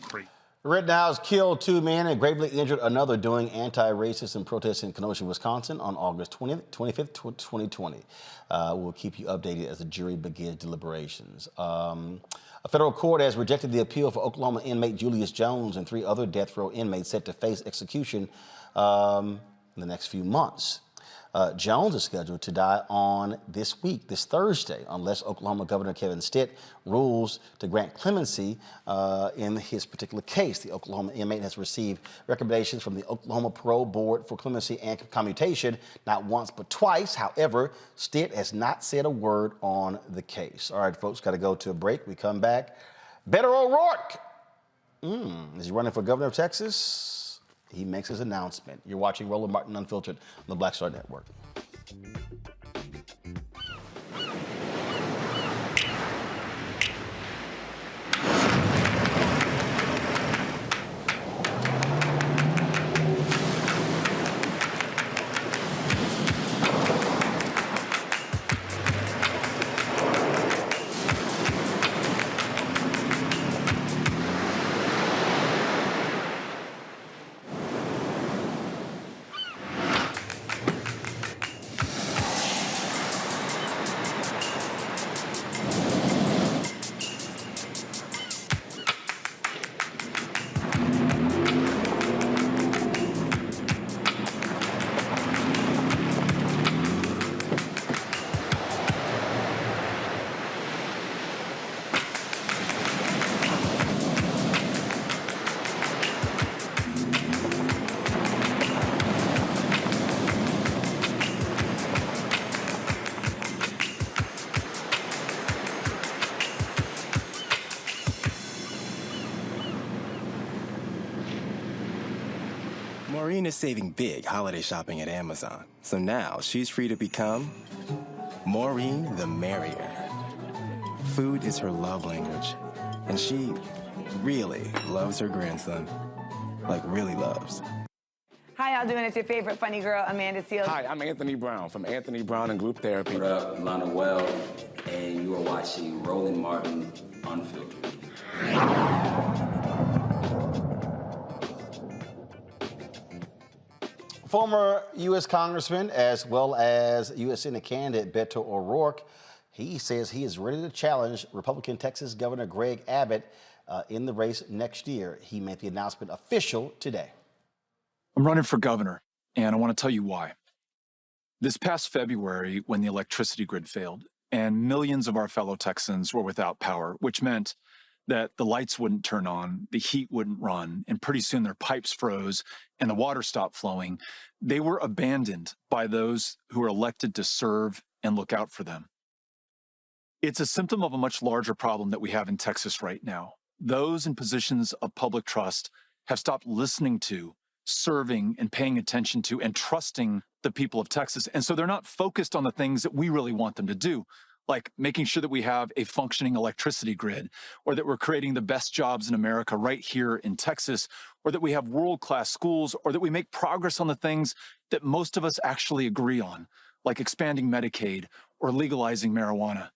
crazy. Rittenhouse killed 2 men and gravely injured another during anti-racism protests in Kenosha, Wisconsin on August 25th, 2020. We'll keep you updated as the jury begins deliberations. A federal court has rejected the appeal for Oklahoma inmate Julius Jones and 3 other death row inmates set to face execution in the next few months. Jones is scheduled to die on this Thursday, unless Oklahoma Governor Kevin Stitt rules to grant clemency in his particular case. The Oklahoma inmate has received recommendations from the Oklahoma Parole Board for clemency and commutation, not once but twice. However, Stitt has not said a word on the case. All right, folks, got to go to a break. We come back. Beto O'Rourke, is he running for governor of Texas? He makes his announcement. You're watching Roland Martin Unfiltered on the Black Star Network. Maureen is saving big holiday shopping at Amazon, so now she's free to become Maureen the Merrier. Food is her love language, and she really loves her grandson. Like, really loves. How y'all doing? It's your favorite funny girl, Amanda Seals. Hi, I'm Anthony Brown from Anthony Brown and Group Therapy. What up, Lana Well, and you are watching Roland Martin Unfiltered. Former U.S. Congressman as well as U.S. Senate candidate Beto O'Rourke, he says he is ready to challenge Republican Texas Governor Greg Abbott in the race next year. He made the announcement official today. I'm running for governor, and I want to tell you why. This past February, when the electricity grid failed and millions of our fellow Texans were without power, which meant that the lights wouldn't turn on, the heat wouldn't run, and pretty soon their pipes froze and the water stopped flowing, they were abandoned by those who were elected to serve and look out for them. It's a symptom of a much larger problem that we have in Texas right now. Those in positions of public trust have stopped listening to, serving, and paying attention to, and trusting the people of Texas. And so they're not focused on the things that we really want them to do, like making sure that we have a functioning electricity grid, or that we're creating the best jobs in America right here in Texas, or that we have world-class schools, or that we make progress on the things that most of us actually agree on, like expanding Medicaid or legalizing marijuana.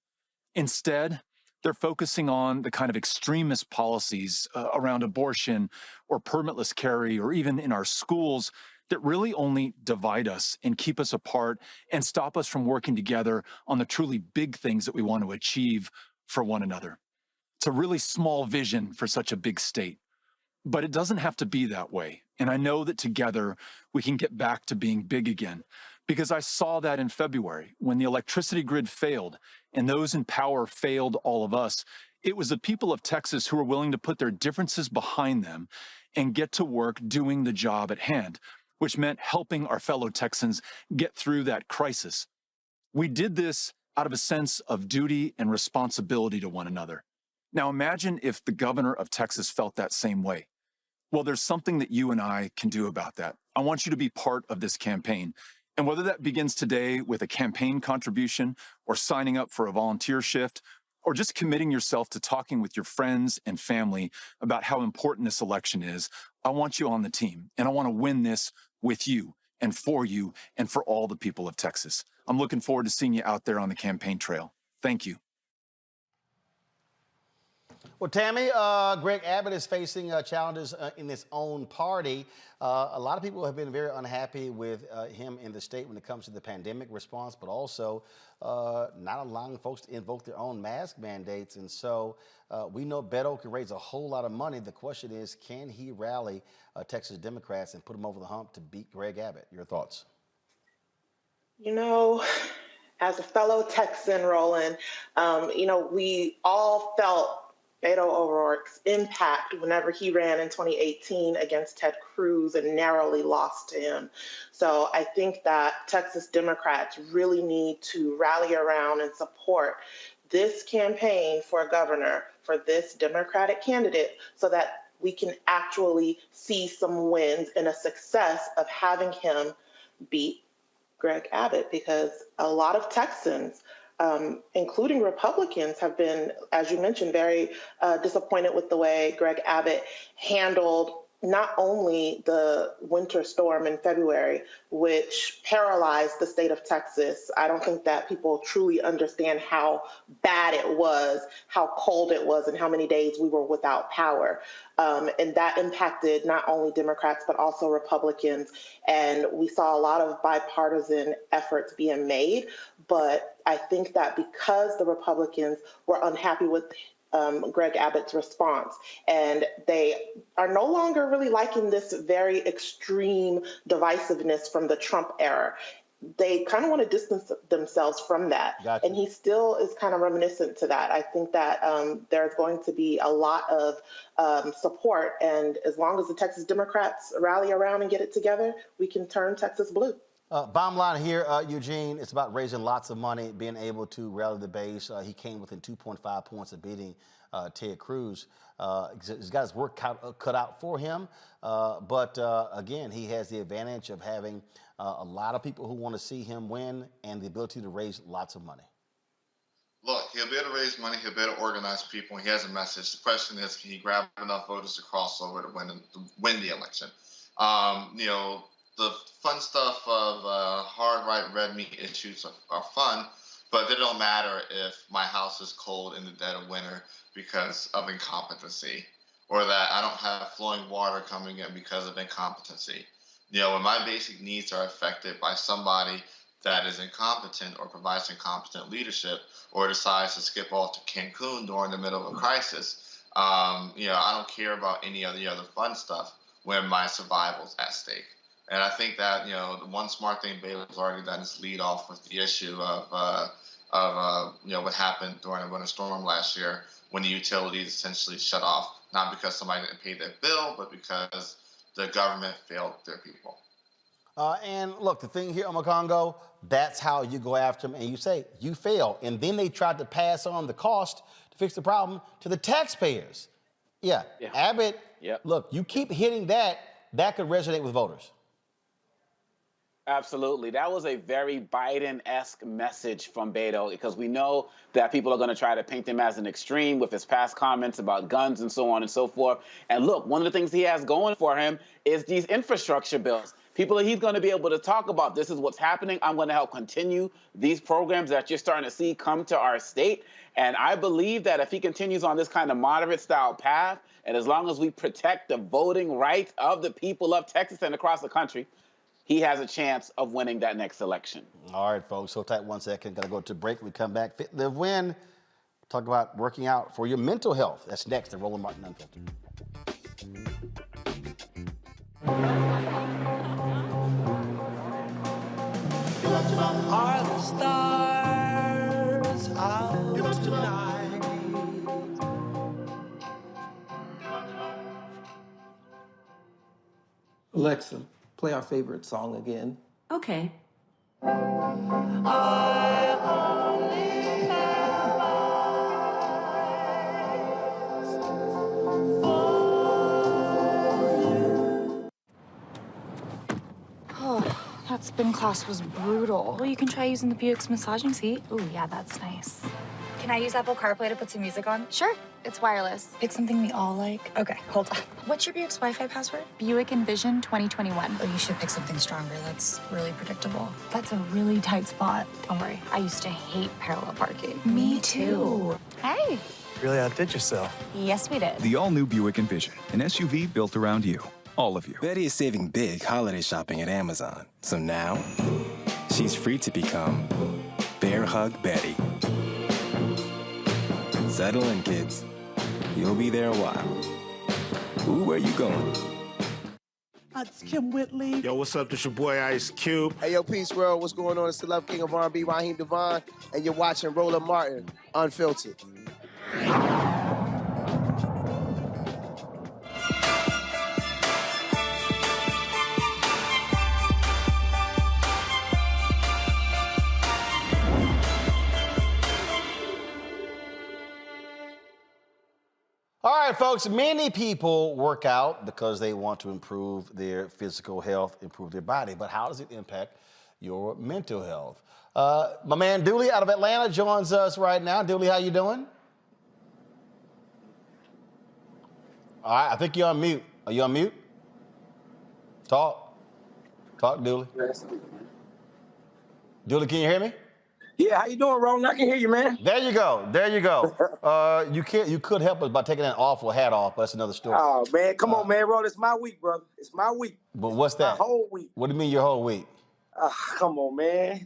Instead, they're focusing on the kind of extremist policies around abortion or permitless carry, or even in our schools, that really only divide us and keep us apart and stop us from working together on the truly big things that we want to achieve for one another. It's a really small vision for such a big state, but it doesn't have to be that way. And I know that together we can get back to being big again, because I saw that in February when the electricity grid failed and those in power failed all of us. It was the people of Texas who were willing to put their differences behind them and get to work doing the job at hand, which meant helping our fellow Texans get through that crisis. We did this out of a sense of duty and responsibility to one another. Now imagine if the governor of Texas felt that same way. Well, there's something that you and I can do about that. I want you to be part of this campaign. And whether that begins today with a campaign contribution, or signing up for a volunteer shift, or just committing yourself to talking with your friends and family about how important this election is, I want you on the team. And I want to win this with you and for all the people of Texas. I'm looking forward to seeing you out there on the campaign trail. Thank you. Well, Tammy, Greg Abbott is facing challenges in his own party. A lot of people have been very unhappy with him in the state when it comes to the pandemic response, but also not allowing folks to invoke their own mask mandates. And so we know Beto can raise a whole lot of money. The question is, can he rally Texas Democrats and put them over the hump to beat Greg Abbott? Your thoughts? You know, as a fellow Texan, Roland, we all felt Beto O'Rourke's impact whenever he ran in 2018 against Ted Cruz and narrowly lost to him. So I think that Texas Democrats really need to rally around and support this campaign for governor for this Democratic candidate so that we can actually see some wins and a success of having him beat Greg Abbott, because a lot of Texans, including Republicans, have been, as you mentioned, very disappointed with the way Greg Abbott handled not only the winter storm in February, which paralyzed the state of Texas. I don't think that people truly understand how bad it was, how cold it was, and how many days we were without power. And that impacted not only Democrats, but also Republicans. And we saw a lot of bipartisan efforts being made. But I think that because the Republicans were unhappy with Greg Abbott's response, and they are no longer really liking this very extreme divisiveness from the Trump era. They kind of want to distance themselves from that. Gotcha. And he still is kind of reminiscent to that. I think that there's going to be a lot of support. And as long as the Texas Democrats rally around and get it together, we can turn Texas blue. Bottom line here, Eugene, it's about raising lots of money, being able to rally the base. He came within 2.5 points of beating Ted Cruz. He's got his work cut out for him. But again, he has the advantage of having a lot of people who want to see him win and the ability to raise lots of money. Look, he'll be able to raise money. He'll be able to organize people. He has a message. The question is, can he grab enough voters to cross over to win the election? The fun stuff of hard right, red meat issues are fun, but they don't matter if my house is cold in the dead of winter because of incompetency, or that I don't have flowing water coming in because of incompetency. When my basic needs are affected by somebody that is incompetent or provides incompetent leadership or decides to skip off to Cancun during the middle of a crisis, I don't care about any of the other fun stuff when my survival's at stake. And I think that, the one smart thing Beto's already done is lead off with the issue of what happened during the winter storm last year when the utilities essentially shut off, not because somebody didn't pay their bill, but because the government failed their people. And look, the thing here, Congo, that's how you go after them, and you say, you fail. And then they tried to pass on the cost to fix the problem to the taxpayers. Yeah. Abbott, look, you keep hitting that could resonate with voters. Absolutely. That was a very Biden-esque message from Beto, because we know that people are going to try to paint him as an extreme with his past comments about guns and so on and so forth. And look, one of the things he has going for him is these infrastructure bills. People that he's going to be able to talk about, this is what's happening. I'm going to help continue these programs that you're starting to see come to our state. And I believe that if he continues on this kind of moderate style path, and as long as we protect the voting rights of the people of Texas and across the country, he has a chance of winning that next election. All right, folks. So tight 1 second. Got to go to break. We come back. Fit, live, win. Talk about working out for your mental health. That's next. And Roland Martin Unfiltered. Are the stars out tonight? Alexa, play our favorite song again. Okay. Oh, that spin class was brutal. Well, you can try using the Buick's massaging seat. Ooh, yeah, that's nice. Can I use Apple CarPlay to put some music on? Sure, it's wireless. It's something we all like. Okay, hold on. What's your Buick's Wi-Fi password? Buick Envision 2021. Oh, you should pick something stronger. That's really predictable. That's a really tight spot. Don't worry, I used to hate parallel parking. Me too. Hey. Really outdid yourself. Yes, we did. The all-new Buick Envision, an SUV built around you, all of you. Betty is saving big holiday shopping at Amazon. So now, she's free to become Bear Hug Betty. Settle in, kids. You'll be there a while. Ooh, where you going? It's Kim Whitley. Yo, what's up? This your boy Ice Cube. Hey, yo, Peace World. What's going on? It's the Love King of R&B, Raheem Devon, and you're watching Roland Martin, Unfiltered. All right, folks, many people work out because they want to improve their physical health, improve their body. But how does it impact your mental health? My man Dooley out of Atlanta joins us right now. Dooley, how you doing? All right, I think you're on mute. Are you on mute? Talk. Talk, Dooley. Dooley, can you hear me? Yeah, how you doing, Roland? I can hear you, man. There you go. There you go. You could help us by taking that awful hat off, but that's another story. Oh, man, come on, man, Roland. It's my week, brother. It's my week. But what's that? My whole week. What do you mean your whole week? Come on, man.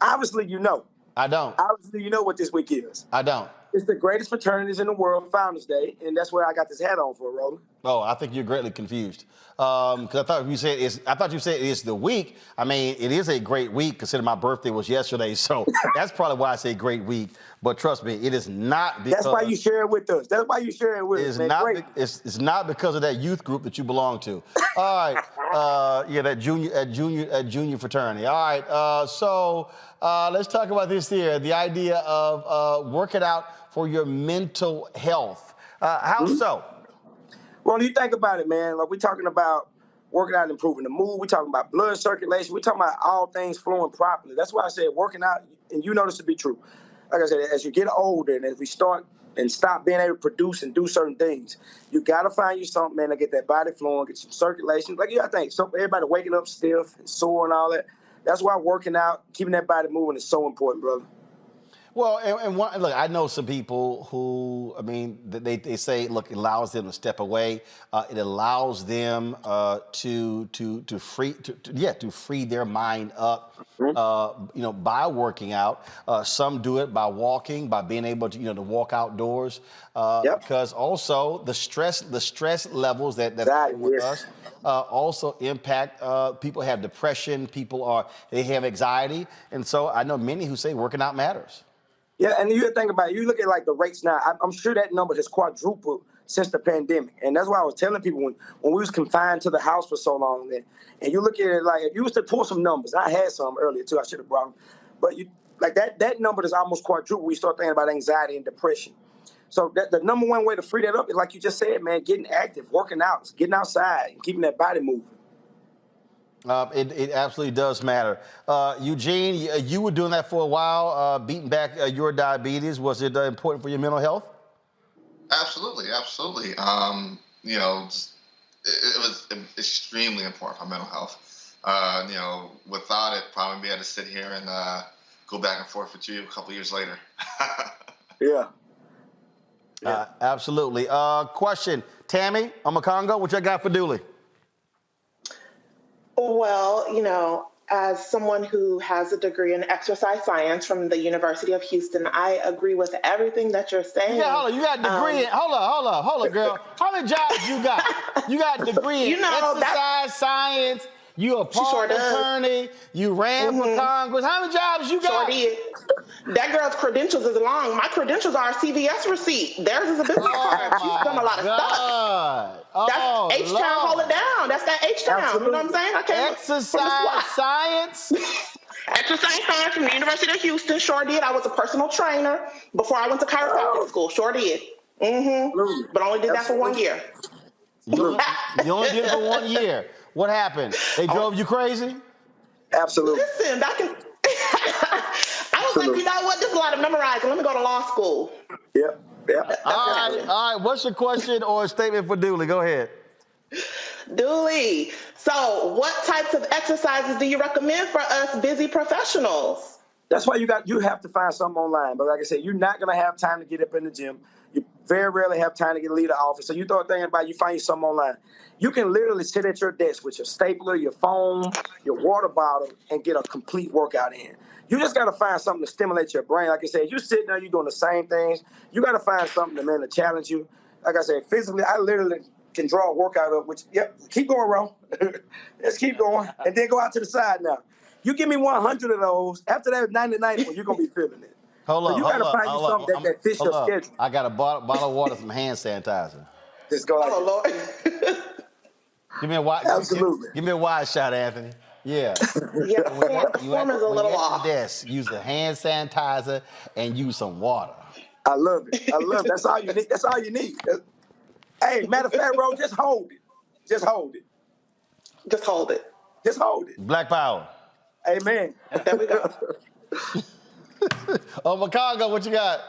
Obviously, you know. I don't. Obviously, you know what this week is. I don't. It's the greatest fraternities in the world, Founders Day, and that's where I got this hat on for, Roland. Oh, I think you're greatly confused. Because I thought you said it's the week. I mean, it is a great week considering my birthday was yesterday, so that's probably why I say great week. But trust me, it is not because. That's why you share it with us. That's why you share it with us, man. It's not because of that youth group that you belong to. All right, yeah, that junior fraternity. All right, so let's talk about this here. The idea of working out for your mental health. How so? Well, you think about it, man. Like, we're talking about working out and improving the mood. We're talking about blood circulation. We're talking about all things flowing properly. That's why I said working out, and you know this to be true. Like I said, as you get older and as we start and stop being able to produce and do certain things, you got to find you something, man, to get that body flowing, get some circulation. Like, you got to think, everybody waking up stiff and sore and all that. That's why working out, keeping that body moving is so important, brother. Well, look, I know some people who, I mean, they say, look, it allows them to step away. It allows them to free their mind up, by working out. Some do it by walking, by being able to, to walk outdoors. Because also the stress levels that with us also impact. People have depression. They have anxiety, and so I know many who say working out matters. Yeah, and you think about it, you look at like the rates now, I'm sure that number has quadrupled since the pandemic. And that's why I was telling people when we was confined to the house for so long, and you look at it like, if you was to pull some numbers, I had some earlier too, I should have brought them, but you like that number is almost quadruple when you start thinking about anxiety and depression. So the number one way to free that up is, like you just said, man, getting active, working out, getting outside, and keeping that body moving. It absolutely does matter. Eugene, you were doing that for a while, beating back your diabetes. Was it important for your mental health? Absolutely. It was extremely important for mental health. Without it, probably had to sit here and go back and forth with you a couple years later. Yeah. Absolutely. Question, Tammy, I'm a Congo. What you got for Dooley? Well, as someone who has a degree in exercise science from the University of Houston, I agree with everything that you're saying. Yeah, hold on. You got a degree in, hold on, girl. How many jobs you got? You got a degree in exercise science. You a park attorney. You ran for Congress. How many jobs you got? Sure did. That girl's credentials is long. My credentials are a CVS receipt. Theirs is a business card. She's done a lot of stuff. That's H-Town, hold it down. That's that H-Town. You know what I'm saying? I came Exercise science? Exercise science from the University of Houston. Sure did. I was a personal trainer before I went to chiropractic school. Sure did. But I only did that for 1 year. You only did it for 1 year. What happened? They drove you crazy? Absolutely. Listen, I was like, you know what? This is a lot of memorizing. Let me go to law school. Yep. All right. What's your question or statement for Dooley? Go ahead. Dooley, so what types of exercises do you recommend for us busy professionals? That's why you have to find something online. But like I said, you're not going to have time to get up in the gym. You very rarely have time to get leave the office. So you start thinking about you find something online. You can literally sit at your desk with your stapler, your phone, your water bottle, and get a complete workout in. You just got to find something to stimulate your brain. Like I said, you sitting there, you're doing the same things. You got to find something to challenge you. Like I said, physically, I literally can draw a workout up, keep going, Ron. Let's keep going. And then go out to the side now. You give me 100 of those. After that 99, you're going to be feeling it. Hold up. You got to find you something that fits your schedule. I got a bottle of water, some hand sanitizer. Just go like Lord. Give me a wide. Absolutely. Give me a wide shot, Anthony. Yeah. Yeah, form is a little off. Desk, use the hand sanitizer and use some water. I love it. That's all you need. That's all you need. Hey, matter of fact, bro, just hold it. Just hold it. Just hold it. Just hold it. Black power. Amen. There we go. Macongo, what you got?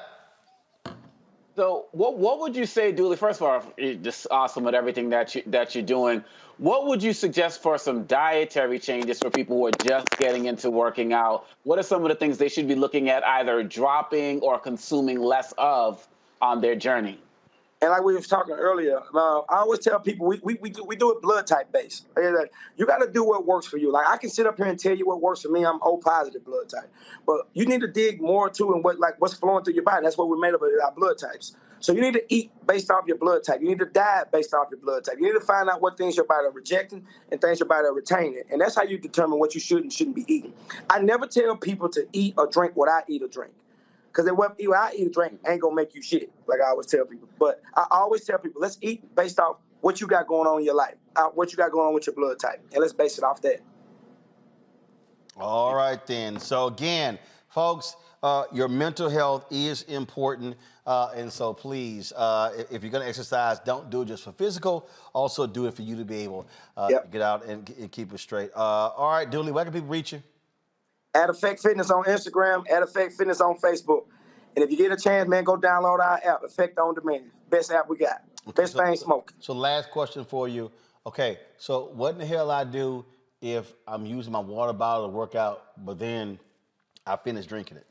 So what would you say, Dooley? First of all, you're just awesome at everything that you're doing. What would you suggest for some dietary changes for people who are just getting into working out? What are some of the things they should be looking at either dropping or consuming less of on their journey? And like we were talking earlier, I always tell people we do it blood type based. You got to do what works for you. Like I can sit up here and tell you what works for me. I'm O positive blood type, but you need to dig more too and what's flowing through your body. That's what we're made of, our blood types. So you need to eat based off your blood type. You need to diet based off your blood type. You need to find out what things your body are rejecting and things your body are retaining, and that's how you determine what you should and shouldn't be eating. I never tell people to eat or drink what I eat or drink. Because what I eat or drink ain't going to make you shit, like I always tell people. But I always tell people, let's eat based off what you got going on in your life, what you got going on with your blood type, and let's base it off that. All right, then. So, again, folks, your mental health is important. And so, please, if you're going to exercise, don't do it just for physical. Also, do it for you to be able to get out and keep it straight. All right, Dooley, where can people reach you? At Effect Fitness on Instagram, at Effect Fitness on Facebook. And if you get a chance, man, go download our app, Effect On Demand. Best app we got. Best thing smoking. So last question for you. Okay, so what in the hell I do if I'm using my water bottle to work out, but then I finish drinking it?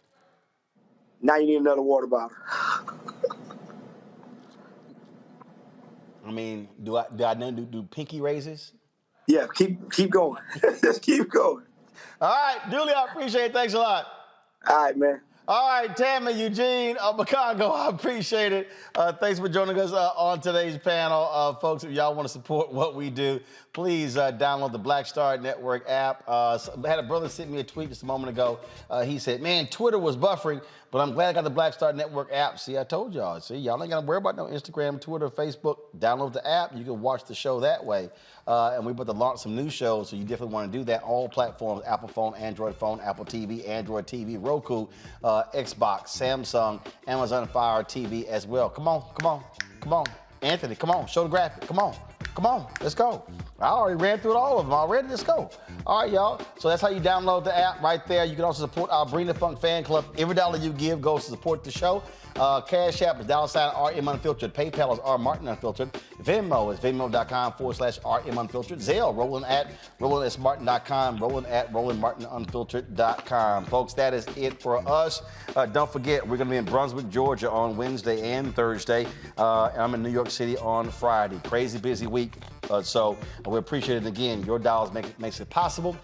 Now you need another water bottle. I mean, do I do pinky raises? Yeah, keep going. Just keep going. All right, Dooley, I appreciate it. Thanks a lot. All right, man. All right, Tammy, Eugene, Macongo, I appreciate it. Thanks for joining us on today's panel. Folks, if y'all want to support what we do, please download the Black Star Network app. I had a brother send me a tweet just a moment ago. He said, man, Twitter was buffering, but I'm glad I got the Black Star Network app. See, I told y'all. See, y'all ain't got to worry about no Instagram, Twitter, Facebook. Download the app. You can watch the show that way. And we're about to launch some new shows, so you definitely want to do that. All platforms, Apple phone, Android phone, Apple TV, Android TV, Roku, Xbox, Samsung, Amazon Fire TV as well. Come on, come on, come on. Anthony, come on, show the graphic. Come on, come on, let's go. I already ran through all of them already. Let's go. All right, y'all. So that's how you download the app right there. You can also support our Bring the Funk fan club. Every dollar you give goes to support the show. Cash App is $RM Unfiltered. PayPal is R Martin Unfiltered. Venmo is venmo.com/RM Unfiltered. Zelle, Roland at RolandSMartin.com. Roland at RolandMartinUnfiltered.com. Folks, that is it for us. Don't forget, we're going to be in Brunswick, Georgia on Wednesday and Thursday. And I'm in New York City on Friday. Crazy busy week. So we appreciate it. Again, your dollars makes it possible.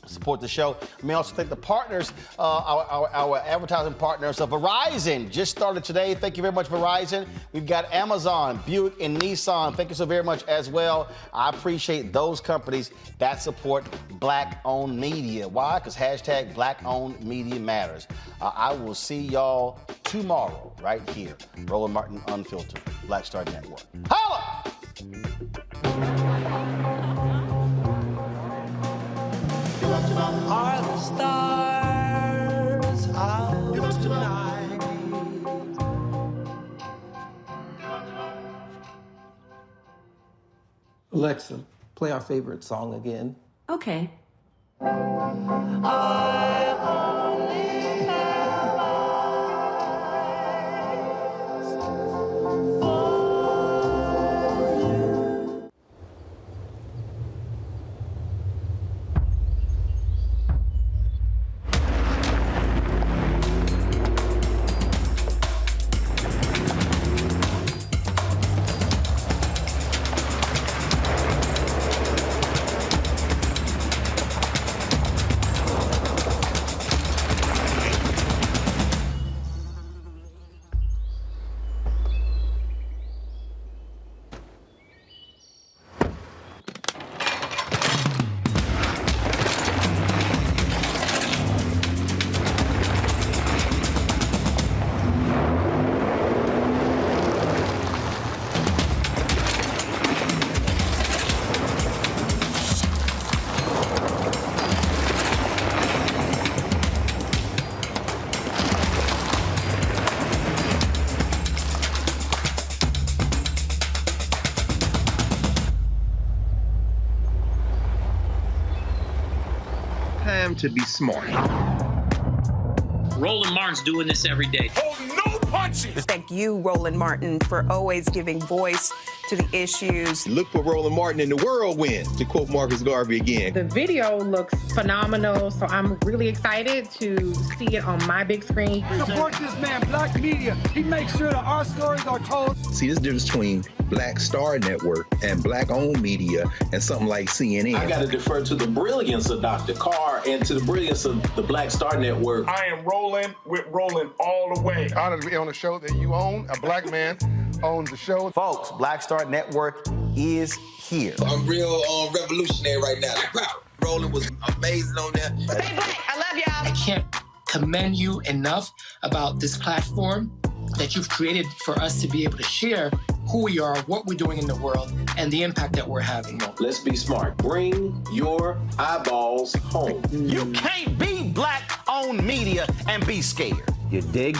Support the show. We may also thank the partners, our advertising partners. Verizon just started today. Thank you very much, Verizon. We've got Amazon, Buick, and Nissan. Thank you so very much as well. I appreciate those companies that support Black-owned media. Why? Because hashtag Black-owned media matters. I will see y'all tomorrow right here. Roland Martin Unfiltered, Black Star Network. Holla! Are the stars out tonight? Alexa, play our favorite song again. Okay. I only have eyes for you. Time to be smart. Roland Martin's doing this every day. Oh, no punches! Thank you, Roland Martin, for always giving voice to the issues. Look for Roland Martin in the whirlwind, to quote Marcus Garvey again. The video looks phenomenal, so I'm really excited to see it on my big screen. Support this man, Black Media. He makes sure that our stories are told. See, this difference between Black Star Network and Black-owned media and something like CNN. I got to defer to the brilliance of Dr. Carr and to the brilliance of the Black Star Network. I am rolling with Roland all the way. Honored to be on a show that you own. A black man owns the show. Folks, Black Star Network is here. I'm real revolutionary right now. Roland was amazing on there. Stay black. I love y'all. I can't commend you enough about this platform that you've created for us to be able to share who we are, what we're doing in the world, and the impact that we're having. Let's be smart. Bring your eyeballs home. You can't be Black-owned media and be scared. You dig?